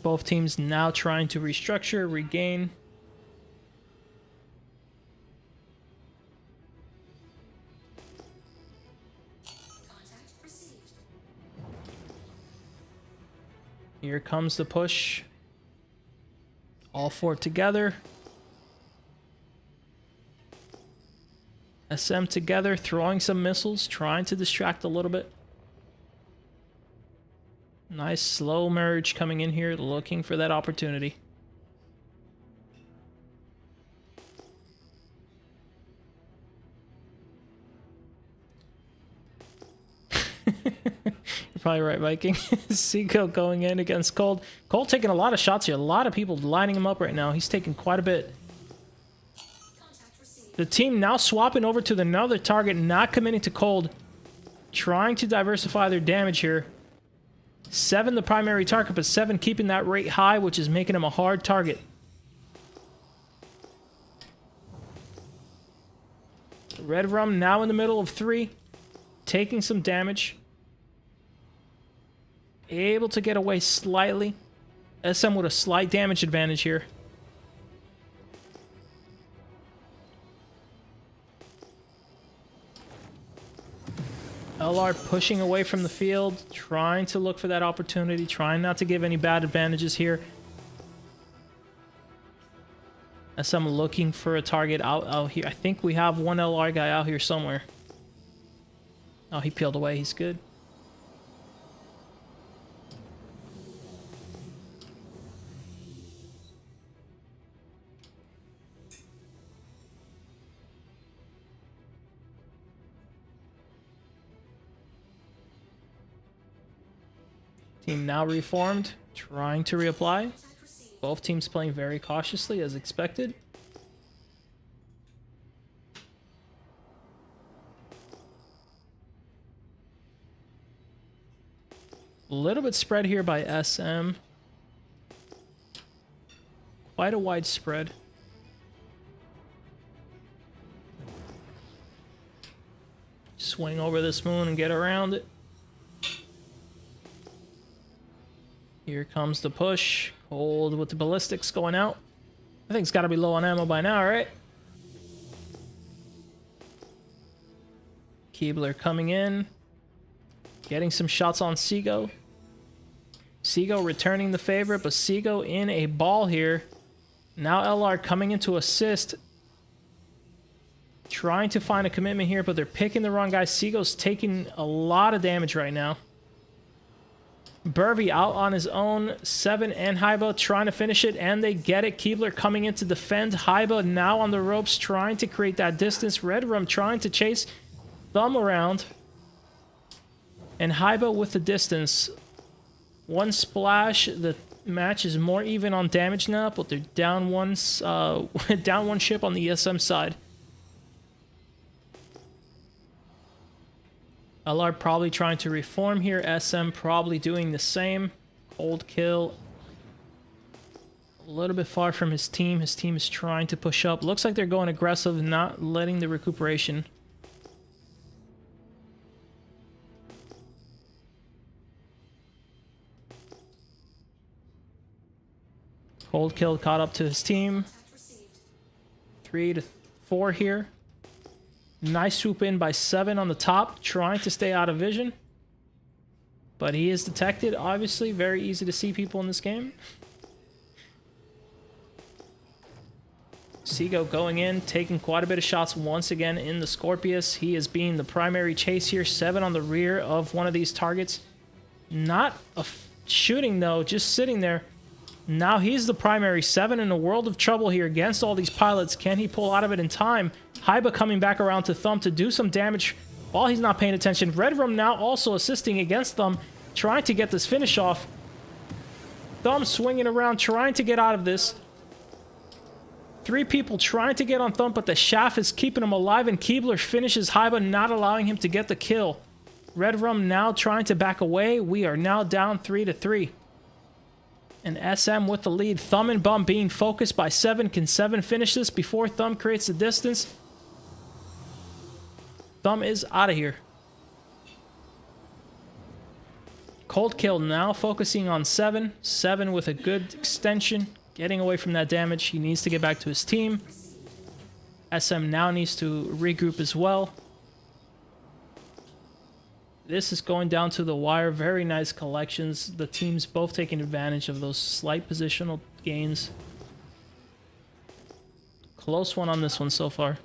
Both teams now trying to restructure, regain. Here comes the push. All four together. SM together, throwing some missiles, trying to distract a little bit. Nice slow merge coming in here, looking for that opportunity. You're probably right, Viking. Seago going in against Cold. Cold taking a lot of shots here. A lot of people lining him up right now. He's taking quite a bit. The team now swapping over to another target, not committing to Cold. Trying to diversify their damage here. Seven the primary target, but Seven keeping that rate high, which is making him a hard target. Red Rum now in the middle of three. Taking some damage. Able to get away slightly. SM with a slight damage advantage here. LR pushing away from the field, trying to look for that opportunity, trying not to give any bad advantages here. SM looking for a target out here. I think we have one LR guy out here somewhere. Oh, he peeled away. He's good. Team now reformed, trying to reapply. Both teams playing very cautiously as expected. A little bit spread here by SM. Quite a wide spread. Swing over this moon and get around it. Here comes the push. Cold with the ballistics going out. I think it's got to be low on ammo by now, right? Keebler coming in. Getting some shots on Seago. Seago returning the favorite, but Seago in a ball here. Now LR coming in to assist. Trying to find a commitment here, but they're picking the wrong guy. Seago's taking a lot of damage right now. Burvey out on his own. 7 and Haiba trying to finish it, and they get it. Keebler coming in to defend. Haiba now on the ropes, trying to create that distance. Red Rum trying to chase Thumb around. And Haiba with the distance. One splash. The match is more even on damage now, but they're down one ship on the ESM side. LR probably trying to reform here. SM probably doing the same. Cold kill. A little bit far from his team. His team is trying to push up. Looks like they're going aggressive, not letting the recuperation. Cold kill caught up to his team. 3 to 4 here. Nice swoop in by 7 on the top, trying to stay out of vision. But he is detected, obviously. Very easy to see people in this game. Seago going in, taking quite a bit of shots once again in the Scorpius. He is being the primary chase here. 7 on the rear of one of these targets. Not shooting though, just sitting there. Now he's the primary. 7 in a world of trouble here against all these pilots. Can he pull out of it in time? Haiba coming back around to Thumb to do some damage while he's not paying attention. Red Rum now also assisting against Thumb, trying to get this finish off. Thumb swinging around, trying to get out of this. 3 people trying to get on Thumb, but the shaft is keeping him alive, and Keebler finishes Haiba, not allowing him to get the kill. Red Rum now trying to back away. We are now down 3 to 3. And SM with the lead. Thumb and Bum being focused by 7. Can 7 finish this before Thumb creates the distance? Thumb is out of here. Cold kill now focusing on 7. 7 with a good extension. Getting away from that damage. He needs to get back to his team. SM now needs to regroup as well. This is going down to the wire. Very nice collections. The teams both taking advantage of those slight positional gains. Close one on this one so far.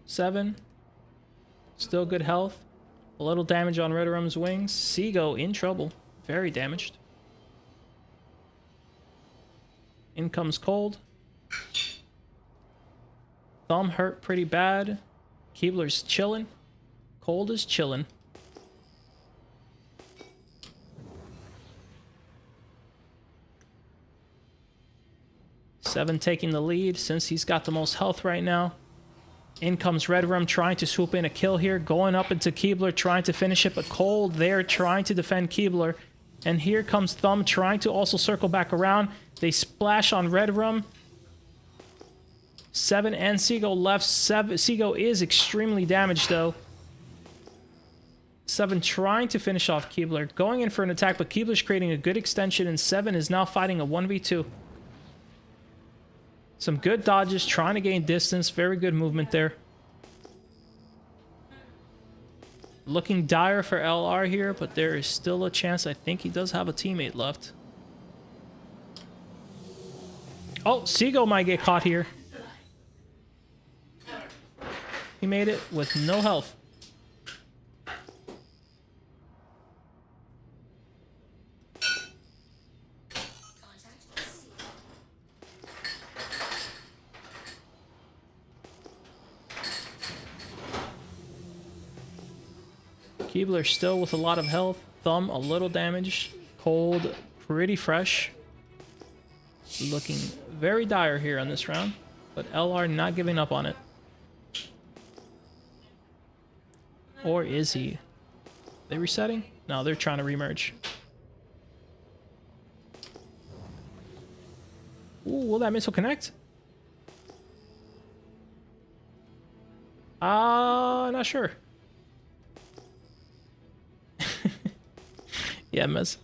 Seven. Still good health. A little damage on Red Rum's wings. Seago in trouble. Very damaged. In comes Cold. Thumb hurt pretty bad. Keebler's chilling. Cold is chilling. Seven taking the lead since he's got the most health right now. In comes Red Rum trying to swoop in a kill here. Going up into Keebler trying to finish it, but Cold there trying to defend Keebler. And here comes Thumb trying to also circle back around. They splash on Red Rum. 7 and Seago left. Seago is extremely damaged though. 7 trying to finish off Keebler. Going in for an attack, but Keebler's creating a good extension, and 7 is now fighting a 1v2. Some good dodges, trying to gain distance. Very good movement there. Looking dire for LR here, but there is still a chance. I think he does have a teammate left. Oh, Seago might get caught here. He made it with no health. Keebler still with a lot of health. Thumb a little damaged. Cold pretty fresh. Looking very dire here on this round. But LR not giving up on it. Or is he? They resetting? No, they're trying to remerge. Ooh, will that missile connect? Not sure. Yeah, miss.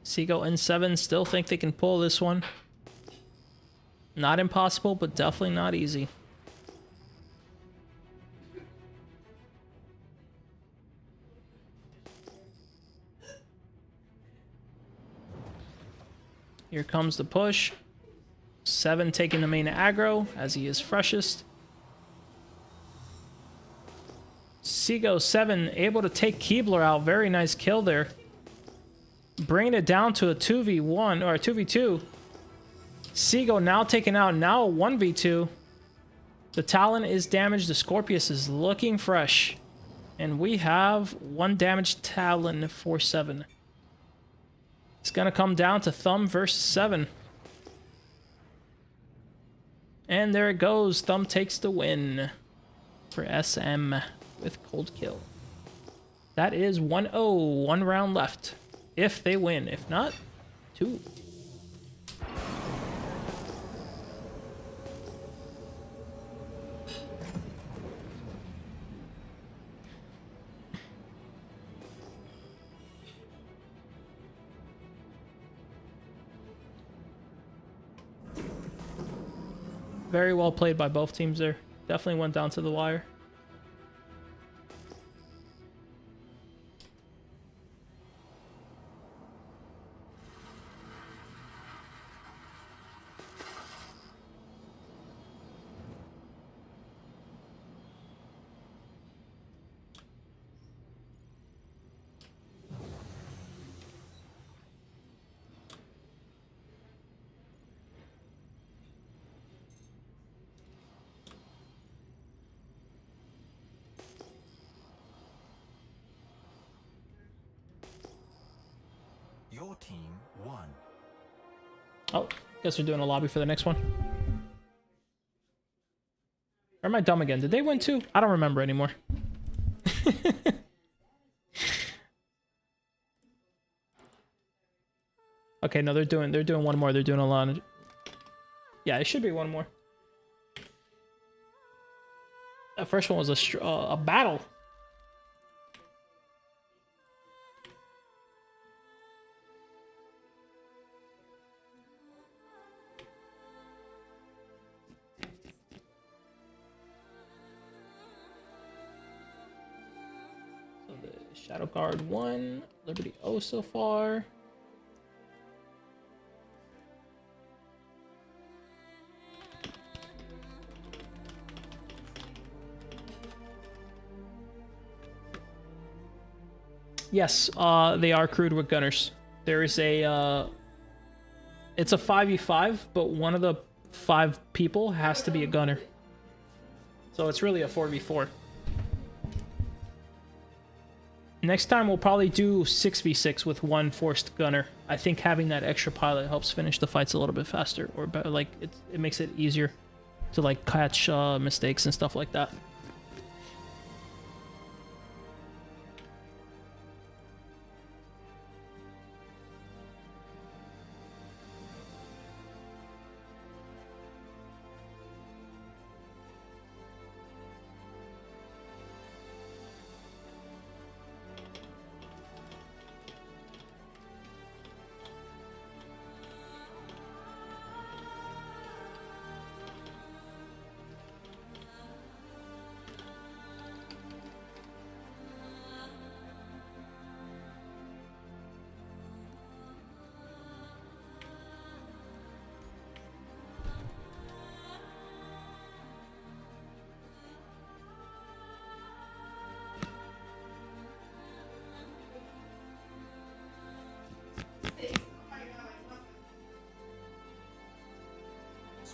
Seagull N7 still think they can pull this one. Not impossible, but definitely not easy. Here comes the push. 7 taking the main aggro as he is freshest. Seago 7 able to take Keebler out. Very nice kill there. Bringing it down to a 2v1 or a 2v2. Seago now taken out. Now a 1v2. The Talon is damaged. The Scorpius is looking fresh. And we have 1 damaged Talon for 7. It's going to come down to Thumb versus 7. And there it goes. Thumb takes the win for SM with cold kill. That is 1-0. 1 round left. If they win. If not, 2. Very well played by both teams there. Definitely went down to the wire. Your team won. Oh, guess we're doing a lobby for the next one. Or am I dumb again? Did they win too? I don't remember anymore. Okay, no, they're doing one more. They're doing a lot. Yeah, it should be one more. That first one was a battle. Shadow Guard 1, Liberty O so far. Yes, they are crewed with gunners. There is a, it's a 5v5, but one of the 5 people has to be a gunner. So it's really a 4v4. Next time we'll probably do 6v6 with 1 forced gunner. I think having that extra pilot helps finish the fights a little bit faster, or better, like it makes it easier to like catch mistakes and stuff like that.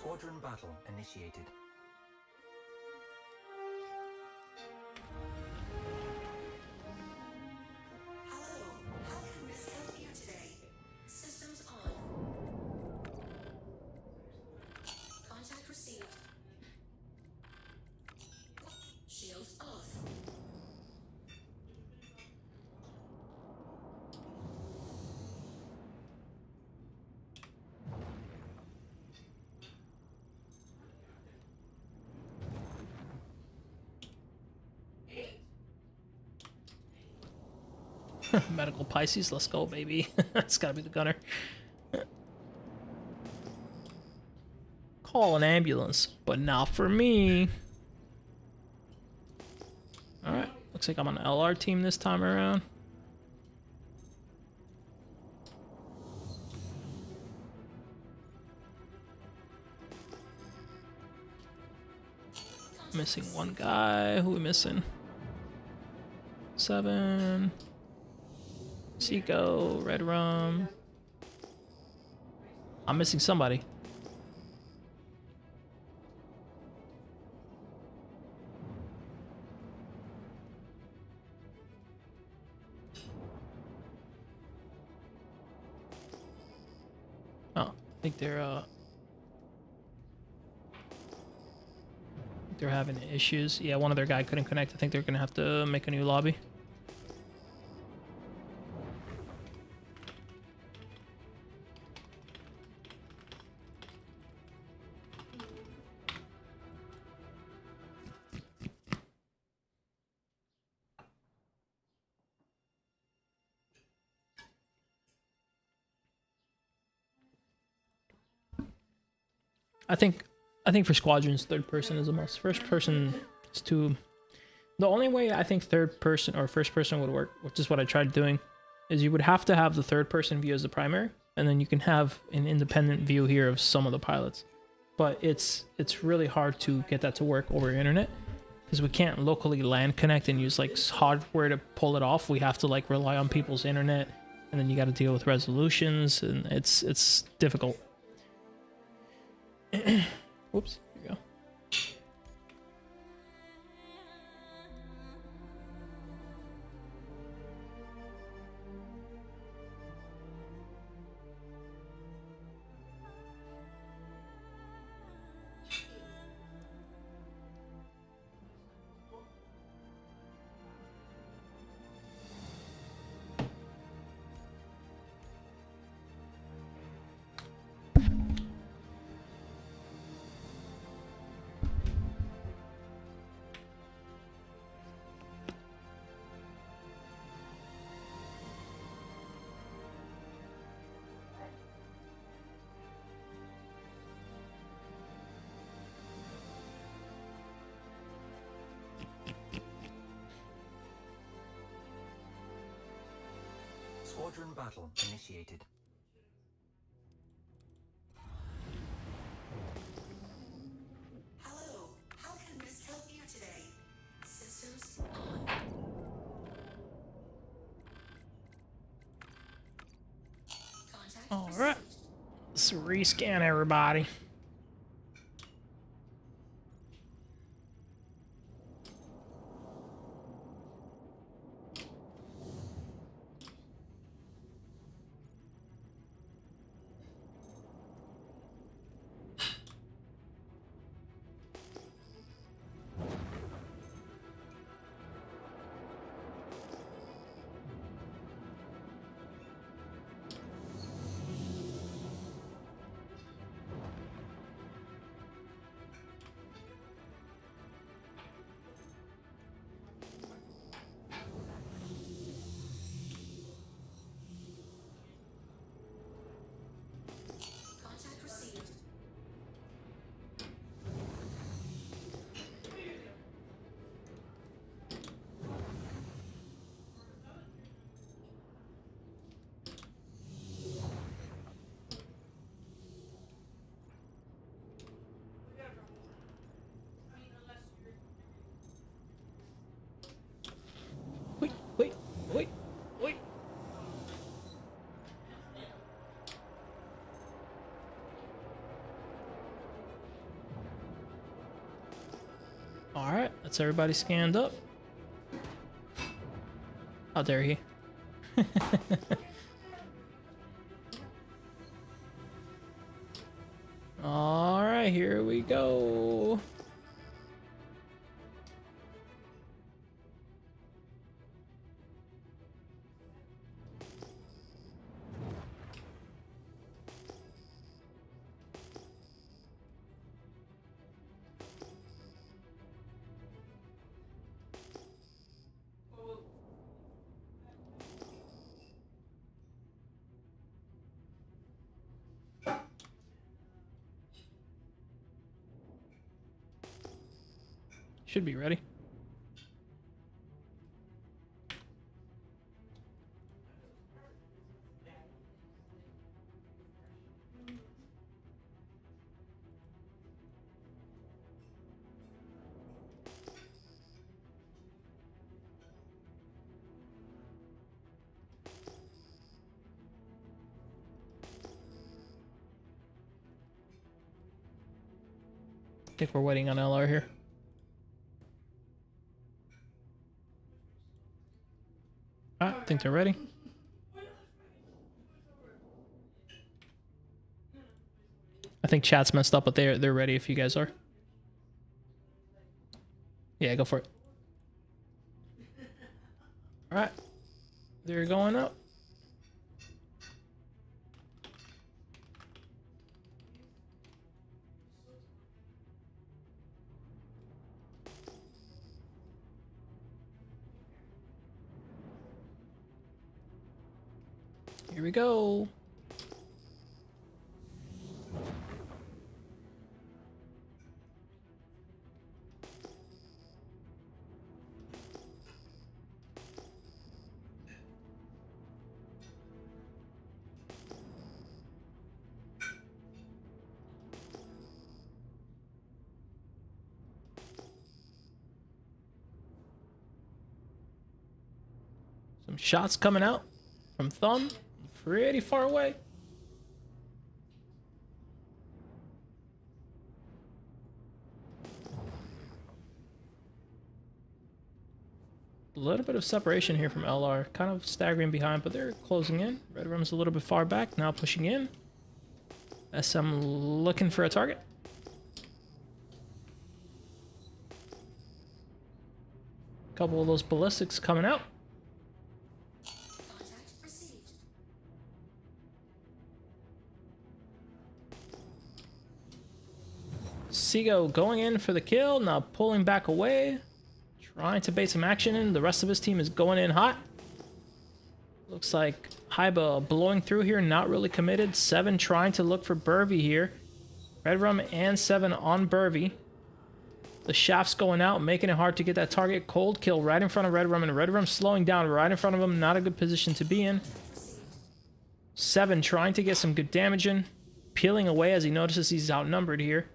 Squadron battle initiated. Hello, how can Miss help you today? Systems on. Contact received. Shields off. Medical Pisces, let's go, baby. It's gotta be the gunner. Call an ambulance, but not for me. Alright, looks like I'm on the LR team this time around. Missing one guy. Who are we missing? 7. Seco, Red Rum. I'm missing somebody. Oh, I think they're having issues. Yeah, one of their guy couldn't connect. I think they're gonna have to make a new lobby. I think for squadrons, third person is a must. First person is too. The only way I think third person or first person would work, which is what I tried doing, is you would have to have the third person view as the primary, and then you can have an independent view here of some of the pilots. But it's really hard to get that to work over internet because we can't locally LAN connect and use like hardware to pull it off. We have to like rely on people's internet, and then you got to deal with resolutions, and it's difficult. Whoops, here we go. Squadron battle initiated. Hello, how can Miss help you today? Systems on. Contact Alright. Let's rescan everybody. Gets everybody scanned up. How dare he? Alright, here we go. Should be ready. I think we're waiting on LR here. I think they're ready. I think chat's messed up, but they're ready if you guys are. Yeah, go for it. All right, they're going up. Here we go. Some shots coming out from Thumb. Pretty far away. A little bit of separation here from LR. Kind of staggering behind, but they're closing in. Red Rum's a little bit far back, now pushing in. SM looking for a target. Couple of those ballistics coming out. Seago going in for the kill, now pulling back away, trying to bait some action in. The rest of his team is going in hot. Looks like Haiba blowing through here, not really committed. 7 trying to look for Burvy here. Red Rum and 7 on Burvy. The shaft's going out, making it hard to get that target. Cold kill right in front of Red Rum, and Red Rum slowing down right in front of him. Not a good position to be in. 7 trying to get some good damage in, peeling away as he notices he's outnumbered here.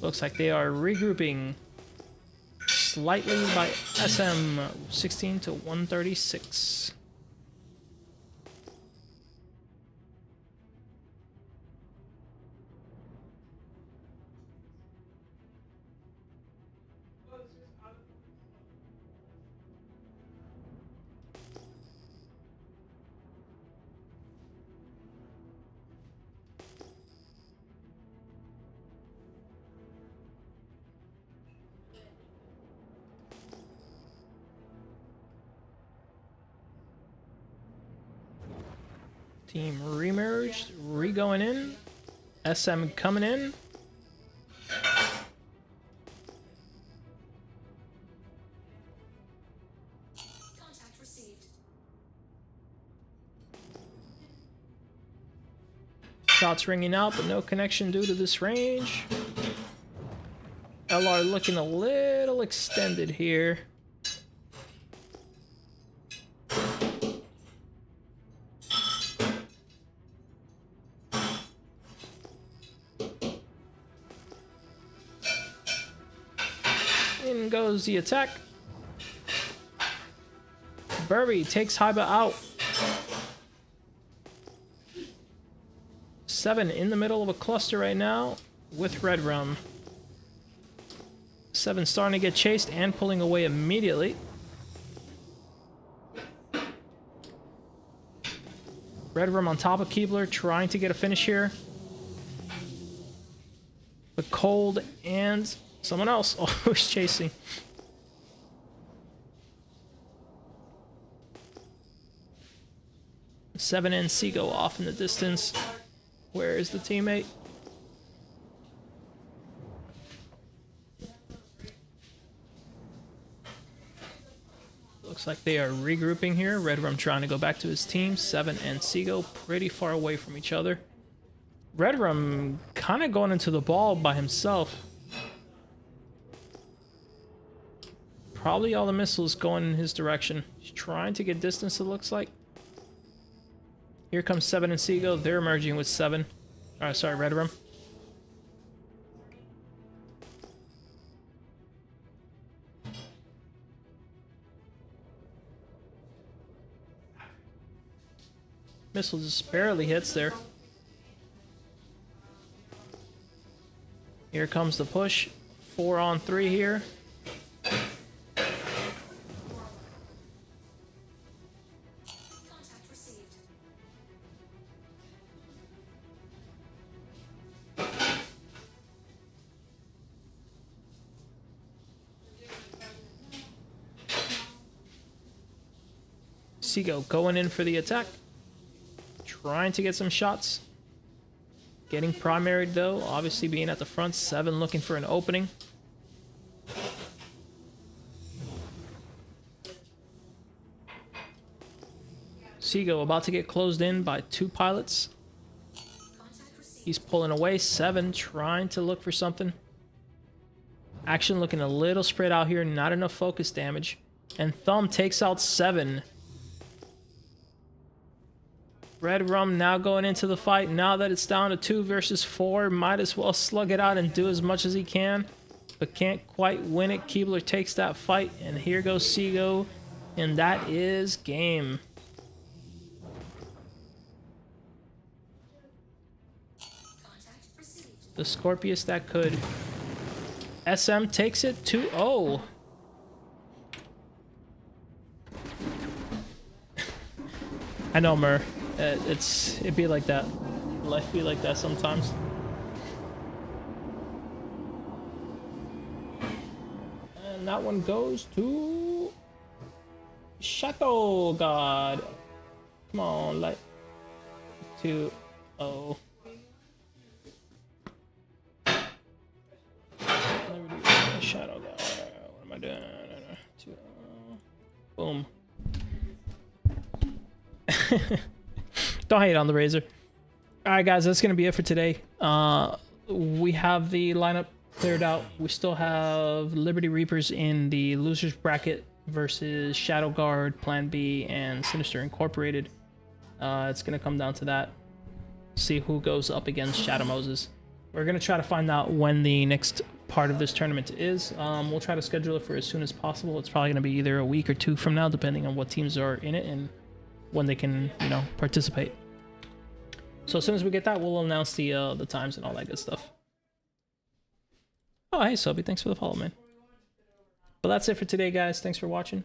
Looks like they are regrouping slightly by SM 16 to 136. Team remerged, re-going in. SM coming in. Contact received. Shots ringing out, but no connection due to this range. LR looking a little extended here. In goes the attack. Burby takes Haiba out. 7 in the middle of a cluster right now. with Red Rum. 7 starting to get chased and pulling away immediately. Red Rum on top of Keebler, trying to get a finish here. But Cold and someone else always chasing. Seven and Seago off in the distance. Where is the teammate? Looks like they are regrouping here. Red Rum trying to go back to his team. 7 and Seago pretty far away from each other. Red Rum kind of going into the ball by himself. Probably all the missiles going in his direction. He's trying to get distance, it looks like. Here comes 7 and Seago. They're merging with 7. Sorry, Red Rum. Missile just barely hits there. Here comes the push. 4 on 3 here. Seago going in for the attack. Trying to get some shots. Getting primaried though, obviously being at the front. 7 looking for an opening. Seago about to get closed in by 2 pilots. He's pulling away. 7 trying to look for something. Action looking a little spread out here, not enough focus damage. And Thumb takes out 7. Red Rum now going into the fight. Now that it's down to 2 versus 4, might as well slug it out and do as much as he can, but can't quite win it. Keebler takes that fight, and here goes Seago, and that is game. The Scorpius that could. SM takes it 2-0. I know, Mur. It'd be like that. Life be like that sometimes. And that one goes to Shadow God. Come on, like 2-0. Shadow God. What am I doing? 2-0. Boom. Don't hate on the Razor. Alright guys, that's going to be it for today. We have the lineup cleared out. We still have Liberty Reapers in the losers bracket versus Shadow Guard, Plan B, and Sinister Incorporated. It's going to come down to that. See who goes up against Shadow Moses. We're going to try to find out when the next part of this tournament is. We'll try to schedule it for as soon as possible. It's probably going to be either a week or 2 from now, depending on what teams are in it and when they can, you know, participate. So as soon as we get that, we'll announce the times and all that good stuff. Oh, hey, Sobi, thanks for the follow, man. But that's it for today, guys. Thanks for watching.